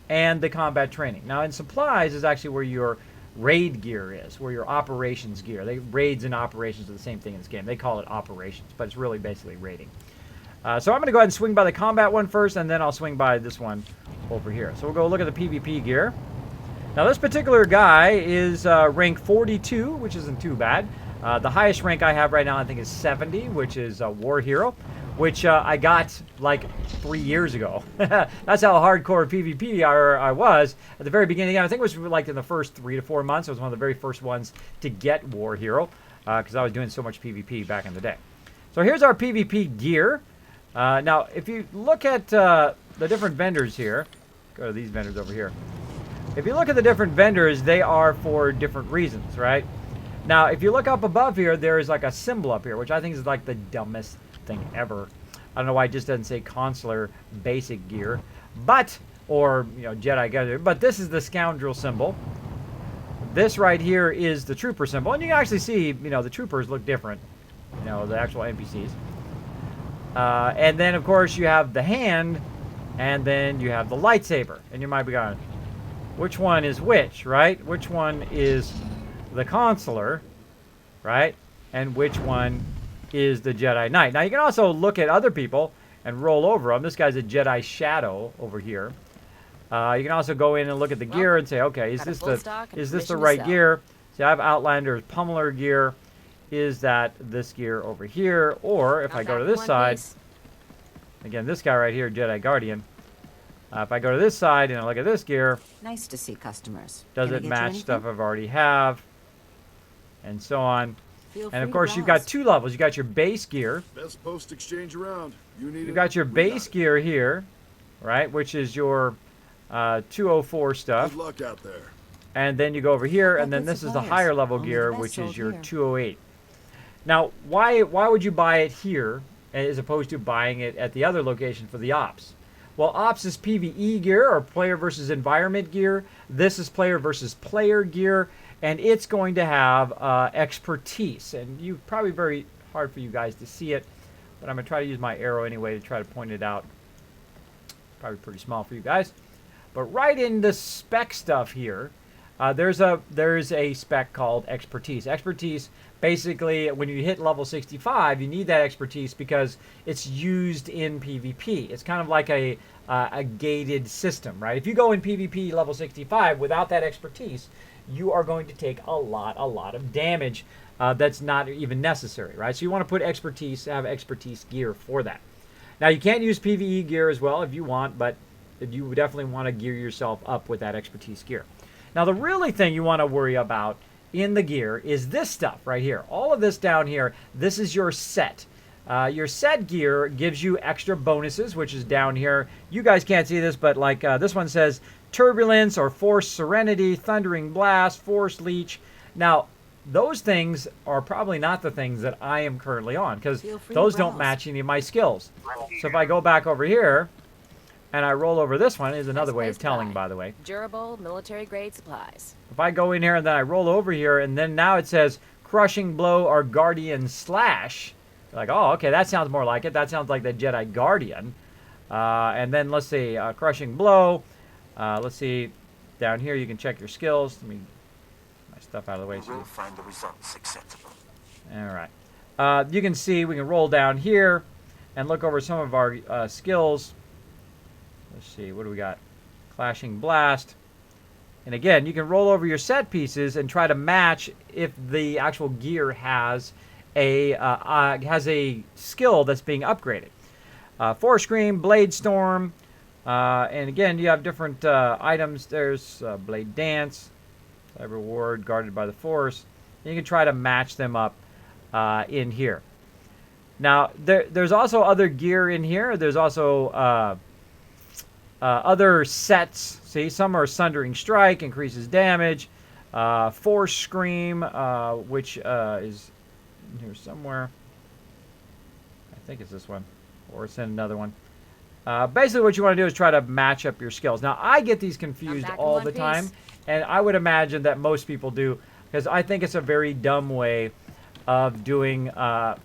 and the combat training. Now, in supplies is actually where your raid gear is, where your operations gear. Raids and operations are the same thing in this game. They call it operations, but it's really basically raiding. So I'm going to go ahead and swing by the combat one first, and then I'll swing by this one over here. So we'll go look at the PvP gear. Now, this particular guy is rank 42, which isn't too bad. The highest rank I have right now, I think, is 70, which is War Hero, which I got like 3 years ago. That's how hardcore PvP I was at the very beginning. I think it was like in the first 3 to 4 months. I was one of the very first ones to get War Hero because I was doing so much PvP back in the day. So here's our PvP gear. Now, if you look at the different vendors here, go to these vendors over here. If you look at the different vendors, they are for different reasons, right? Now, if you look up above here, there is like a symbol up here, which I think is like the dumbest thing ever. I don't know why it just doesn't say consular basic gear, but, or, you know, Jedi gear, but this is the scoundrel symbol. This right here is the trooper symbol, and you can actually see, you know, the troopers look different, you know, the actual NPCs. And then, of course, you have the hand, and then you have the lightsaber, and you might be going, which one is which, right? Which one is the consular, right? And which one is the Jedi Knight? Now, you can also look at other people and roll over them. This guy's a Jedi Shadow over here. You can also go in and look at the gear and say, okay, is this the right gear? See, I have Outlander's Pummeler gear. Is that this gear over here? Or if I go to this side, again, this guy right here, Jedi Guardian. If I go to this side and I look at this gear, nice to see customers. Does it match stuff I've already have? And so on. And of course, you've got two levels. You got your base gear. Best post exchange around. You've got your base gear here, right, which is your 204 stuff. Good luck out there. And then you go over here, and then this is the higher level gear, which is your 208. Now, why would you buy it here as opposed to buying it at the other location for the ops? Well, ops is PvE gear, or player versus environment gear. This is player versus player gear, and it's going to have expertise. And you probably very hard for you guys to see it, but I'm going to try to use my arrow anyway to try to point it out. Probably pretty small for you guys. But right in the spec stuff here, there's a spec called expertise. Expertise, basically, when you hit level 65, you need that expertise because it's used in PvP. It's kind of like a gated system, right? If you go in PvP level 65 without that expertise, you are going to take a lot of damage that's not even necessary, right? So you want to put expertise, have expertise gear for that. Now, you can't use PvE gear as well if you want, but you definitely want to gear yourself up with that expertise gear. Now, the really thing you want to worry about in the gear is this stuff right here. All of this down here, this is your set. Your set gear gives you extra bonuses, which is down here. You guys can't see this, but like this one says Turbulence or Force Serenity, Thundering Blast, Force Leech. Now, those things are probably not the things that I am currently on because those don't match any of my skills. So if I go back over here, and I roll over this one is another way of telling, by the way. Durable military grade supplies. If I go in here and then I roll over here and then now it says Crushing Blow or Guardian Slash. Like, oh, okay, that sounds more like it. That sounds like the Jedi Guardian. And then let's see, Crushing Blow. Let's see, down here you can check your skills. Let me get my stuff out of the way. We will find the results acceptable. All right. You can see we can roll down here and look over some of our skills. Let's see, what do we got? Clashing Blast. And again, you can roll over your set pieces and try to match if the actual gear has a skill that's being upgraded. Force Scream, Blade Storm, and again, you have different items. There's Blade Dance, Cyber Ward, Guarded by the Force. And you can try to match them up in here. Now, there's also other gear in here. There's also other sets. See, some are Sundering Strike, increases damage. Force Scream, which is here somewhere. I think it's this one. Or it's in another one. Basically, what you want to do is try to match up your skills. Now, I get these confused all the time. And I would imagine that most people do. Because I think it's a very dumb way of doing,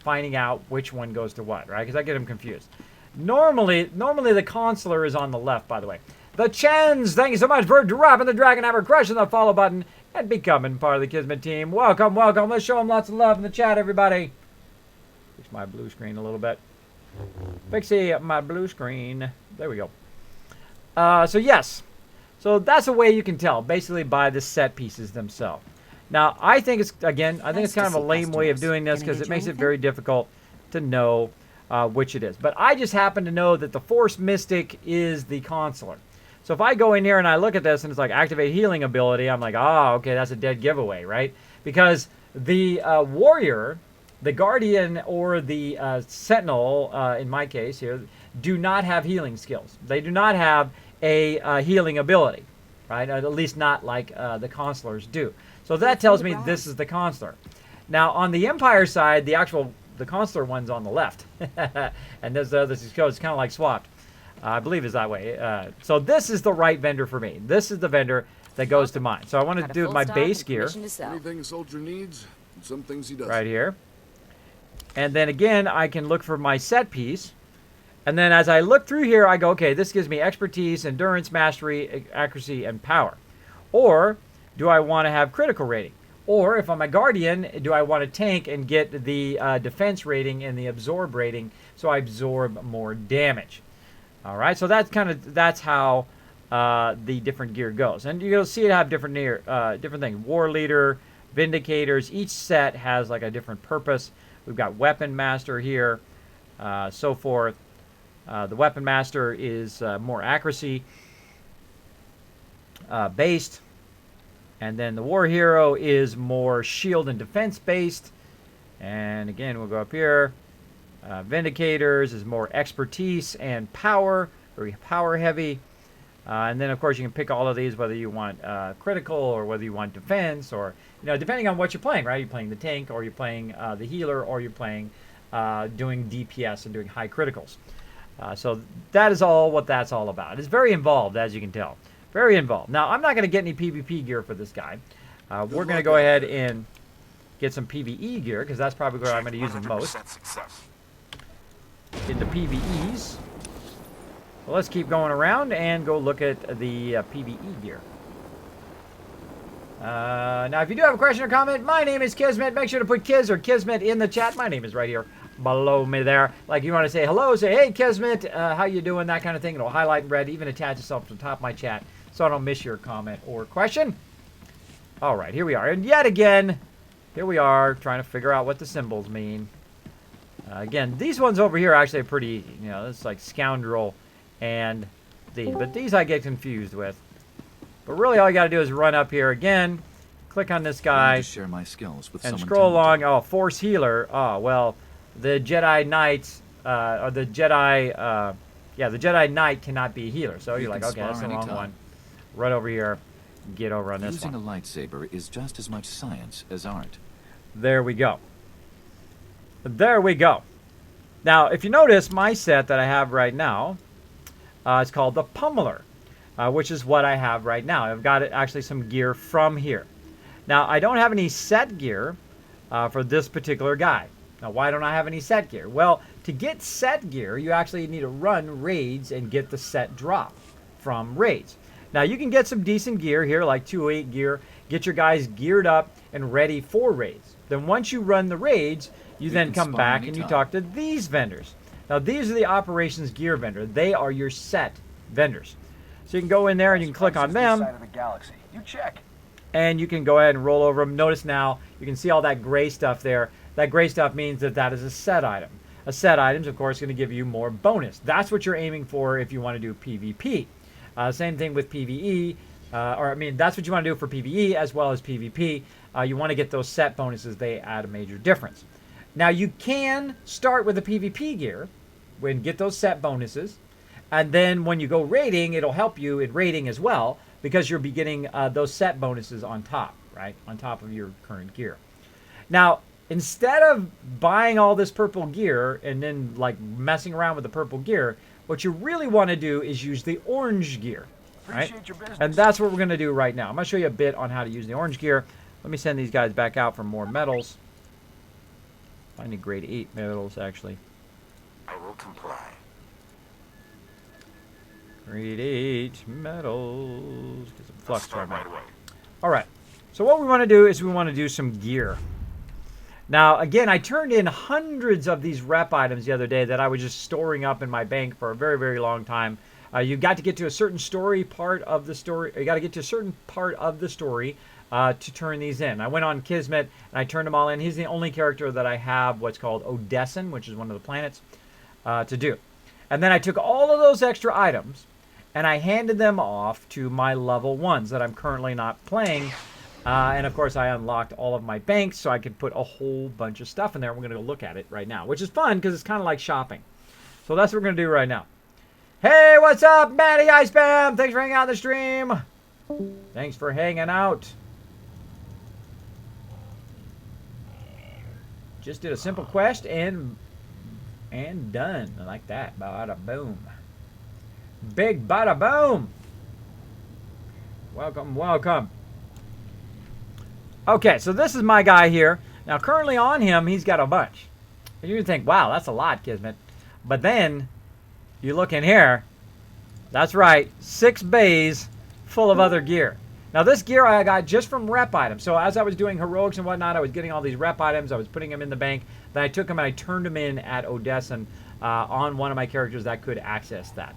finding out which one goes to what, right? Because I get them confused. Normally the consular is on the left, by the way. The Chens, thank you so much for dropping the Dragon Hammer, crushing the follow button, and becoming part of the Kismet team. Welcome, welcome. Let's show them lots of love in the chat, everybody. Fix my blue screen a little bit. Fixie my blue screen. There we go. So yes. So that's a way you can tell, basically by the set pieces themselves. Now, I think it's, again, I think it's kind of a lame way of doing this because it makes it very difficult to know which it is. But I just happen to know that the Force Mystic is the consular. So if I go in here and I look at this and it's like activate healing ability, I'm like, oh, okay, that's a dead giveaway, right? Because the warrior, the guardian, or the sentinel, in my case here, do not have healing skills. They do not have a healing ability, right? At least not like the consulars do. So that tells me this is the consular. Now on the Empire side, the consular one's on the left, and this is kind of like swapped. I believe is that way. So this is the right vendor for me. This is the vendor that goes to mine. So I want to do my base gear. Anything a soldier needs, and some things he doesn't. Right here. And then again, I can look for my set piece. And then as I look through here, I go, okay, this gives me expertise, endurance, mastery, accuracy, and power. Or do I want to have critical rating? Or if I'm a guardian, do I want to tank and get the defense rating and the absorb rating so I absorb more damage? All right, so that's how the different gear goes, and you'll see it have different things. War leader, vindicators. Each set has like a different purpose. We've got weapon master here, so forth. The weapon master is more accuracy based, and then the war hero is more shield and defense based. And again, we'll go up here. Vindicators is more expertise and power, very power heavy. And then, of course, you can pick all of these, whether you want critical or whether you want defense, or, depending on what you're playing, right? You're playing the tank, or you're playing the healer, or you're playing doing DPS and doing high criticals. So that is all what that's all about. It's very involved, as you can tell. Very involved. Now, I'm not going to get any PvP gear for this guy. We're going to go ahead and get some PvE gear, because that's probably where I'm going to use it most. Into PvEs. Well, let's keep going around and go look at the PvE gear. Now, if you do have a question or comment, my name is Kismet. Make sure to put Kiz or Kismet in the chat. My name is right here below me there. Like, you want to say hello, say, hey, Kismet, how you doing, that kind of thing. It'll highlight in red, even attach itself to the top of my chat so I don't miss your comment or question. All right, here we are. And yet again, here we are trying to figure out what the symbols mean. Again, these ones over here are actually pretty, you know, it's like scoundrel and these. But these I get confused with. But really all you got to do is run up here again, click on this guy, share my skills with and scroll along. Oh, Force Healer. Oh, well, the Jedi Knights, or the Jedi, yeah, the Jedi Knight cannot be a healer. So you're like, okay, that's the wrong one. Run over here, get over on this one. Using a lightsaber is just as much science as art. There we go. There we go. Now, if you notice, my set that I have right now is called the Pummeler, which is what I have right now. I've got actually some gear from here. Now, I don't have any set gear for this particular guy. Now, why don't I have any set gear? Well, to get set gear, you actually need to run raids and get the set drop from raids. Now, you can get some decent gear here, like 208 gear, get your guys geared up and ready for raids. Then once you run the raids, you then come back and you talk to these vendors. Now, these are the operations gear vendor. They are your set vendors. So you can go in there and you can click on them. And you can go ahead and roll over them. Notice now, you can see all that gray stuff there. That gray stuff means that that is a set item. A set item is, of course, going to give you more bonus. That's what you're aiming for if you want to do PvP. Same thing with PvE. That's what you want to do for PvE as well as PvP. You want to get those set bonuses. They add a major difference. Now, you can start with the PvP gear and get those set bonuses. And then when you go raiding, it'll help you in raiding as well because you'll be getting those set bonuses on top, right? On top of your current gear. Now, instead of buying all this purple gear and then like messing around with the purple gear, what you really want to do is use the orange gear, right? And that's what we're going to do right now. I'm going to show you a bit on how to use the orange gear. Let me send these guys back out for more medals. I need grade 8 medals, actually. I will comply. Grade 8 medals. Get some flux Start right away. All right. So what we want to do is we want to do some gear. Now, again, I turned in hundreds of these rep items the other day that I was just storing up in my bank for a very, very long time. You got to get to a certain part of the story. You got to get to a certain part of the story to turn these in. I went on Kismet and I turned them all in. He's the only character that I have what's called Odessin, which is one of the planets, to do. And then I took all of those extra items and I handed them off to my level 1s that I'm currently not playing. And of course, I unlocked all of my banks so I could put a whole bunch of stuff in there. We're going to go look at it right now, which is fun because it's kind of like shopping. So that's what we're going to do right now. Hey, what's up, Matty Ice Bam? Thanks for hanging out on the stream. Thanks for hanging out. Just did a simple quest and done. I like that. Bada boom. Big bada boom. Welcome, welcome. Okay, so this is my guy here. Now, currently on him, he's got a bunch. And you think, wow, that's a lot, Kismet. But then, you look in here. That's right, 6 bays full of other gear. Now, this gear I got just from rep items. So, as I was doing heroics and whatnot, I was getting all these rep items. I was putting them in the bank. Then I took them and I turned them in at Odessin on one of my characters that could access that.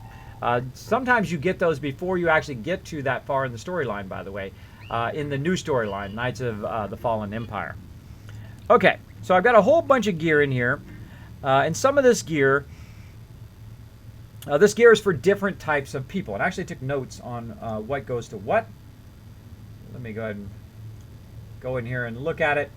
Sometimes you get those before you actually get to that far in the storyline, by the way. In the new storyline, Knights of the Fallen Empire. Okay, so I've got a whole bunch of gear in here. And some of this gear is for different types of people. And I actually took notes on what goes to what. Let me go ahead and go in here and look at it.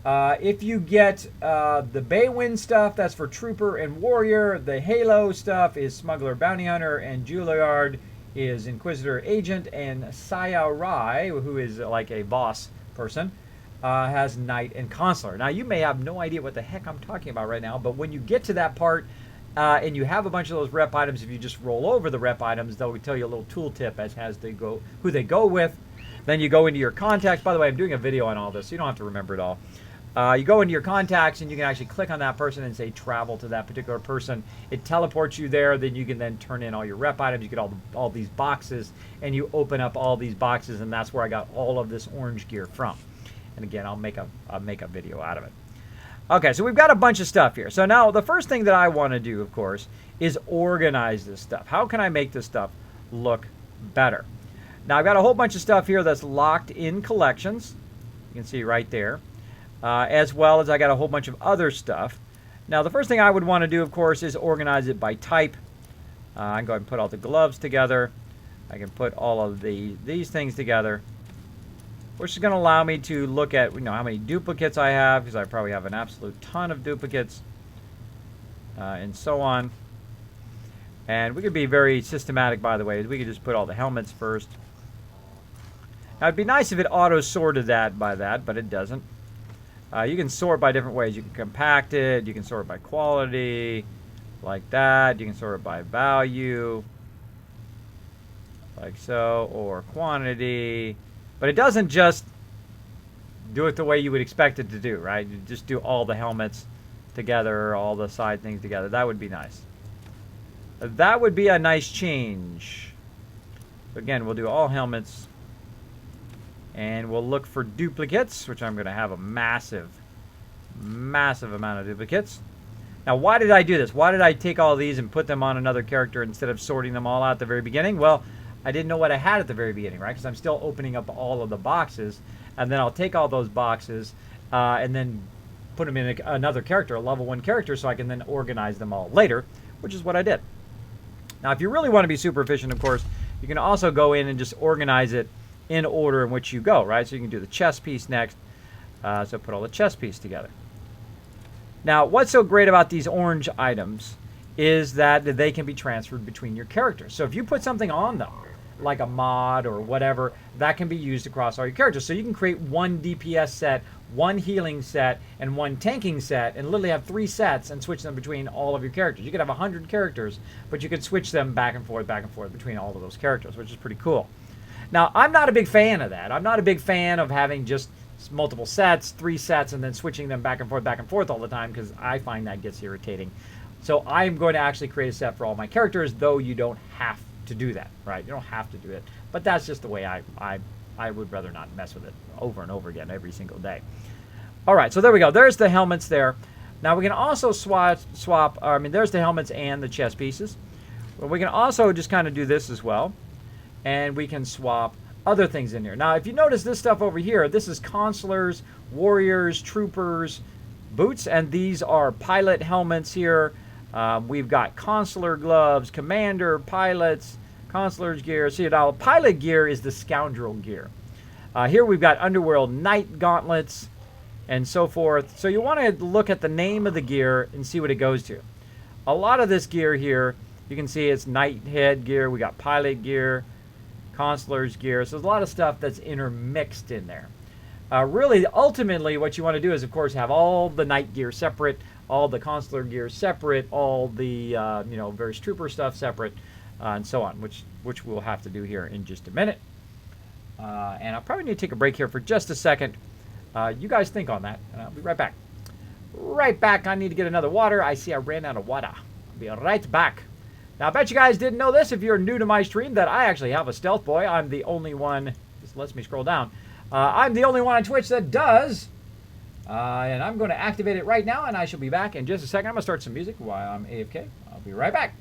If you get the Baywind stuff, that's for Trooper and Warrior. The Halo stuff is Smuggler, Bounty Hunter, and Juilliard is Inquisitor Agent, and Saya Rai, who is like a boss person, has Knight and Consular. Now, you may have no idea what the heck I'm talking about right now, but when you get to that part and you have a bunch of those rep items, if you just roll over the rep items, they'll tell you a little tooltip as they go, who they go with. Then you go into your contacts. By the way, I'm doing a video on all this, so you don't have to remember it all. You go into your contacts and you can actually click on that person and say travel to that particular person. It teleports you there. Then you can then turn in all your rep items. You get all these boxes, and you open up all these boxes, and that's where I got all of this orange gear from. And again, I'll make a video out of it. Okay, so we've got a bunch of stuff here. So now the first thing that I want to do, of course, is organize this stuff. How can I make this stuff look better? Now I've got a whole bunch of stuff here that's locked in collections. You can see right there. As well as I got a whole bunch of other stuff. Now the first thing I would want to do, of course, is organize it by type. I can go ahead and put all the gloves together. I can put all of these things together, which is going to allow me to look at how many duplicates I have, because I probably have an absolute ton of duplicates, and so on. And we could be very systematic, by the way. We could just put all the helmets first. Now it'd be nice if it auto-sorted that by that, but it doesn't. You can sort by different ways. You can compact it. You can sort by quality, like that. You can sort it by value, like so, or quantity. But it doesn't just do it the way you would expect it to do, right? You just do all the helmets together, all the side things together. That would be nice. That would be a nice change. Again, we'll do all helmets. And we'll look for duplicates, which I'm going to have a massive amount of duplicates. Now, why did I do this? Why did I take all these and put them on another character instead of sorting them all out at the very beginning? Well, I didn't know what I had at the very beginning, right? Because I'm still opening up all of the boxes. And then I'll take all those boxes and then put them in another character, a level 1 character, so I can then organize them all later, which is what I did. Now, if you really want to be super efficient, of course, you can also go in and just organize it in order in which you go, right? So you can do the chest piece next. So put all the chest piece together. Now, what's so great about these orange items is that they can be transferred between your characters. So if you put something on them, like a mod or whatever, that can be used across all your characters. So you can create one DPS set, one healing set, and one tanking set, and literally have 3 sets and switch them between all of your characters. You could have 100 characters, but you could switch them back and forth between all of those characters, which is pretty cool. Now, I'm not a big fan of that. I'm not a big fan of having just multiple sets, 3 sets, and then switching them back and forth all the time, because I find that gets irritating. So I'm going to actually create a set for all my characters, though you don't have to do that, right? You don't have to do it. But that's just the way I would rather not mess with it over and over again every single day. All right, so there we go. There's the helmets there. Now we can also there's the helmets and the chest pieces. Well, we can also just kind of do this as well. And we can swap other things in here. Now, if you notice this stuff over here, this is consulars, warriors, troopers, boots, and these are pilot helmets here. We've got consular gloves, commander, pilots, consular's gear. See, now pilot gear is the scoundrel gear. Here we've got underworld knight gauntlets and so forth. So you want to look at the name of the gear and see what it goes to. A lot of this gear here, you can see it's knight head gear. We got pilot gear, consular's gear. So there's a lot of stuff that's intermixed in there. Really, ultimately, what you want to do is, of course, have all the knight gear separate, all the consular gear separate, all the various trooper stuff separate, and so on, which we'll have to do here in just a minute. And I'll probably need to take a break here for just a second. You guys think on that, and I'll be right back. Right back. I need to get another water. I see I ran out of water. I'll be right back. Now, I bet you guys didn't know this if you're new to my stream, that I actually have a stealth boy. I'm the only one. This lets me scroll down. I'm the only one on Twitch that does. And I'm going to activate it right now, and I shall be back in just a second. I'm going to start some music while I'm AFK. I'll be right back.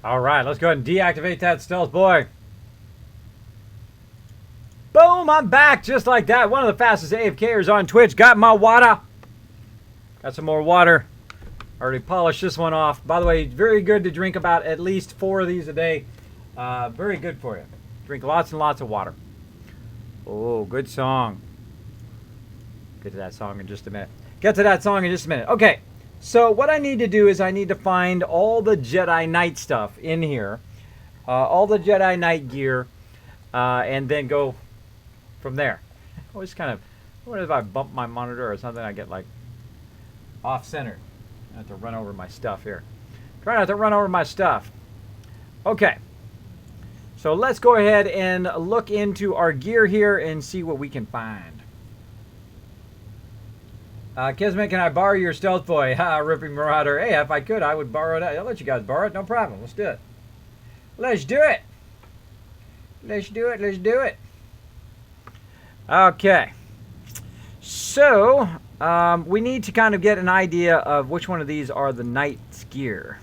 All right, let's go ahead and deactivate that stealth boy. Boom, I'm back just like that. One of the fastest AFKers on Twitch. Got my water. Got some more water. Already polished this one off. By the way, very good to drink about at least 4 of these a day. Very good for you. Drink lots and lots of water. Oh, good song. Get to that song in just a minute. Get to that song in just a minute. Okay, so what I need to do is I need to find all the Jedi Knight stuff in here. All the Jedi Knight gear. And then go from there. Always kind of, what if I bump my monitor or something, I get like off-center. I have to run over my stuff here. Try not to run over my stuff. Okay. So let's go ahead and look into our gear here and see what we can find. Kismet, can I borrow your stealth boy? Ha, Ripping Marauder. Hey, if I could, I would borrow it. I'll let you guys borrow it. No problem. Let's do it. Let's do it. Let's do it. Let's do it. Okay. So, we need to kind of get an idea of which one of these are the Knight's gear.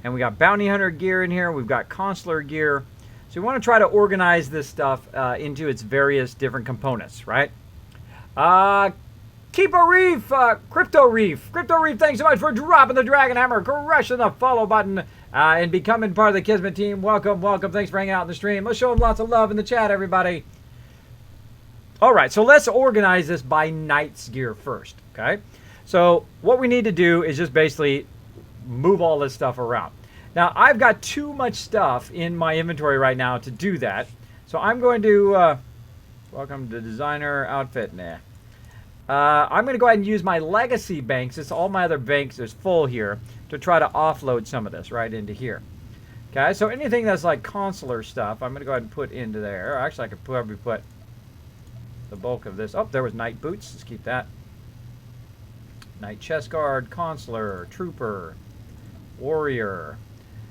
And we got Bounty Hunter gear in here. We've got Consular gear. So we want to try to organize this stuff into its various different components, right? Keep a Reef, Crypto Reef. Crypto Reef, thanks so much for dropping the Dragon Hammer, crushing the follow button, and becoming part of the Kismet team. Welcome, welcome. Thanks for hanging out in the stream. Let's show them lots of love in the chat, everybody. All right, so let's organize this by Knight's gear first, okay? So what we need to do is just basically move all this stuff around. Now, I've got too much stuff in my inventory right now to do that. So I'm going to, welcome to designer outfit, nah. I'm going to go ahead and use my legacy banks. It's all my other banks is full here to try to offload some of this right into here. Okay, so anything that's like consular stuff, I'm going to go ahead and put into there. Actually, I could probably put the bulk of this. Oh, there was Knight boots. Let's keep that. Knight chest guard, consular, trooper, warrior.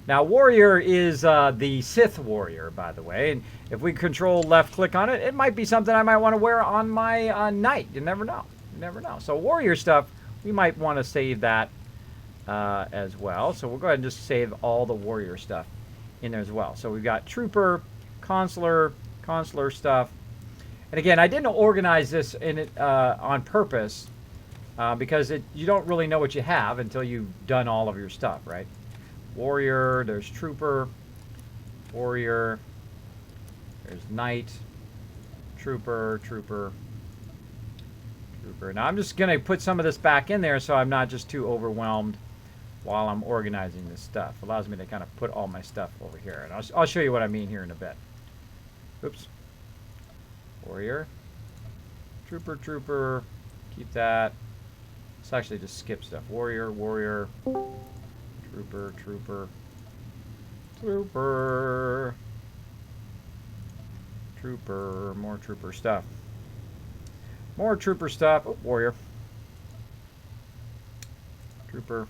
Now, warrior is the Sith warrior, by the way. And if we control left click on it, it might be something I might want to wear on my knight. You never know. You never know. So warrior stuff, we might want to save that as well. So we'll go ahead and just save all the warrior stuff in there as well. So we've got trooper, consular stuff. And again, I didn't organize this in it on purpose because you don't really know what you have until you've done all of your stuff, right? Warrior, there's trooper, warrior, there's knight, trooper. Now I'm just going to put some of this back in there so I'm not just too overwhelmed while I'm organizing this stuff. It allows me to kind of put all my stuff over here. And I'll show you what I mean here in a bit. Oops. Warrior, trooper, keep that. Let's actually just skip stuff. Warrior, trooper, more trooper stuff. Oh, warrior. Trooper.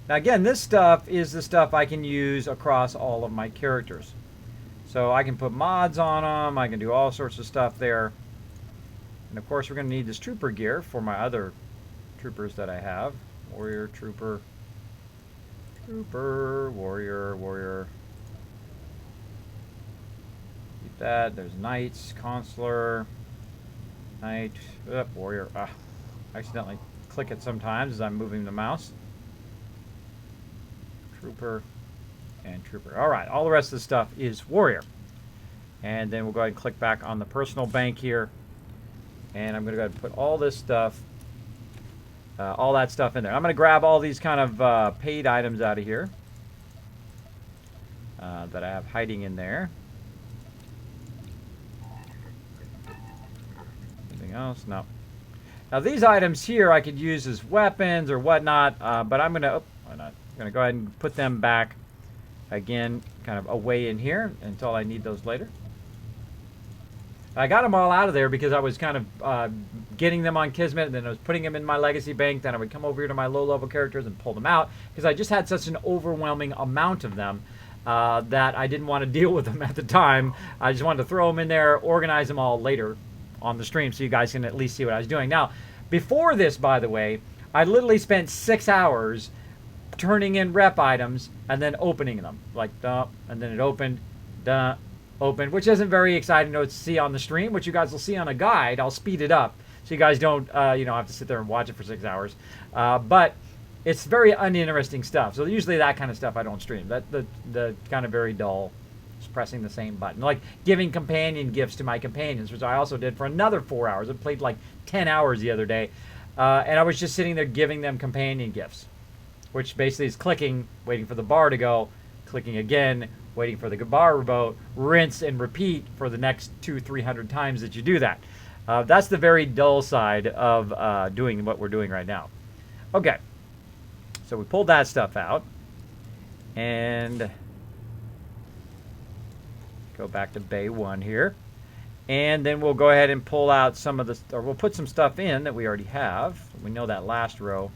Now again, this stuff is the stuff I can use across all of my characters. So I can put mods on them, I can do all sorts of stuff there. And of course we're going to need this trooper gear for my other troopers that I have. Warrior, trooper, warrior. Keep that. There's knights, consular, knight, warrior. I accidentally click it sometimes as I'm moving the mouse. Trooper and trooper. All right, all the rest of the stuff is warrior. And then we'll go ahead and click back on the personal bank here. And I'm going to go ahead and put all this stuff, all that stuff in there. I'm going to grab all these kind of paid items out of here that I have hiding in there. Anything else? No. Now these items here I could use as weapons or whatnot, but I'm going to, why not? I'm going to go ahead and put them back again, kind of away in here until I need those later. I got them all out of there because I was kind of getting them on Kismet, and then I was putting them in my legacy bank. Then I would come over here to my low-level characters and pull them out because I just had such an overwhelming amount of them that I didn't want to deal with them at the time. I just wanted to throw them in there, organize them all later on the stream so you guys can at least see what I was doing. Now, before this, by the way, I literally spent 6 hours turning in rep items and then opening them. Like, duh, and then it opened, duh, opened, which isn't very exciting to see on the stream, which you guys will see on a guide. I'll speed it up so you guys don't, have to sit there and watch it for 6 hours. But it's very uninteresting stuff. So usually that kind of stuff I don't stream. The kind of very dull, just pressing the same button. Like giving companion gifts to my companions, which I also did for another 4 hours. I played like 10 hours the other day. And I was just sitting there giving them companion gifts, which basically is clicking, waiting for the bar to go, clicking again, waiting for the bar to go, rinse and repeat for the next 200-300 times that you do that. That's the very dull side of doing what we're doing right now. Okay. So we pulled that stuff out, and go back to Bay 1 here, and then we'll go ahead and pull out some of the, or we'll put some stuff in that we already have. We know that last row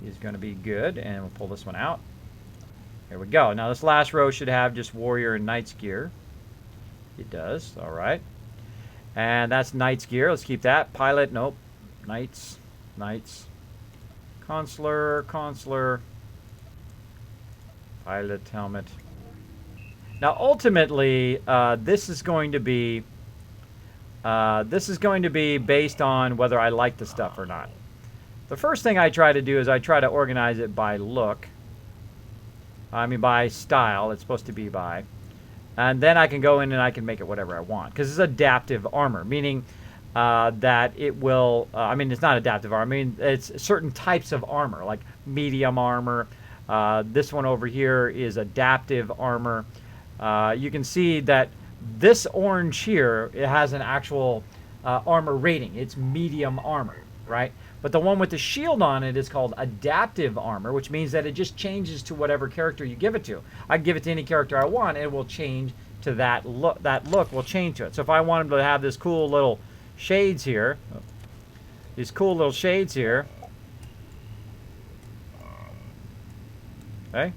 is going to be good, and we'll pull this one out. There we go. Now this last row should have just Warrior and Knight's gear. It does. All right. And that's Knight's gear. Let's keep that. Pilot, nope. Knights. Consular, pilot helmet. Now, ultimately, this is going to be based on whether I like the stuff or not. The first thing I try to do is I try to organize it by look. I mean, by style. It's supposed to be by, and then I can go in and I can make it whatever I want because it's adaptive armor, meaning. That it will, I mean, it's not adaptive armor. I mean, it's certain types of armor, like medium armor. This one over here is adaptive armor. You can see that this orange here, it has an actual armor rating. It's medium armor, right? But the one with the shield on it is called adaptive armor, which means that it just changes to whatever character you give it to. I can give it to any character I want, and it will change to that look. That look will change to it. So if I want him to have this cool little shades here, these cool little shades here, okay,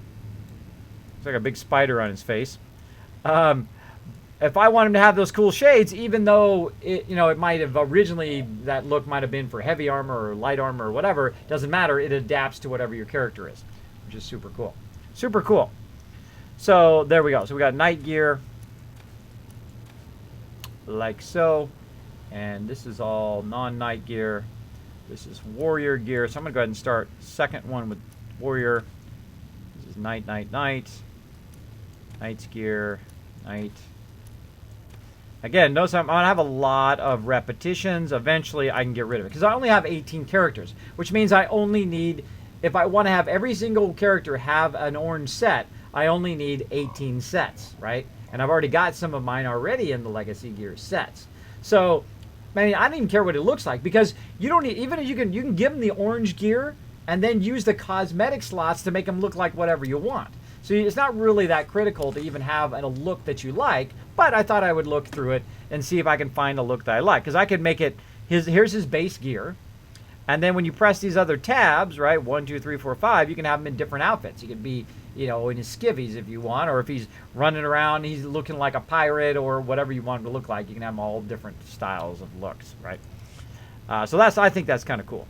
looks like a big spider on his face. If I want him to have those cool shades, even though it might have originally, that look might have been for heavy armor or light armor or whatever, doesn't matter, it adapts to whatever your character is, which is super cool. Super cool. So there we go. So we got Knight gear like so. And this is all non-Knight gear. This is Warrior gear. So I'm going to go ahead and start second one with Warrior. This is Knight. Knight's gear. Knight. Again, notice I'm going to have a lot of repetitions. Eventually, I can get rid of it. Because I only have 18 characters. Which means I only need, if I want to have every single character have an orange set, I only need 18 sets, right? And I've already got some of mine already in the Legacy Gear sets. So, I mean, I don't even care what it looks like because you don't need, even if you can give them the orange gear and then use the cosmetic slots to make them look like whatever you want. So it's not really that critical to even have a look that you like, but I thought I would look through it and see if I can find a look that I like. Because I could make it, here's his base gear. And then when you press these other tabs, right, 1, 2, 3, 4, 5, you can have him in different outfits. He could be, in his skivvies if you want, or if he's running around, he's looking like a pirate or whatever you want him to look like. You can have them all different styles of looks, right? So I think that's kind of cool.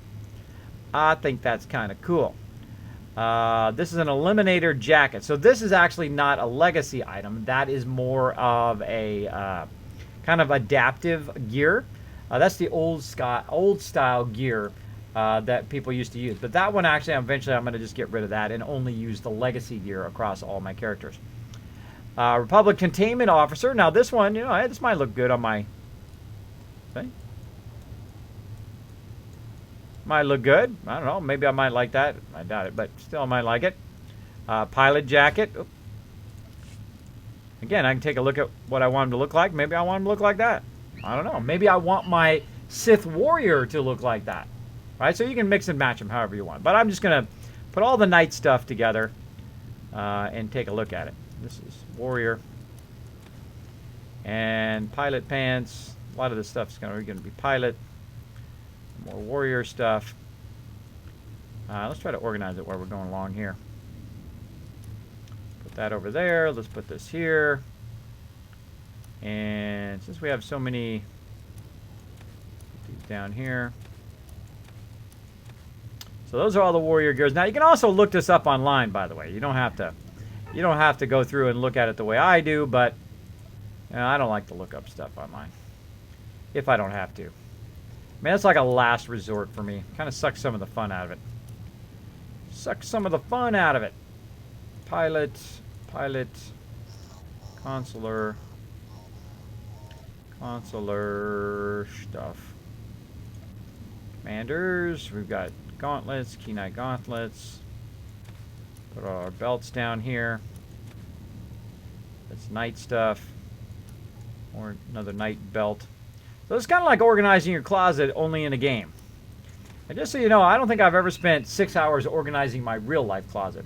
This is an Eliminator jacket. So this is actually not a legacy item. That is more of a kind of adaptive gear. That's the old style gear that people used to use. But that one actually, eventually I'm going to just get rid of that and only use the legacy gear across all my characters. Republic Containment Officer. Now this one, this might look good on my thing. Might look good. I don't know. Maybe I might like that. I doubt it, but still I might like it. Pilot jacket. Oop. Again, I can take a look at what I want him to look like. Maybe I want him to look like that. I don't know. Maybe I want my Sith Warrior to look like that. Right? So you can mix and match them however you want. But I'm just going to put all the Knight stuff together and take a look at it. This is Warrior. And Pilot pants. A lot of this stuff is going to be Pilot. More Warrior stuff. Let's try to organize it while we're going along here. Put that over there. Let's put this here. And since we have so many, put these down here. So those are all the warrior gears. Now you can also look this up online, by the way. You don't have to go through and look at it the way I do, but you know, I don't like to look up stuff online if I don't have to. Man, it's like a last resort for me. Kind of sucks some of the fun out of it. Sucks some of the fun out of it. Pilot, consular stuff. Commanders, we've got gauntlets, key knight gauntlets. Put our belts down here. That's knight stuff. Or another knight belt. So it's kind of like organizing your closet only in a game. And just so you know, I don't think I've ever spent 6 hours organizing my real life closet.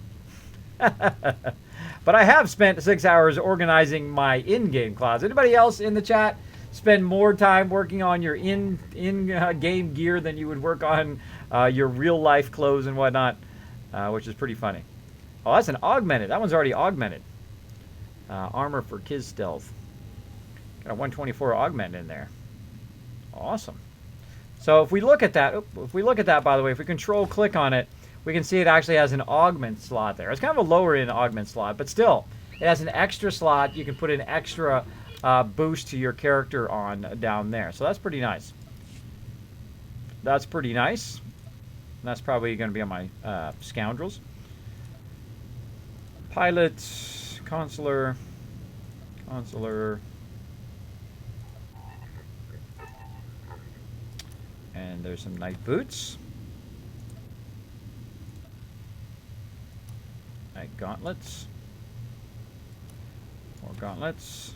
But I have spent 6 hours organizing my in-game closet. Anybody else in the chat spend more time working on your in-game gear than you would work on your real life clothes and whatnot, which is pretty funny. Oh, that's an augmented. That one's already augmented. Armor for Kiz Stealth. Got a 124 augment in there. Awesome. So if we look at that, by the way, if we control click on it, we can see it actually has an augment slot there. It's kind of a lower end augment slot, but still, it has an extra slot. You can put an extra boost to your character on down there. So that's pretty nice. That's pretty nice. And that's probably going to be on my scoundrels. Pilot, consular. And there's some knight boots. Knight gauntlets. More gauntlets.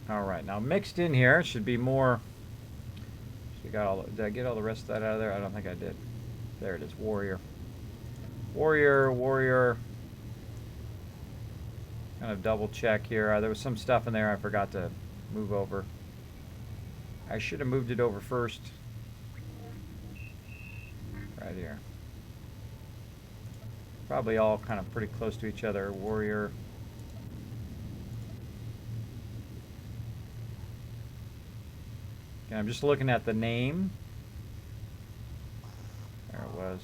All right, now mixed in here should be more. Did I get all the rest of that out of there? I don't think I did. There it is, warrior. Warrior. Kind of double check here. There was some stuff in there I forgot to move over. I should have moved it over first. Right here. Probably all kind of pretty close to each other. Warrior. And I'm just looking at the name. There it was.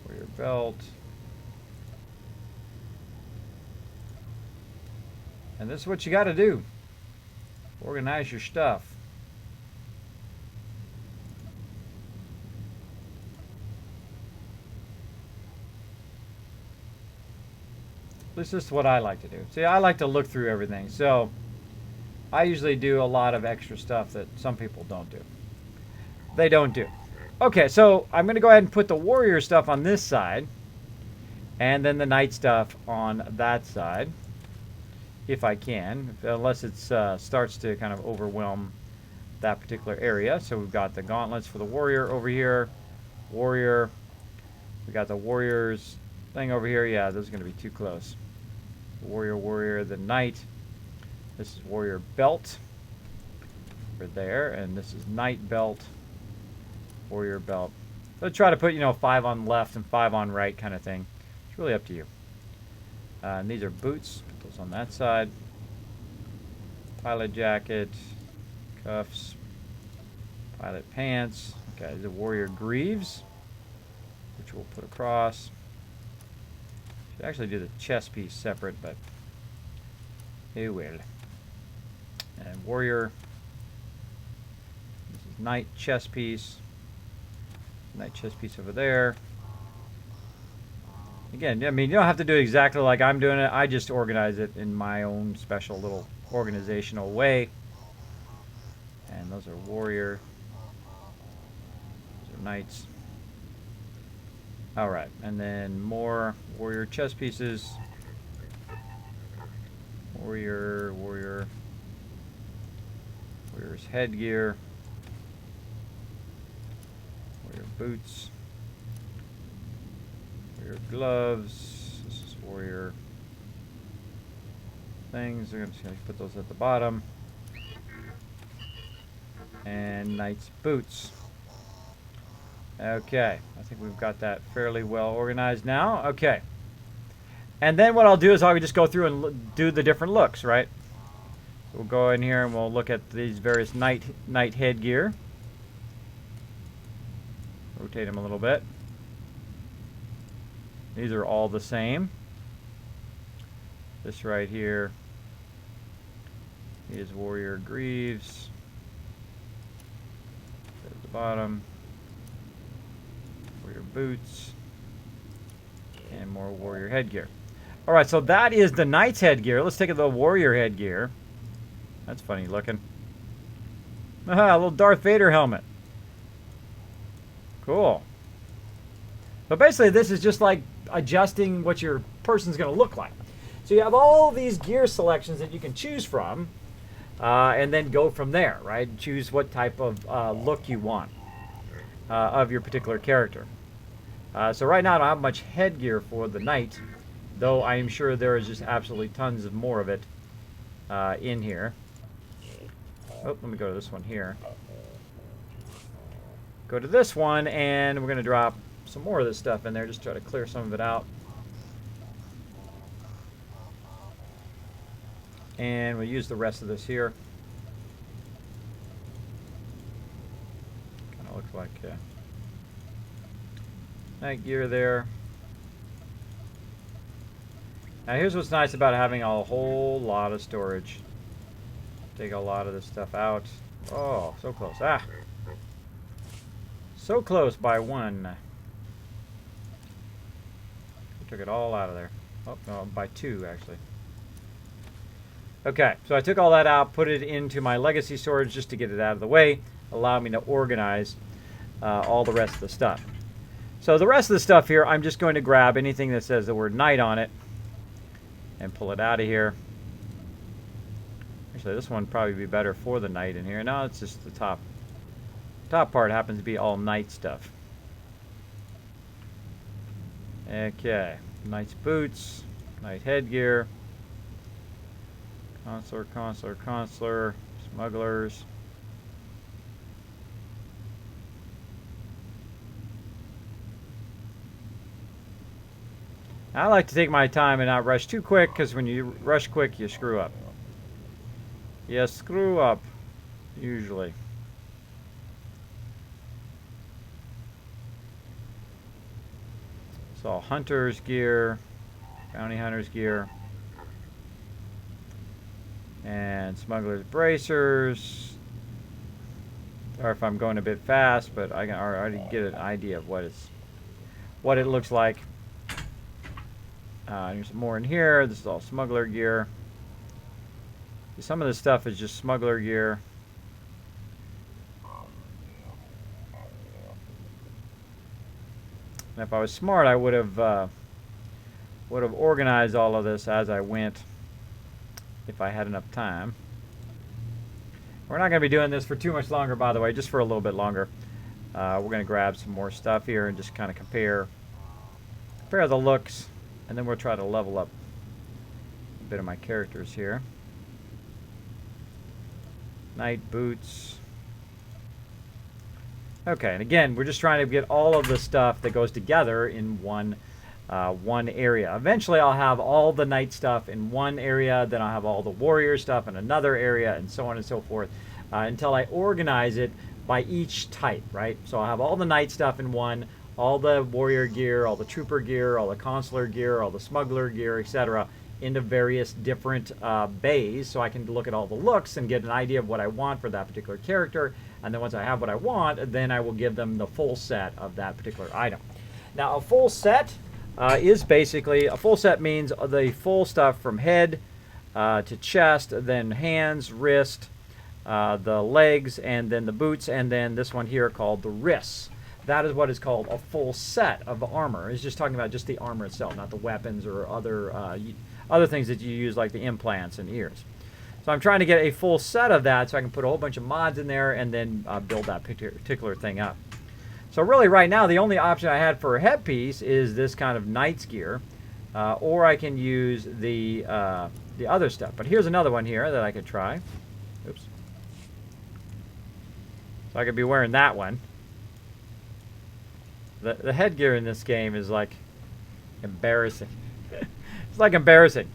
Warrior belt. And this is what you got to do. Organize your stuff. This is what I like to do. See, I like to look through everything. So I usually do a lot of extra stuff that some people don't do. They don't do. Okay, so I'm going to go ahead and put the warrior stuff on this side. And then the knight stuff on that side. If I can. Unless it starts to kind of overwhelm that particular area. So we've got the gauntlets for the warrior over here. Warrior. We got the warrior's thing over here. Yeah, those are going to be too close. Warrior, the knight. This is warrior belt. Over there. And this is knight belt. Warrior belt. So try to put, 5 on left and 5 on right kind of thing. It's really up to you. And these are boots. Put those on that side. Pilot jacket. Cuffs. Pilot pants. Okay, the warrior greaves, which we'll put across. Should actually do the chest piece separate, but it will. And warrior. This is knight chest piece. Knight chest piece over there. Again, I mean, you don't have to do it exactly like I'm doing it. I just organize it in my own special little organizational way. And those are warrior. Those are knights. All right, and then more warrior chest pieces. Warrior's headgear. Warrior boots. Warrior gloves. This is warrior things. I'm just going to put those at the bottom. And knight's boots. Okay, I think we've got that fairly well organized now. Okay. And then what I'll do is I'll just go through and do the different looks, right? So we'll go in here and we'll look at these various knight headgear. Rotate them a little bit. These are all the same. This right here is Warrior Greaves. There's the bottom. Warrior Boots. And more Warrior Headgear. Alright, so that is the Knight's headgear. Let's take a little Warrior headgear. That's funny looking. Aha, a little Darth Vader helmet. Cool. But basically this is just like adjusting what your person's going to look like. So you have all these gear selections that you can choose from, and then go from there, right? Choose what type of look you want of your particular character. So right now I don't have much headgear for the knight, though I am sure there is just absolutely tons of more of it in here. Oh, let me go to this one here. Go to this one, and we're going to drop some more of this stuff in there, just try to clear some of it out. And we'll use the rest of this here. Kind of looks like night gear there. Now here's what's nice about having a whole lot of storage. Take a lot of this stuff out. Oh, so close. Ah! So close by one. I took it all out of there. Oh, no, by two, actually. Okay, so I took all that out, put it into my legacy storage just to get it out of the way, allow me to organize all the rest of the stuff. So the rest of the stuff here, I'm just going to grab anything that says the word knight on it and pull it out of here. Actually, this one would probably be better for the knight in here. No, it's just the top part happens to be all knight stuff. Okay, knight's boots, knight headgear. Consular, smugglers. I like to take my time and not rush too quick, because when you rush quick, you screw up. You screw up, usually. It's all hunter's gear, bounty hunter's gear. And smuggler's bracers. Or if I'm going a bit fast, but I can already get an idea of what it looks like. There's some more in here. This is all smuggler gear. Some of this stuff is just smuggler gear. And if I was smart, I would have organized all of this as I went, if I had enough time. We're not going to be doing this for too much longer, by the way, just for a little bit longer. We're going to grab some more stuff here and just kind of compare the looks, and then we'll try to level up a bit of my characters here. Knight boots. Okay, and again, we're just trying to get all of the stuff that goes together in one area. Eventually, I'll have all the knight stuff in one area, then I'll have all the warrior stuff in another area, and so on and so forth, until I organize it by each type, right? So I'll have all the knight stuff in one, all the warrior gear, all the trooper gear, all the consular gear, all the smuggler gear, etc., into various different bays, so I can look at all the looks and get an idea of what I want for that particular character. And then once I have what I want, then I will give them the full set of that particular item. Now, a full set is basically, a full set means the full stuff from head to chest, then hands, wrist, the legs, and then the boots, and then this one here called the wrists. That is what is called a full set of armor. It's just talking about just the armor itself, not the weapons or other things that you use, like the implants and ears. So I'm trying to get a full set of that so I can put a whole bunch of mods in there and then build that particular thing up. So really right now the only option I had for a headpiece is this kind of knight's gear, or I can use the other stuff. But here's another one here that I could try. Oops. So I could be wearing that one. The headgear in this game is like embarrassing. It's like embarrassing.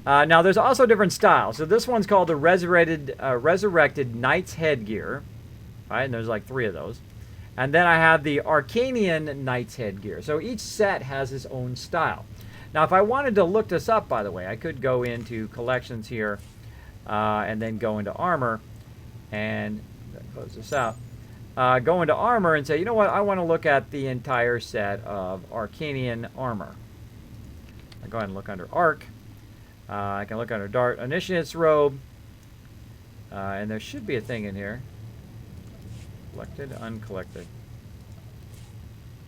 Now, there's also different styles. So this one's called the Resurrected Knight's Headgear. Right, and there's like 3 of those. And then I have the Arcanian Knight's Headgear. So each set has its own style. Now, if I wanted to look this up, by the way, I could go into collections here and then go into armor and close this out. Go into armor and say, you know what, I want to look at the entire set of Arcanian armor. I go ahead and look under Arc. I can look under Dart Initiate's robe. And there should be a thing in here. Collected, uncollected.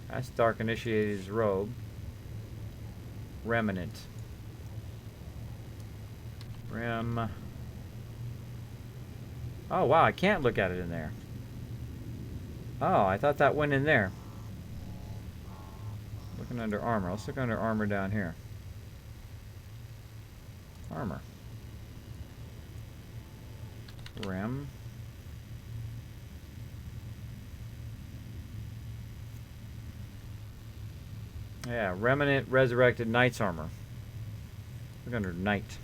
That's Dark Initiate's robe. Remnant. Oh, wow, I can't look at it in there. Oh, I thought that went in there. Looking under armor. Let's look under armor down here. Armor. Rem. Yeah, Remnant Resurrected Knight's Armor. Look under Knight.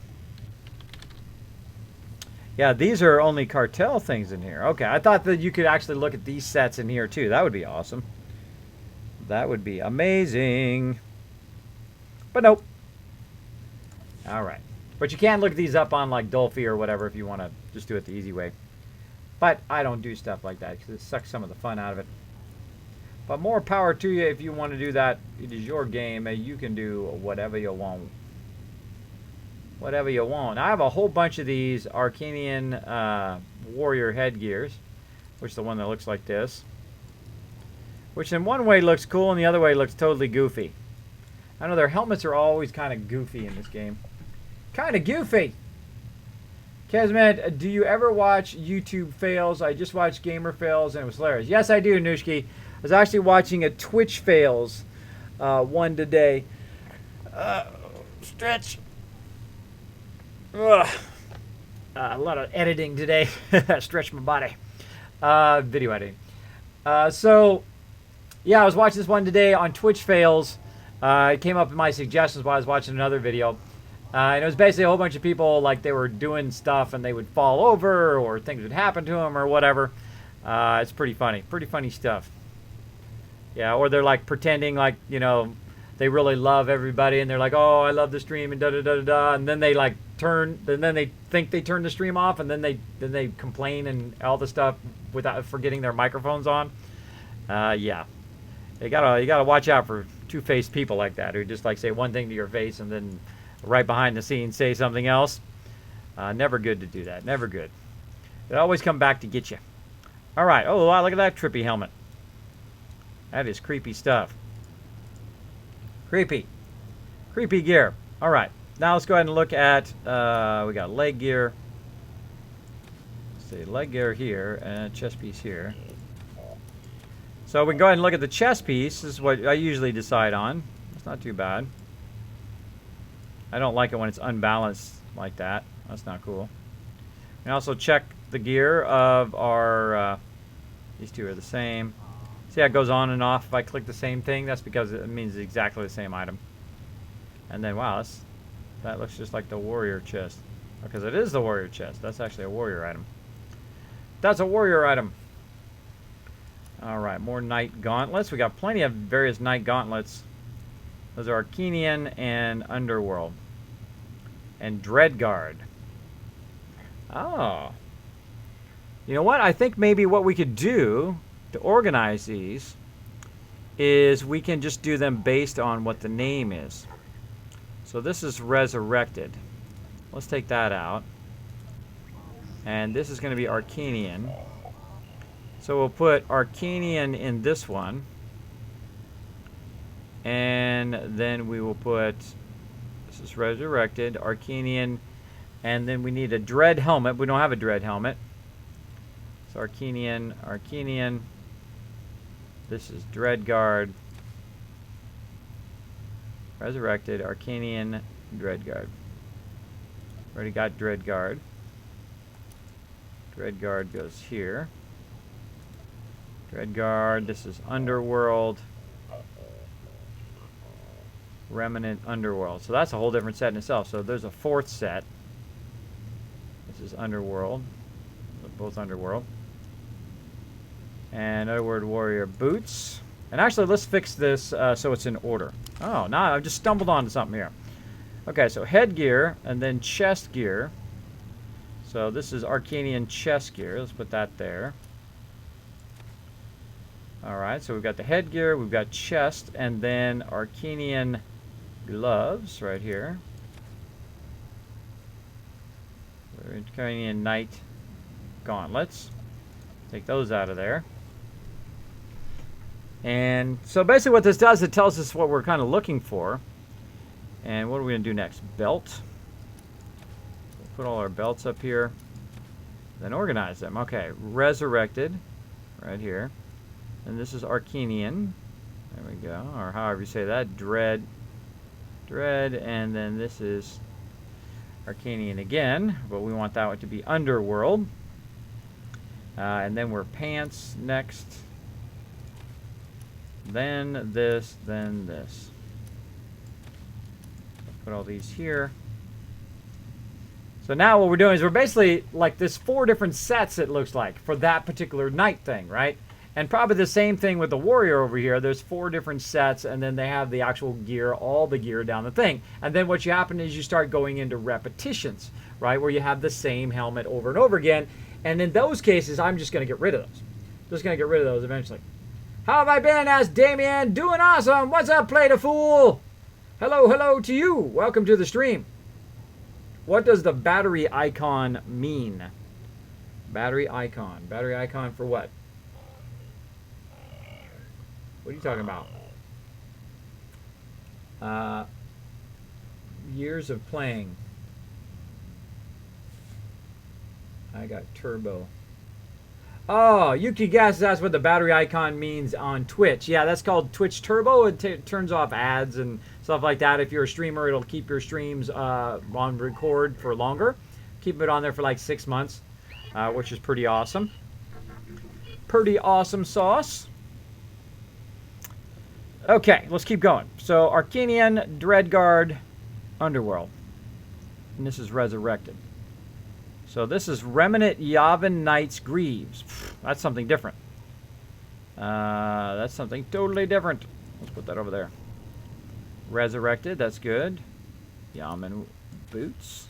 Yeah, these are only cartel things in here. Okay, I thought that you could actually look at these sets in here too. That would be awesome. That would be amazing. But nope. Alright. But you can look these up on like Dolphy or whatever if you want to just do it the easy way. But I don't do stuff like that because it sucks some of the fun out of it. But more power to you if you want to do that. It is your game. You can do whatever you want. Whatever you want. I have a whole bunch of these Arcanian warrior headgears. Which is the one that looks like this. Which in one way looks cool and the other way looks totally goofy. I know their helmets are always kind of goofy in this game. Kind of goofy! Kismet, do you ever watch YouTube fails? I just watched Gamer Fails and it was hilarious. Yes, I do, Nushki. I was actually watching a Twitch Fails one today. Stretch. Ugh. A lot of editing today. Stretch my body. Video editing. So, yeah, I was watching this one today on Twitch Fails. It came up in my suggestions while I was watching another video. And it was basically a whole bunch of people, like, they were doing stuff and they would fall over or things would happen to them or whatever. It's pretty funny. Pretty funny stuff. Yeah, or they're, like, pretending like, you know, they really love everybody and they're like, oh, I love the stream and da-da-da-da-da. And then they, like, and then they think they turn the stream off and then they complain and all the stuff without forgetting their microphones on. Yeah. You gotta watch out for two-faced people like that who just, like, say one thing to your face and then right behind the scenes say something else. Never good to do that. Never good. It always come back to get you. All right. Oh, wow, look at that trippy helmet. That is creepy stuff. Creepy. Creepy gear. All right. Now let's go ahead and look at, we got leg gear. Let's see, leg gear here and chest piece here. So we can go ahead and look at the chest piece. This is what I usually decide on. It's not too bad. I don't like it when it's unbalanced like that. That's not cool. And also check the gear of our, these two are the same. See how it goes on and off if I click the same thing? That's because it means it's exactly the same item. And then, wow, that looks just like the warrior chest. Because it is the warrior chest. That's actually a warrior item. That's a warrior item. Alright, more knight gauntlets. We got plenty of various knight gauntlets. Those are Arcanian and Underworld. And Dreadguard. Oh. You know what? I think maybe what we could do to organize these is we can just do them based on what the name is. So this is Resurrected. Let's take that out. And this is going to be Arcanian. So we'll put Arcanian in this one. And then we will put, this is Resurrected, Arcanian, and then we need a Dread helmet. We don't have a Dread helmet. So Arcanian. This is Dreadguard. Resurrected, Arcanian, Dreadguard. Already got Dreadguard. Dreadguard goes here. Dreadguard, this is Underworld. Remnant Underworld. So that's a whole different set in itself. So there's a fourth set. This is Underworld. Both Underworld. And Underworld Warrior boots. And actually, let's fix this so it's in order. Oh, now I've just stumbled onto something here. Okay, so headgear and then chest gear. So this is Arcanian chest gear. Let's put that there. Alright, so we've got the headgear, we've got chest, and then Arcanian gloves right here. Arcanian Knight gauntlets. Take those out of there. And so basically what this does, it tells us what we're kind of looking for. And what are we going to do next? Belt. We'll put all our belts up here. Then organize them. Okay, Resurrected right here. And this is Arcanian. There we go. Or however you say that. Dread. And then this is Arcanian again. But we want that one to be Underworld. And then we're pants next. Then this. Then this. Put all these here. So now what we're doing is we're basically like this 4 different sets, it looks like, for that particular knight thing, right? And probably the same thing with the warrior over here. There's 4 different sets, and then they have the actual gear, all the gear down the thing. And then what you happen is you start going into repetitions, right? Where you have the same helmet over and over again. And in those cases, I'm just going to get rid of those. Just going to get rid of those eventually. How have I been? Asked Damien. Doing awesome. What's up, Play the Fool? Hello to you. Welcome to the stream. What does the battery icon mean? Battery icon. Battery icon for what? What are you talking about? Years of playing. I got turbo. Oh, Yuki guesses that's what the battery icon means on Twitch. Yeah, that's called Twitch Turbo. It turns off ads and stuff like that. If you're a streamer, it'll keep your streams on record for longer. Keep it on there for like 6 months, which is pretty awesome. Pretty awesome sauce. Okay, let's keep going. So, Arcanian, Dreadguard, Underworld. And this is Resurrected. So this is Remnant Yavin Knights Greaves. That's something different. That's something totally different. Let's put that over there. Resurrected, that's good. Yaman Boots.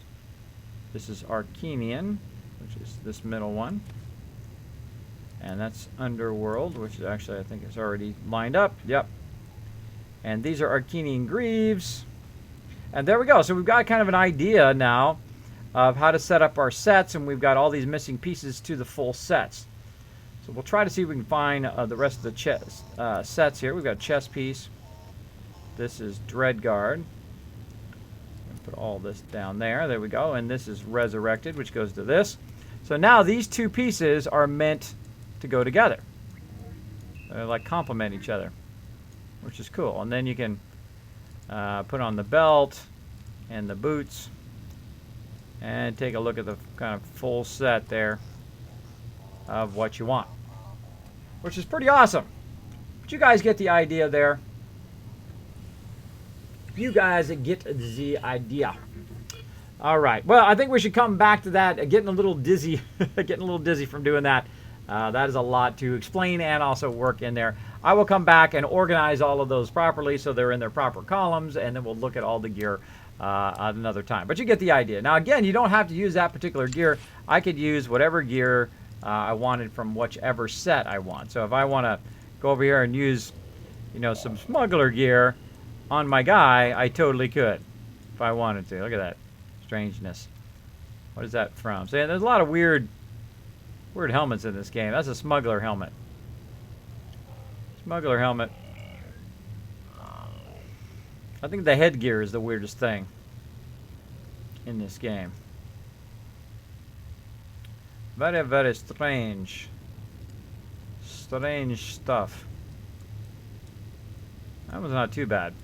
This is Arcanian, which is this middle one. And that's Underworld, which is actually, I think, is already lined up. Yep. And these are Arcanian Greaves. And there we go. So we've got kind of an idea now of how to set up our sets, and we've got all these missing pieces to the full sets. So we'll try to see if we can find the rest of the chest sets here. We've got chest piece. This is Dreadguard. Put all this down there. There we go. And this is Resurrected, which goes to this. So now these 2 pieces are meant to go together. They like complement each other, which is cool. And then you can put on the belt and the boots. And take a look at the kind of full set there of what you want. Which is pretty awesome. But you guys get the idea there. You guys get the idea. All right. Well, I think we should come back to that. Getting a little dizzy. Getting a little dizzy from doing that. That is a lot to explain and also work in there. I will come back and organize all of those properly so they're in their proper columns. And then we'll look at all the gear at another time. But you get the idea. Now, again, you don't have to use that particular gear. I could use whatever gear I wanted from whichever set I want. So if I want to go over here and use, you know, some smuggler gear on my guy, I totally could if I wanted to. Look at that strangeness. What is that from? So yeah, there's a lot of weird helmets in this game. That's a smuggler helmet. Smuggler helmet. I think the headgear is the weirdest thing in this game. Very, very strange. Strange stuff. That was not too bad.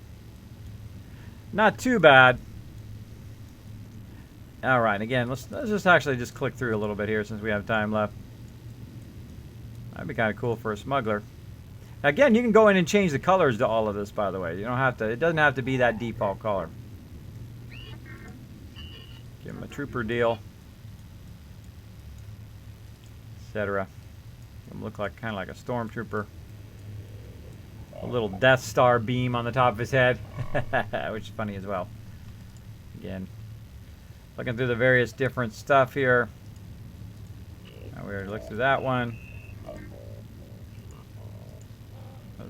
Not too bad. Alright, again, let's just actually just click through a little bit here since we have time left. That'd be kind of cool for a smuggler. Again, you can go in and change the colors to all of this, by the way. You don't have to. It doesn't have to be that default color. Give him a trooper deal, etc. Look like kind of like a stormtrooper. A little Death Star beam on the top of his head, which is funny as well. Again, looking through the various different stuff here. Now we already looked through that one.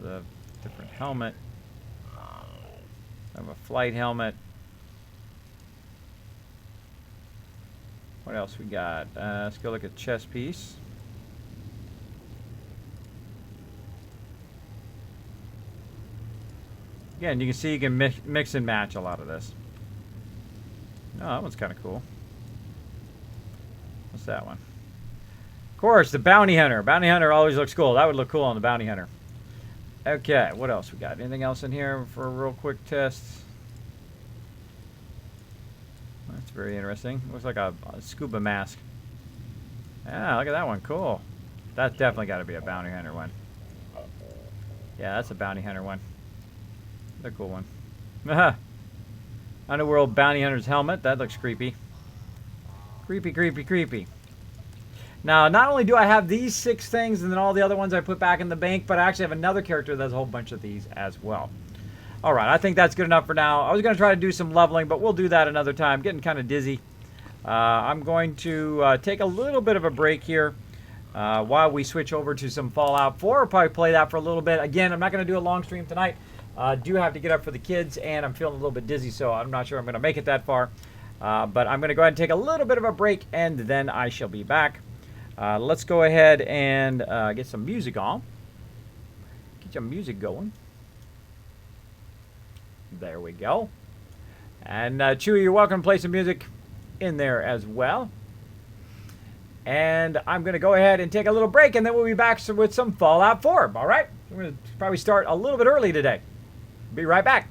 The different helmet. I have a flight helmet. What else we got? Let's go look at chest piece. Again, you can see you can mix and match a lot of this. Oh, that one's kind of cool. What's that one? Of course, the bounty hunter. Bounty hunter always looks cool. That would look cool on the bounty hunter. Okay, what else we got? Anything else in here for a real quick test? That's very interesting. Looks like a scuba mask. Yeah, look at that one. Cool. That's definitely got to be a bounty hunter one. Yeah, that's a bounty hunter one. The cool one. Underworld bounty hunter's helmet. That looks creepy. Creepy, creepy, creepy. Now, not only do I have these 6 things and then all the other ones I put back in the bank, but I actually have another character that has a whole bunch of these as well. Alright, I think that's good enough for now. I was going to try to do some leveling, but we'll do that another time. Getting kind of dizzy. I'm going to take a little bit of a break here while we switch over to some Fallout 4. I'll probably play that for a little bit. Again, I'm not going to do a long stream tonight. Do have to get up for the kids, and I'm feeling a little bit dizzy, so I'm not sure I'm going to make it that far. But I'm going to go ahead and take a little bit of a break, and then I shall be back. Let's go ahead and get some music on. Get some music going. There we go. And Chewie, you're welcome to play some music in there as well. And I'm going to go ahead and take a little break, and then we'll be back with some Fallout 4. All right? We're going to probably start a little bit early today. Be right back.